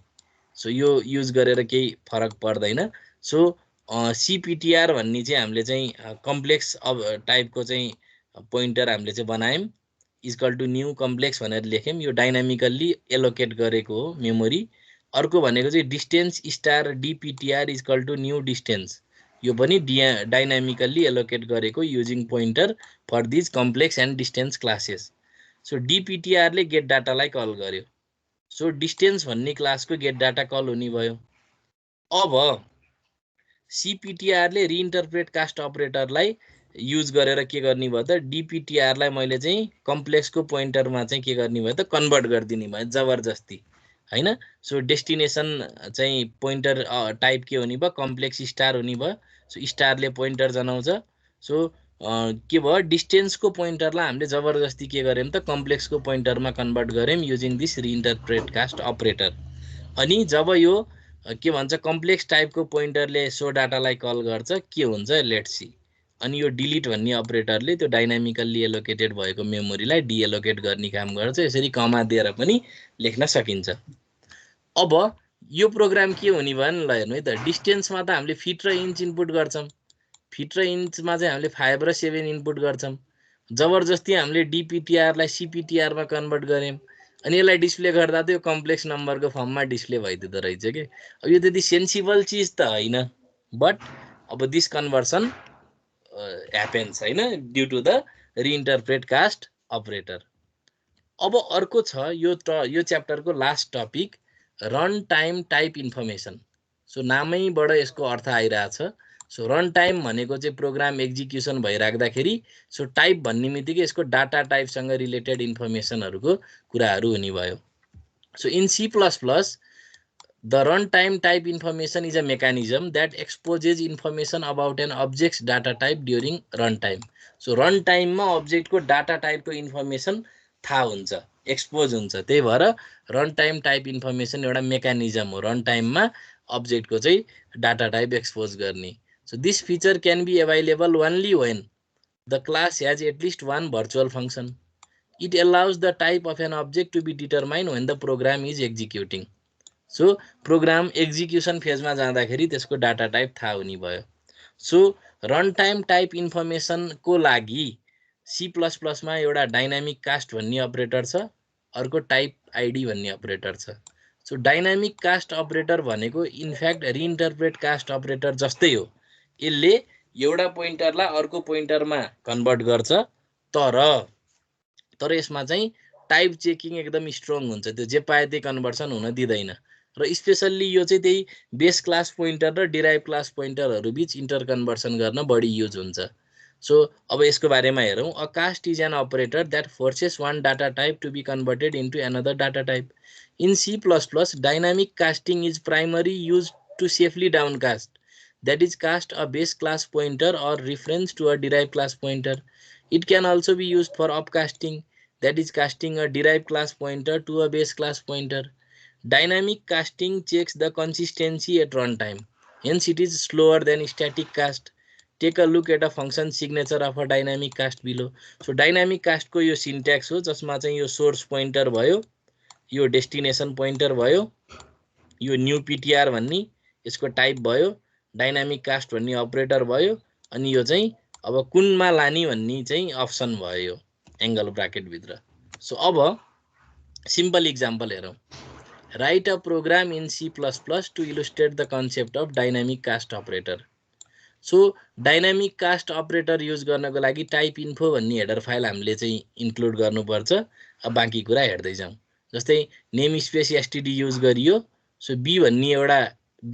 सो यो युज गरेर केही फरक पर्दैन। सो सीपीटीआर भन्ने चाहिँ हामीले चाहिँ कम्प्लेक्स अब टाइपको चाहिँ पोइन्टर हामीले चाहिँ बनायौं। इक्वल टु न्यू कम्प्लेक्स भनेर लेख्यौँ, यो डाइनामिकल्ली एलोकेट गरेको हो मेमोरी। अर्को भनेको चाहिँ distance star DPTR equal to new distance, यो पनि डाइनामिकल्ली एलोकेट गरेको using pointer for these complex and distance classes. So डिपिटिआरले गेट डाटालाई कल गर्यो, सो डिस्टेन्स भन्ने क्लासको गेट डाटा कल हुने भयो। अब सिपिटिआरले रिइन्टरप्रेट कास्ट अपरेटरलाई युज गरेर के गर्ने भयो त डिपिटिआरलाई मैले चाहिँ कम्प्लेक्सको पोइन्टरमा चाहिँ के गर्ने भयो त कन्भर्ट गरिदिने भयो जबरजस्ती हैन। सो डेस्टिनेसन चाहिँ पोइन्टर टाइप के हुने भयो कम्प्लेक्स स्टार हुने भयो। सो स्टारले पोइन्टर जनाउँछ। सो के भयो डिस्टेन्सको पोइन्टरलाई हामीले जबरजस्ती के गर्यौं त कम्प्लेक्सको पोइन्टरमा कन्भर्ट गर्यौं using this reinterpret cast operator. अनि जब यो के भन्छ कम्प्लेक्स टाइपको पोइन्टरले सो डाटालाई कल गर्छ के हुन्छ लेट्स सी। अनि यो डिलिट भन्ने अपरेटरले त्यो डाइनामिकल्ली एलोकेटेड भएको मेमोरीलाई डिएलोकेट गर्ने काम गर्छ। यसरी कमा दिएर पनि लेख्न सकिन्छ। अब यो प्रोग्राम के हुने भयो नि ल हेर्नु है त, डिस्टेन्समा त हामीले फिट र इन्च इनपुट गर्छौं, फिट र इन्चमा चाहिँ हामीले 5 र 7 इनपुट गर्छौं। जबरजस्ती हामीले डिपिटिआरलाई सिपिटिआरमा कन्भर्ट गर्यौं अनि यसलाई डिस्प्ले गर्दा त यो कम्प्लेक्स नम्बरको फर्ममा डिस्प्ले भइदिँदो रहेछ के। अब यो त्यति सेन्सिबल चिज त होइन, बट अब दिस कन्भर्सन ह्यापेन्स हैन due to the reinterpret cast operator. अब अर्को छ यो च्याप्टरको last topic run time type information. So नामैबाट यसको अर्थ आइरहेछ। सो रन टाइम भनेको चाहिँ प्रोग्राम एक्जिक्युसन भइराख्दाखेरि सो टाइप भन्ने बित्तिकै यसको डाटा टाइपसँग रिलेटेड इन्फर्मेसनहरूको कुराहरू हुने भयो। So in C++, the runtime type information is a mechanism that exposes information about an object's data type during runtime. So runtime मा object को data type को information थाहा हुन्छ, expose हुन्छ। त्यही भएर runtime type information एउटा mechanism हो runtime मा object को चाहिँ data type expose गर्ने। So this feature can be available only when the class has at least one virtual function. It allows the type of an object to be determined when the program is executing. So program execution फेजमा जाँदाखेरि त्यसको डाटा टाइप थाहा हुने भयो। सो रन टाइम टाइप इन्फर्मेसनको लागि C++ मा एउटा डाइनामिक कास्ट भन्ने अपरेटर छ, अर्को टाइप आइडी भन्ने अपरेटर छ। सो डाइनामिक कास्ट अपरेटर भनेको इनफ्याक्ट रिइन्टरप्रेट कास्ट अपरेटर जस्तै हो। यसले एउटा पोइन्टरलाई अर्को पोइन्टरमा कन्भर्ट गर्छ, तर यसमा चाहिँ टाइप चेकिङ एकदम स्ट्रङ हुन्छ, त्यो जे पाए त्यही कन्भर्सन हुन दिँदैन। र स्पेशल्ली यो चाहिँ त्यही बेस क्लास पोइन्टर र डिराइभ क्लास पोइन्टरहरू बीच इन्टर कन्भर्सन गर्न बढी युज हुन्छ। सो अब यसको बारेमा हेरौँ। A cast is an operator that forces one data type to be converted into another data type. In C++, dynamic casting is primary use to safely downcast, that is cast a base class pointer or reference to a derived class pointer. It can also be used for upcasting, that is casting a derived class pointer to a base class pointer. Dynamic casting checks the consistency at runtime, hence it is slower than static cast. Take a look at a function signature of a dynamic cast below. So dynamic cast को यो syntax हो जसमा चाहिँ यो source pointer भयो, यो destination pointer भयो, यो new PTR भन्ने यसको टाइप भयो, डाइनामिक कास्ट भन्ने अपरेटर भयो, अनि यो चाहिँ अब कुनमा लाने भन्ने चाहिँ अप्सन भयो एंगल ब्राकेट भित्र। सो अब सिम्पल एक्जाम्पल हेरौँ। Write a program in C++ to illustrate the concept of dynamic cast operator. So dynamic cast operator use गर्नको लागि टाइप इन्फो भन्ने हेडर फाइल हामीले चाहिँ इन्क्लुड गर्नुपर्छ। अब बाँकी कुरा हेर्दै जाउँ। जस्तै नेम स्पेस एसटीडी युज गरियो। सो बी भन्ने एउटा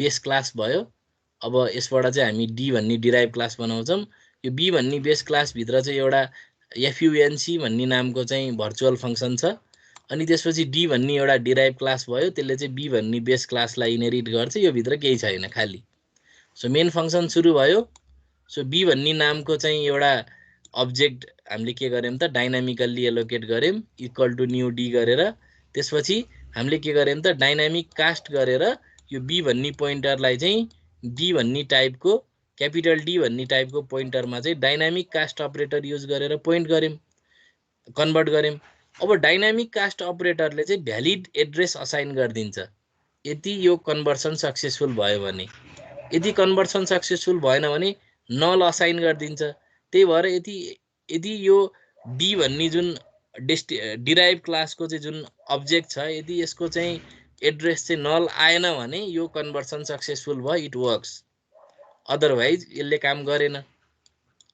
बेस क्लास भयो। अब यसबाट चाहिँ हामी डी भन्ने डिराइभ क्लास बनाउँछौँ। यो बी भन्ने बेस क्लास भित्र चाहिँ एउटा FUNC भन्ने नामको चाहिँ भर्चुअल फंक्सन छ। अनि त्यसपछि डी भन्ने एउटा डिराइभ क्लास भयो, त्यसले चाहिँ बी भन्ने बेस क्लासलाई इनहेरिट गर्छ। यो भित्र केही छैन खाली। सो मेन फंक्सन सुरु भयो। सो बी भन्ने नामको चाहिँ एउटा अब्जेक्ट हामीले के गर्यौं त डाइनामिकल्ली एलोकेट गर्यौं इक्वल टु न्यू डी गरेर। त्यसपछि हामीले के गर्यौं त डाइनामिक कास्ट गरेर यो बी भन्ने पोइन्टरलाई चाहिँ डी भन्ने टाइपको क्यापिटल डी भन्ने टाइपको पोइन्टरमा चाहिँ डाइनामिक कास्ट अपरेटर युज गरेर पोइन्ट गर्यौं, कन्भर्ट गर्यौं। अब डाइनामिक कास्ट अपरेटरले चाहिँ भ्यालिड एड्रेस असाइन गरिदिन्छ यदि यो कन्भर्सन सक्सेसफुल भयो भने। यदि कन्भर्सन सक्सेसफुल भएन भने नल असाइन गरिदिन्छ। त्यही भएर यदि यो डी भन्ने जुन डिराइभ क्लासको चाहिँ जुन अब्जेक्ट छ यदि यसको चाहिँ एड्रेस चाहिँ नल आएन भने यो कन्भर्सन सक्सेसफुल भयो, इट वर्क्स। अदरवाइज यसले काम गरेन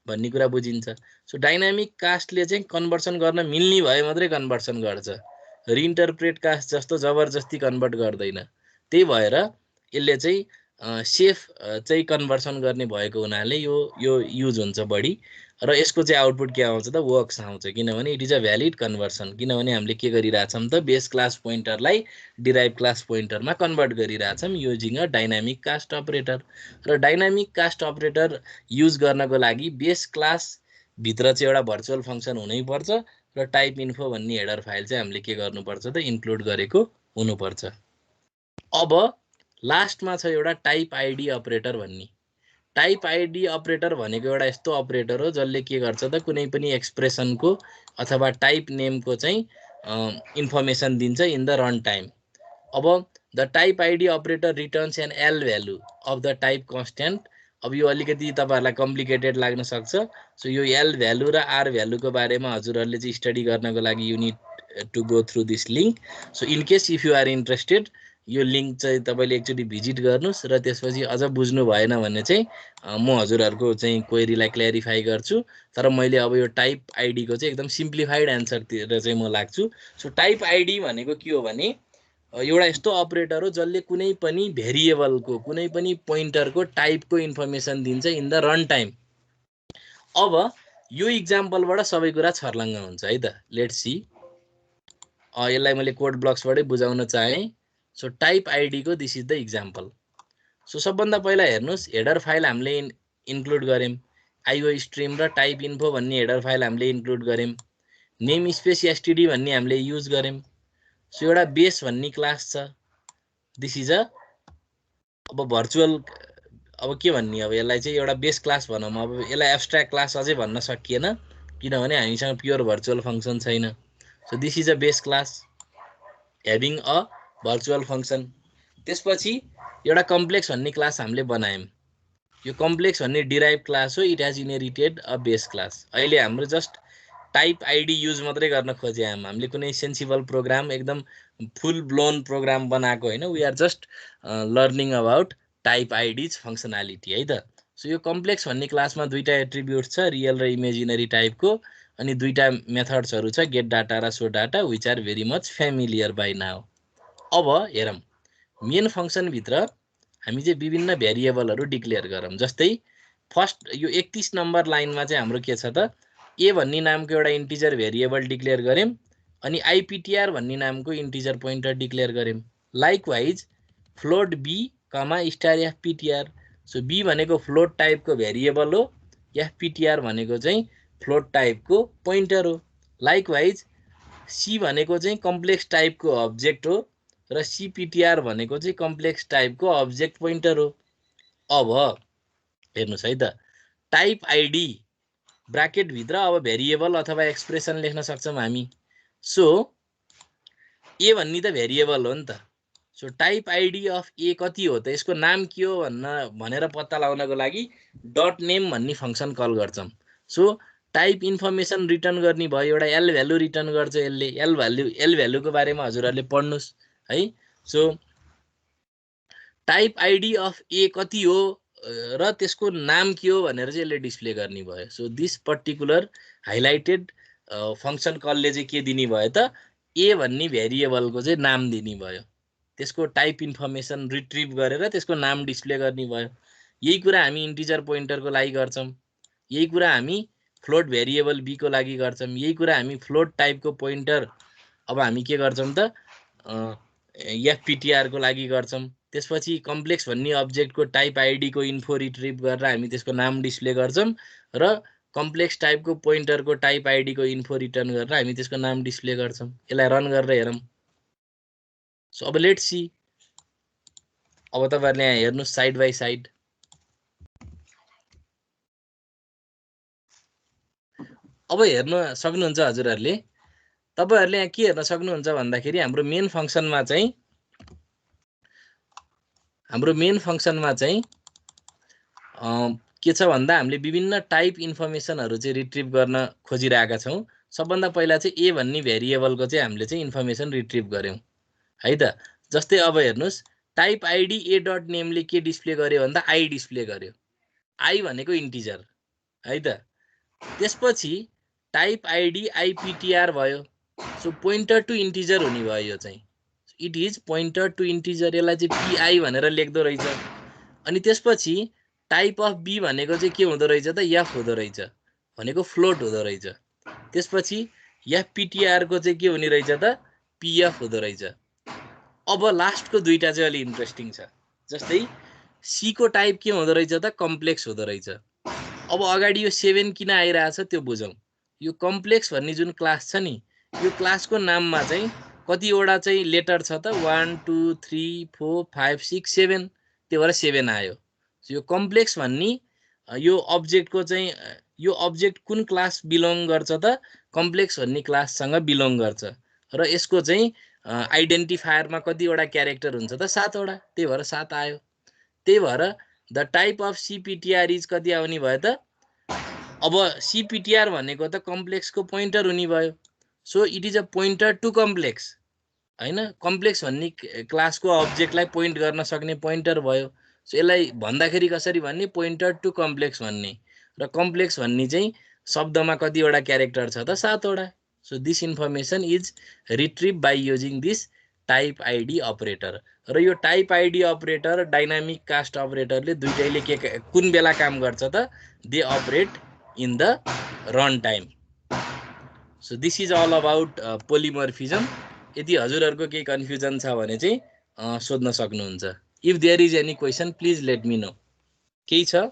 भन्ने कुरा बुझिन्छ। सो डाइनामिक कास्टले चाहिँ कन्भर्सन गर्न मिल्ने भए मात्रै कन्भर्सन गर्छ, रिइन्टरप्रेट कास्ट जस्तो जबरजस्ती कन्भर्ट गर्दैन। त्यही भएर यसले चाहिँ सेफ चाहिँ कन्भर्सन गर्ने भएको हुनाले यो युज हुन्छ बढी। र यसको चाहिँ आउटपुट के आउँछ त, वर्क्स आउँछ, किनभने it is a valid conversion. किनभने हामीले के गरिरहेछौँ त, बेस क्लास पोइन्टरलाई डिराइभ क्लास पोइन्टरमा कन्भर्ट गरिरहेछौँ using a dynamic cast operator. र डाइनामिक कास्ट अपरेटर युज गर्नको लागि बेस क्लास भित्र चाहिँ एउटा भर्चुअल फङ्सन हुनैपर्छ र टाइप इन्फो भन्ने हेडर फाइल चाहिँ हामीले के गर्नुपर्छ त, इन्क्लुड गरेको हुनुपर्छ। अब लास्टमा छ एउटा टाइप आइडी अपरेटर भन्ने। टाइप आइडी अपरेटर भनेको एउटा यस्तो अपरेटर हो जसले के गर्छ त, कुनै पनि एक्सप्रेसनको अथवा टाइप नेमको चाहिँ इन्फर्मेसन दिन्छ इन द रन टाइम। अब the type ID operator returns an L value of the type constant. अब यो अलिकति तपाईँहरूलाई कम्प्लिकेटेड लाग्न सक्छ। सो यो एल भ्यालु र आर भ्यालुको बारेमा हजुरहरूले चाहिँ स्टडी गर्नको लागि you need to go through this link. So in case if you are interested यो लिङ्क चाहिँ तपाईँले एकचोटि भिजिट गर्नुहोस् र त्यसपछि अझ बुझ्नु भएन भने चाहिँ म हजुरहरूको चाहिँ क्वेरीलाई क्ल्यारिफाई गर्छु। तर मैले अब यो टाइप आइडीको चाहिँ एकदम सिम्प्लिफाइड एन्सरतिर चाहिँ म लाग्छु। सो टाइप आइडी भनेको के हो भने एउटा यस्तो अपरेटर हो जसले कुनै पनि भेरिएबलको, कुनै पनि पोइन्टरको टाइपको इन्फर्मेसन दिन्छ इन द रन टाइम। अब यो इक्जाम्पलबाट सबै कुरा छर्लङ्ग हुन्छ है त। लेट्स सी, यसलाई मैले कोड ब्लक्सबाटै बुझाउन चाहेँ। सो टाइप आइडीको this is the example. So सबभन्दा पहिला हेर्नुहोस्, हेडर फाइल हामीले इन्क्लुड गऱ्यौँ, आइओ स्ट्रिम र टाइप इन्फो भन्ने हेडर फाइल हामीले इन्क्लुड गऱ्यौँ, नेम स्पेस एसटिडी भन्ने हामीले युज गऱ्यौँ। सो एउटा बेस भन्ने क्लास छ, दिस इज अ अब भर्चुअल, अब के भन्ने, अब यसलाई चाहिँ एउटा बेस क्लास भनौँ। अब यसलाई एब्स्ट्र्याक्ट क्लास अझै भन्न सकिएन किनभने हामीसँग प्योर भर्चुअल फङ्सन छैन। So this is a base class having a virtual function. त्यसपछि एउटा कम्प्लेक्स भन्ने क्लास हामीले बनायौँ। यो कम्प्लेक्स भन्ने डिराइभ क्लास हो, it has inherited a base class. अहिले हाम्रो जस्ट टाइप आइडी युज मात्रै गर्न खोज्यौँ, हामीले कुनै सेन्सिबल प्रोग्राम, एकदम फुल ब्लोन प्रोग्राम बनाएको होइन। We are just learning about type IDs functionality है त। सो यो कम्प्लेक्स भन्ने क्लासमा दुईवटा एट्रिब्युट छ, रियल र इमेजिनरी टाइपको, अनि दुईवटा मेथड्सहरू छ, गेट डाटा र show data, which are very much familiar by now. अब हेरौँ, मेन फङ्सनभित्र हामी चाहिँ विभिन्न भेरिएबलहरू डिक्लेयर गरौँ। जस्तै फर्स्ट यो 31 नम्बर लाइनमा चाहिँ हाम्रो के छ त, ए भन्ने नामको एउटा इन्टिजर भेरिएबल डिक्लेयर गऱ्यौँ, अनि आइपिटिआर भन्ने नामको इन्टिजर पोइन्टर डिक्लेयर गऱ्यौँ। Likewise float B comma star FPTR. So B भनेको फ्लोट टाइपको भेरिएबल हो, एफपिटिआर भनेको चाहिँ फ्लोट टाइपको पोइन्टर हो। लाइकवाइज सी भनेको चाहिँ कम्प्लेक्स टाइपको अब्जेक्ट हो र सीपिटिआर भनेको चाहिँ कम्प्लेक्स टाइपको अब्जेक्ट पोइन्टर हो। अब हेर्नुहोस् है त, टाइप आइडी ब्राकेटभित्र अब भेरिएबल अथवा एक्सप्रेसन लेख्न सक्छौँ हामी। सो ए भन्ने त भेरिएबल हो नि त। सो टाइप आइडी अफ ए कति हो त, यसको नाम के हो भनेर पत्ता लगाउनको लागि डट नेम भन्ने फङ्सन कल गर्छौँ। सो टाइप इन्फर्मेसन रिटर्न गर्ने भयो, एउटा एल भ्यालु रिटर्न गर्छ यसले। एल भ्यालुको बारेमा हजुरहरूले पढ्नुहोस् है। सो टाइप आइडी अफ ए कति हो र त्यसको नाम के हो भनेर चाहिँ यसले डिस्प्ले गर्ने भयो। So this particular highlighted function कलले चाहिँ के दिने भयो त, ए भन्ने भेरिएबलको चाहिँ नाम दिने भयो, त्यसको टाइप इन्फर्मेसन रिट्रिभ गरेर त्यसको नाम डिस्प्ले गर्ने भयो। यही कुरा हामी इन्टिजर पोइन्टरको लागि गर्छौँ, यही कुरा हामी फ्लोट भेरिएबल बीको लागि गर्छौँ, यही कुरा हामी फ्लोट टाइपको पोइन्टर अब हामी के गर्छौँ त, एफपिटिआरको लागि गर्छौँ। त्यसपछि कम्प्लेक्स भन्ने अब्जेक्टको टाइप आइडीको इन्फो रिट्रिभ गरेर हामी त्यसको नाम डिस्प्ले गर्छौँ र कम्प्लेक्स टाइपको पोइन्टरको टाइप आइडीको इन्फो रिटर्न गरेर हामी त्यसको नाम डिस्प्ले गर्छौँ। यसलाई रन गरेर हेरौँ। सो अब लेट्स सी, अब तपाईँहरूले यहाँ हेर्नुहोस् साइड बाई साइड। अब हेर्न सक्नुहुन्छ हजुरहरूले, तपाईँहरूले यहाँ के हेर्न सक्नुहुन्छ भन्दाखेरि हाम्रो मेन फङ्सनमा चाहिँ के छ भन्दा हामीले विभिन्न टाइप इन्फर्मेसनहरू चाहिँ रिट्रिभ गर्न खोजिरहेका छौँ। सबभन्दा पहिला चाहिँ ए भन्ने भेरिएबलको चाहिँ हामीले चाहिँ इन्फर्मेसन रिट्रिभ गर्यौं है त। जस्तै अब हेर्नुस् टाइप आइडी ए डट नेमले के डिस्प्ले गर्यो भन्दा आई डिस्प्ले गर्यो, आई भनेको इन्टिजर है त। त्यसपछि टाइप आइडी आइपिटिआर भयो, सो पोइन्टर टु इन्टिजर हुने भयो यो चाहिँ, it is pointer to integer, यसलाई चाहिँ पिआई भनेर लेख्दो रहेछ। अनि त्यसपछि टाइप अफ बी भनेको चाहिँ के हुँदो रहेछ त एफ हुँदो रहेछ, भनेको फ्लोट हुँदो रहेछ। त्यसपछि एफपिटिआर को चाहिँ के हुने रहेछ त पिएफ हुँदो रहेछ। अब लास्टको दुईटा चाहिँ अलि इन्ट्रेस्टिङ छ। जस्तै सी को टाइप के हुँदो रहेछ त कम्प्लेक्स हुँदो रहेछ। अब अगाडि यो 7 किन आइरहेछ त्यो बुझौँ। यो कम्प्लेक्स भन्ने जुन क्लास छ नि, यो क्लासको नाममा चाहिँ कतिवटा चाहिँ लेटर छ त 1 2 3 4 5 6 7, त्यो भएर 7 आयो। यो कम्प्लेक्स भन्ने यो अब्जेक्टको चाहिँ यो अब्जेक्ट कुन क्लास बिलोङ गर्छ त कम्प्लेक्स भन्ने क्लाससँग बिलोङ गर्छ र यसको चाहिँ आइडेन्टिफायरमा कतिवटा क्यारेक्टर हुन्छ त 7 वटा, त्यही भएर 7 आयो। त्यही भएर द टाइप अफ सीपीटीआर इज कति आउने भयो त, अब सीपीटीआर भनेको त कम्प्लेक्सको पोइन्टर हुने भयो। So it is a pointer to complex हैन, कम्प्लेक्स भन्ने क्लासको अब्जेक्टलाई पोइन्ट गर्न सक्ने पोइन्टर भयो। सो यसलाई भन्दाखेरि कसरी भन्ने, पोइन्टर टु कम्प्लेक्स भन्ने। र कम्प्लेक्स भन्ने चाहिँ शब्दमा कतिवटा क्यारेक्टर छ त 7 वटा। So this information is retrieve by using this type ID operator. र यो type ID operator dynamic cast अपरेटरले दुईटैले के कुन बेला काम गर्छ त, they operate in the run time. So this is all about polymorphism. यदि हजुरहरूको केही कन्फ्युजन छ भने चाहिँ सोध्न सक्नुहुन्छ। If there is any question please let me know. केही छ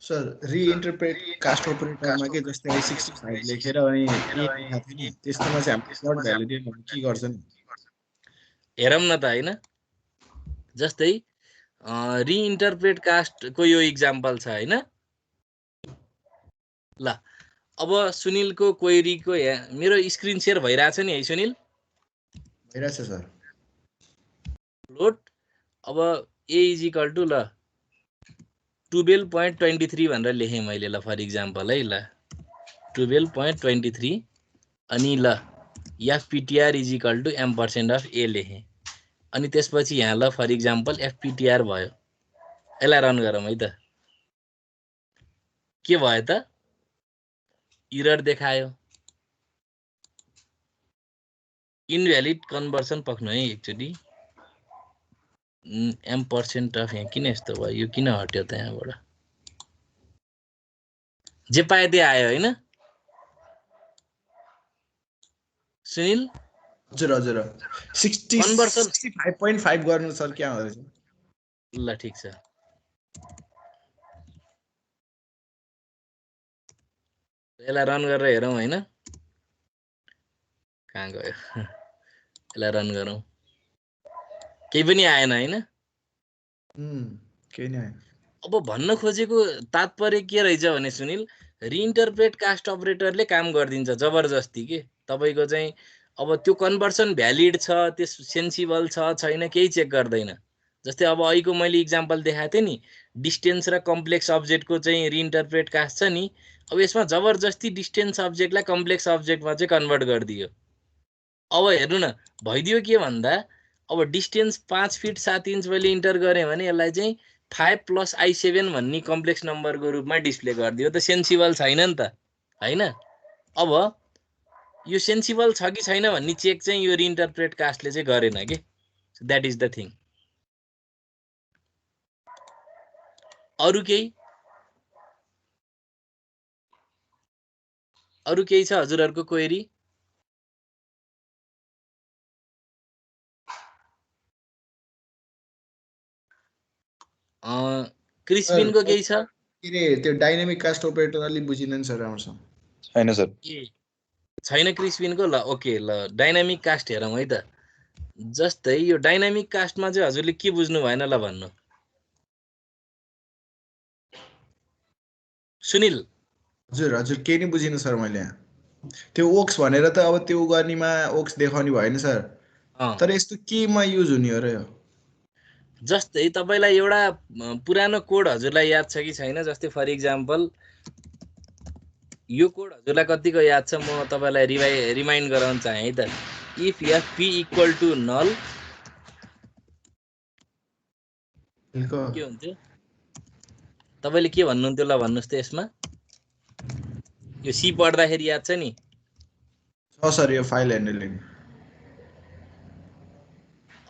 सर रिइन्टरप्रेट कास्ट अपरेटरमा के जस्तै 65 लेखेर अनि त्यस्तोमा चाहिँ हामीले सर्ट भ्यालु दियो भने के गर्छ नि? हेरौँ न त हैन। जस्तै रिइन्टरप्रेट कास्टको यो इक्जाम्पल छ हैन। ल अब सुनिलको क्वेरीको मेरो स्क्रिन शेयर भइरहेछ नि है सुनिल? भइरहेछ सर। फ्लोट अब ए इज इक्वल टु ल 12.23 भनेर लेखेँ मैले ल फर इक्जाम्पल है। ल 12.23 अनि ल FPTR is equal to m% of A लेखेँ। अनि त्यसपछि यहाँ ल फर इक्जाम्पल एफपिटिआर भयो। यसलाई रन गरौँ है त। के भयो त इरर देखायो। इनभ्यालिड कन्भर्सन पक्नु है एकचोटि। m% अफ यहाँ किन यस्तो भयो, यो किन हट्यो त यहाँबाट? जे पाए त्यही आयो हैन सुनिल? हजुर हजुर 65.5 गर्नु सर क्या हो? ल ठीक छ। यसलाई रन गरेर हेरौँ हैन, कहाँ गयो? यसलाई रन गरौँ, केही पनि आएन हैन। केही नै आएन। अब भन्न खोजेको तात्पर्य के रहेछ भने सुनिल, रिइन्टरप्रेट कास्ट अपरेटरले काम गरिदिन्छ जबरजस्ती के। तपाईको चाहिँ अब त्यो कन्भर्सन भ्यालिड छ, त्यस सेन्सिबल छ छैन केही चेक गर्दैन। जस्तै अब अहिलेको मैले इक्जाम्पल देखाएको थिएँ नि, डिस्टेन्स र कम्प्लेक्स अब्जेक्टको चाहिँ रिइन्टरप्रेट कास्ट छ नि, अब यसमा जबरजस्ती डिस्टेन्स अब्जेक्टलाई कम्प्लेक्स अब्जेक्टमा चाहिँ कन्भर्ट गरिदियो। अब हेर्नु न भइदियो के भन्दा, अब डिस्टेन्स 5 फिट 7 इन्च मैले इन्टर गरेँ भने यसलाई चाहिँ 5 + I7 भन्ने कम्प्लेक्स नम्बरको रूपमा डिस्प्ले गरिदियो। त सेन्सिबल छैन नि त हैन। अब यो सेन्सिबल छ कि छैन भन्ने चेक चाहिँ यो रिइन्टरप्रेट कास्टले चाहिँ गरेन के। That is the thing. अरु केही छ हजुरहरुको क्वेरी? क्रिस्पिनको केही छ? त्यो डाइनामिक कास्ट अपरेटर अलि बुझिदैन सर आउँछ। छैन सर। छैन क्रिस्पिनको? ल ओके, ल डाइनामिक कास्ट हेरौँ है त। जस्तै यो डाइनामिक कास्टमा चाहिँ हजुरले के बुझ्नु भएन ल भन्नु सुनिल? हजुर हजुर केही नै बुझिन सर मैले। त्यो ओक्स भनेर त अब त्यो गर्नेमा ओक्स देखाउने भएन सर। तर यस्तो केमा युज हुने हो र यो? जस्तै तपाईलाई एउटा पुरानो कोड हजुरलाई याद छ कि छैन? जस्तै फर इक्जाम्पल यो कोड हजुरलाई कतिको याद छ म तपाईलाई रिमाइन्ड गराउन चाहे है त if F p equal to null के हुन्थ्यो तपाईले के भन्नुहुन्थ्यो ल भन्नुस् त यसमा यो सी पढ्दाखेरि याद छ नि सर यो फाइल ह्यान्डलिङ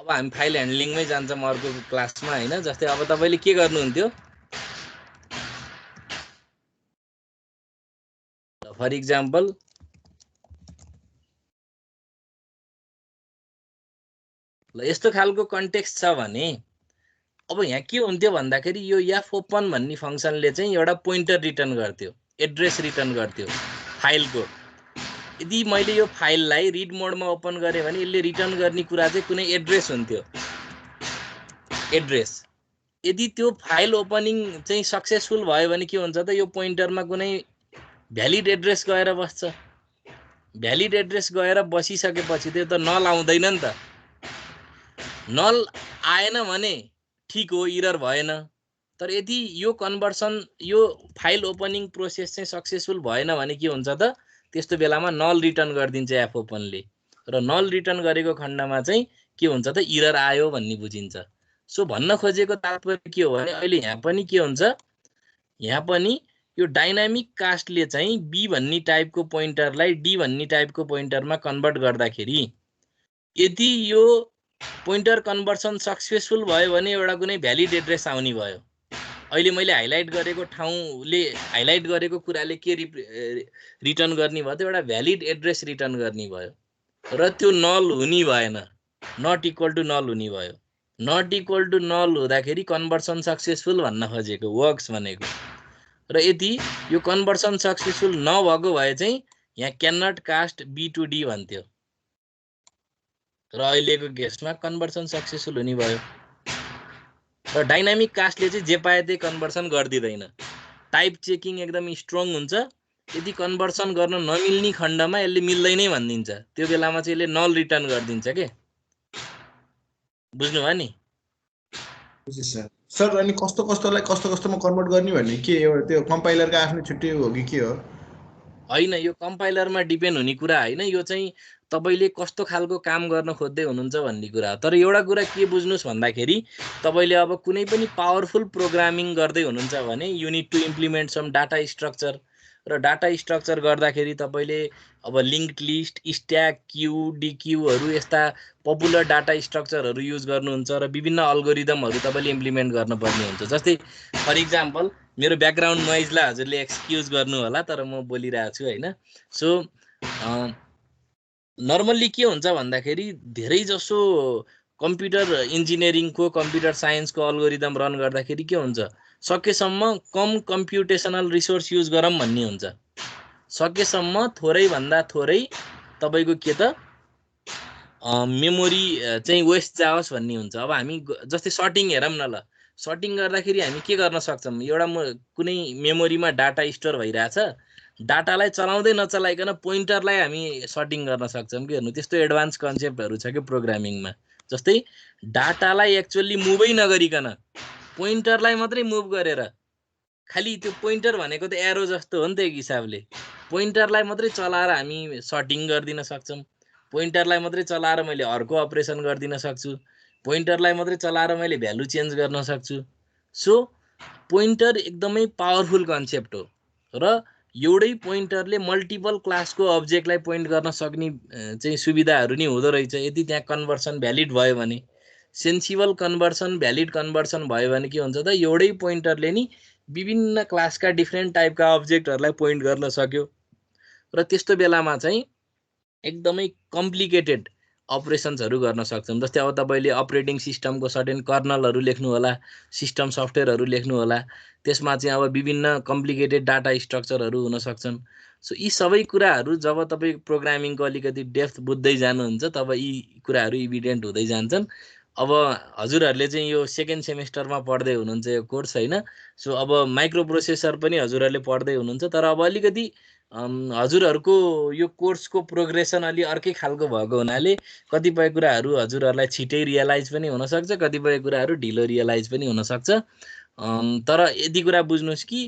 अब हामी फाइल ह्यान्डलिङमै जान्छौँ अर्को क्लासमा हैन जस्तै अब तपाईले के गर्नुहुन्थ्यो फर इक्जाम्पल ल यस्तो खालको कन्टेक्स्ट छ भने अब यहाँ के हुन्थ्यो भन्दाखेरि यो एफ ओपन भन्ने फंक्सनले चाहिँ एउटा पोइन्टर रिटर्न गर्थ्यो एड्रेस रिटर्न गर्थ्यो फाइलको यदि मैले यो फाइललाई रिड मोडमा ओपन गरे भने यसले रिटर्न गर्ने कुरा चाहिँ कुनै एड्रेस हुन्थ्यो एड्रेस यदि त्यो फाइल ओपनिङ चाहिँ सक्सेसफुल भयो भने के हुन्छ त यो पोइन्टरमा कुनै भ्यालिड एड्रेस गएर बस्छ भ्यालिड एड्रेस गएर बसिसकेपछि त्यो त नल आउँदैन नि त नल आएन भने ठीक हो इरर भएन तर यदि यो कन्भर्सन यो फाइल ओपनिङ प्रोसेस चाहिँ सक्सेसफुल भएन भने के हुन्छ त त्यस्तो बेलामा नल रिटर्न गरिदिन्छ एफ ओपनले र नल रिटर्न गरेको खण्डमा चाहिँ के हुन्छ त इरर आयो भन्ने बुझिन्छ सो भन्न खोजेको तात्पर्य के हो भने अहिले यहाँ पनि के हुन्छ यहाँ पनि यो डाइनामिक कास्टले चाहिँ बी भन्ने टाइपको पोइन्टरलाई डी भन्ने टाइपको पोइन्टरमा कन्भर्ट गर्दाखेरि यदि यो पोइन्टर कन्भर्सन सक्सेसफुल भयो भने एउटा कुनै भ्यालिड एड्रेस आउने भयो अहिले मैले हाइलाइट गरेको ठाउँले हाइलाइट गरेको कुराले के रिटर्न गर्ने भयो त एउटा भ्यालिड एड्रेस रिटर्न गर्ने भयो र त्यो नल हुने भएन नट इक्वल टु नल हुने भयो नट इक्वल टु नल हुँदाखेरि कन्भर्सन सक्सेसफुल भन्न खोजेको वर्क्स भनेको र यदि यो कन्भर्सन सक्सेसफुल नभएको भए चाहिँ यहाँ can not cast B to D भन्थ्यो र अहिलेको केसमा कन्भर्सन सक्सेसफुल हुने भयो र डाइनामिक कास्टले चाहिँ जे पाए त्यही कन्भर्सन गरिदिँदैन टाइप चेकिङ एकदम स्ट्रङ हुन्छ यदि कन्भर्सन गर्न नमिल्ने खण्डमा यसले मिल्दैन भनिदिन्छ त्यो बेलामा चाहिँ यसले नल रिटर्न गरिदिन्छ के बुझ्नुभयो नि सर अनि कस्तोलाई कस्तोमा कन्भर्ट गर्ने भन्ने के त्यो कम्पाइलरको आफ्नो छुट्टै हो कि के हो हैन यो कम्पाइलरमा डिपेन्ड हुने कुरा हैन यो चाहिँ तपाईले कस्तो खालको काम गर्न खोज्दै हुनुहुन्छ भन्ने कुरा तर एउटा कुरा के बुझ्नुस् भन्दाखेरि तपाईले अब कुनै पनि पावरफुल प्रोग्रामिङ गर्दै हुनुहुन्छ भने you need to implement some data structure र डाटा स्ट्रक्चर गर्दाखेरि तपाईले अब लिंक्ड लिस्ट स्ट्याक क्यू डिक्यूहरु यस्ता पपुलर डाटा स्ट्रक्चरहरु युज गर्नुहुन्छ र विभिन्न अल्गोरिदमहरु तपाईले इम्प्लिमेन्ट गर्न पर्ने हुन्छ जस्तै फर इक्जाम्पल मेरो ब्याकग्राउन्ड नोइजलाई हजुरले एक्सक्युज गर्नु होला तर म बोलिरहेको छु हैन सो नर्मल्ली के हुन्छ भन्दाखेरि धेरै जसो कम्प्युटर इन्जिनियरिङको कम्प्युटर साइन्सको अल्गोरिदम रन गर्दाखेरि के हुन्छ सकेसम्म कम कम्प्युटेसनल रिसोर्स युज गरौँ भन्ने हुन्छ सकेसम्म थोरै भन्दा थोरै तपाईको के त मेमोरी चाहिँ वेस्ट जाओस् भन्ने हुन्छ अब हामी जस्तै सर्टिङ हेरौँ न ल सर्टिङ गर्दाखेरि हामी के गर्न सक्छौं एउटा कुनै मेमोरीमा डाटा स्टोर भइराछ डाटालाई चलाउँदै नचलाइकन पोइन्टरलाई हामी सर्टिङ गर्न सक्छौं के हेर्नु त्यस्तो एडभान्स कन्सेप्टहरु छ के प्रोग्रामिङमा जस्तै डाटालाई एक्चुअली मुभै नगरिकन पोइन्टरलाई मात्रै मुभ गरेर खाली त्यो पोइन्टर भनेको त एरो जस्तो हो नि त एक हिसाबले पोइन्टरलाई मात्रै चलाएर हामी सर्टिङ गर्दिन सक्छौं पोइन्टरलाई मात्रै चलाएर मैले अर्को अपरेसन गर्दिन सक्छु पोइन्टरलाई मात्रै चलाएर मैले भ्यालु चेन्ज गर्न सक्छु सो पोइन्टर एकदमै पावरफुल कन्सेप्ट हो र एउटै पोइन्टरले मल्टिपल क्लासको अब्जेक्टलाई पोइन्ट गर्न सक्ने चाहिँ सुविधाहरु नि हुँदो रहेछ यदि त्यहाँ कन्भर्सन भ्यालिड भयो भने सेन्सिबल कन्भर्सन भ्यालिड कन्भर्सन भयो भने के हुन्छ त एउटै पोइन्टरले नि विभिन्न क्लासका डिफरेन्ट टाइपका अब्जेक्टहरुलाई पोइन्ट गर्न सक्यो र त्यस्तो बेलामा चाहिँ एकदमै कम्प्लिकेटेड अपरेसन्सहरु गर्न सक्छौं जस्तै अब तपाईले अपरेटिङ सिस्टमको सर्टेन कर्नलहरु लेख्नु होला सिस्टम सफ्टवेयरहरु लेख्नु होला त्यसमा चाहिँ अब विभिन्न कम्प्लिकेटेड डाटा स्ट्रक्चरहरु हुन सक्छन् सो यी सबै कुराहरु जब तपाई प्रोग्रामिङको अलिकति डेप्थ बुझ्दै जानुहुन्छ तब यी कुराहरु इभिडेन्ट हुँदै जान्छन् अब हजुरहरुले चाहिँ यो सेकेन्ड सेमेस्टरमा पढ्दै हुनुहुन्छ यो कोर्स हैन सो अब माइक्रो प्रोसेसर पनि हजुरहरुले पढ्दै हुनुहुन्छ तर अब अलिकति हजुरहरुको यो कोर्सको प्रोग्रेसन अलि अर्कै खालको भएको हुनाले कतिपय कुराहरु हजुरहरुलाई छिटै रियलाइज पनि हुन सक्छ कतिपय कुराहरु ढिलो रियलाइज पनि हुन सक्छ तर यदि कुरा बुझ्नुस् कि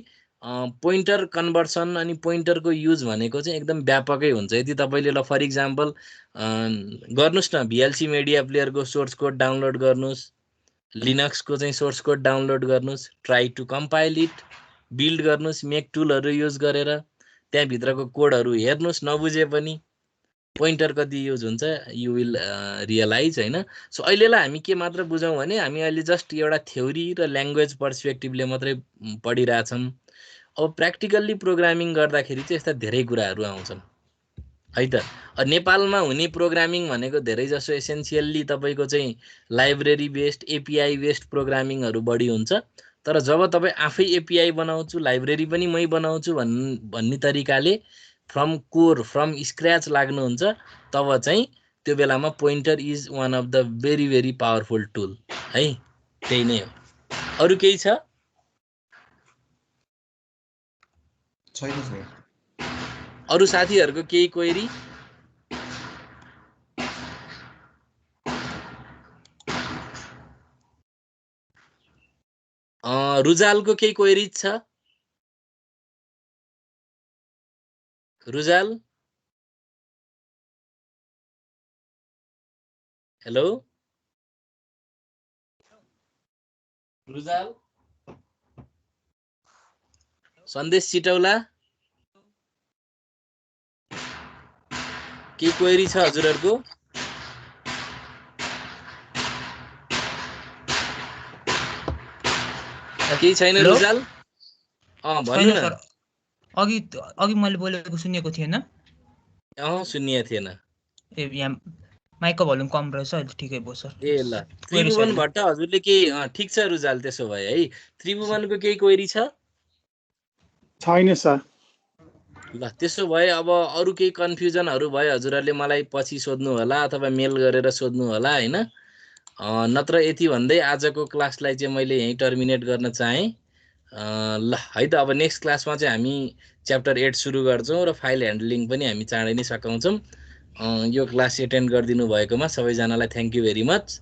पोइन्टर कन्भर्सन अनि पोइन्टरको युज भनेको चाहिँ एकदम व्यापकै हुन्छ। यदि तपाईँले ल फर इक्जाम्पल गर्नुहोस् न, भिएलसी मिडिया प्लेयरको सोर्स कोड डाउनलोड गर्नुहोस्, लिनक्सको चाहिँ सोर्स कोड डाउनलोड गर्नुहोस्, try to compile it, build गर्नुहोस् मेक टुलहरू युज गरेर, त्यहाँभित्रको कोडहरू हेर्नुहोस्, नबुझे पनि पोइन्टर कति युज हुन्छ यु विल रियलाइज होइन। सो अहिलेलाई हामी के मात्र बुझौँ भने हामी अहिले जस्ट एउटा थ्योरी र ल्याङ्ग्वेज पर्सपेक्टिभले मात्रै पढिरहेछौँ। अब प्र्याक्टिकल्ली प्रोग्रामिङ गर्दाखेरि चाहिँ यस्ता धेरै कुराहरू आउँछन् है त। नेपालमा हुने प्रोग्रामिङ भनेको धेरै जसो एसेन्सियल्ली तपाईँको चाहिँ लाइब्रेरी बेस्ड एपिआई बेस्ड प्रोग्रामिङहरू बढी हुन्छ। तर जब तपाईँ आफै एपिआई बनाउँछु, लाइब्रेरी पनि मै बनाउँछु भन्ने तरिकाले फ्रम कोर फ्रम स्क्रैच लाग्नुहुन्छ, तब चाहिँ त्यो बेलामा pointer is one of the very very powerful tool है। त्यही नै हो। अरू केही छ? छैन सर। अरू साथीहरूको केही क्वेरी? रुजालको केही क्वेरी छ? रुजाल, हेलो रुजाल, सन्देश चिटौला, के क्वेरी छ हजुरहरूको? केही छैन रुजाल? भन्नु न। अघि मैले बोलेको सुनेको थिएन? सुनिएको थिएन। ए यहाँ माइकको भोल्युम कम रहेछ, अहिले ठिकै भयो सर। ए ल, त्रिभुवन भट्ट हजुरले के ठिक छ रुजाल, त्यसो भए है त्रिभुवनको केही क्वेरी छ? छैन सर। ल त्यसो भए अब अरू केही कन्फ्युजनहरू भए हजुरहरूले मलाई पछि सोध्नु होला अथवा मेल गरेर सोध्नु होला होइन। नत्र यति भन्दै आजको क्लासलाई चाहिँ मैले यहीँ टर्मिनेट गर्न चाहेँ। ल है त, अब नेक्स्ट क्लासमा चाहिँ हामी च्याप्टर 8 सुरु गर्छौँ र फाइल ह्यान्डलिङ पनि हामी चाँडै नै सघाउँछौँ। यो क्लास एटेन्ड गरिदिनु भएकोमा सबैजनालाई थ्याङ्क यू भेरी मच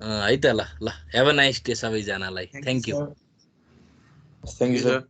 है त। ल ल, हेभ अ नाइस डे सबैजनालाई। Thank you. Thank you sir.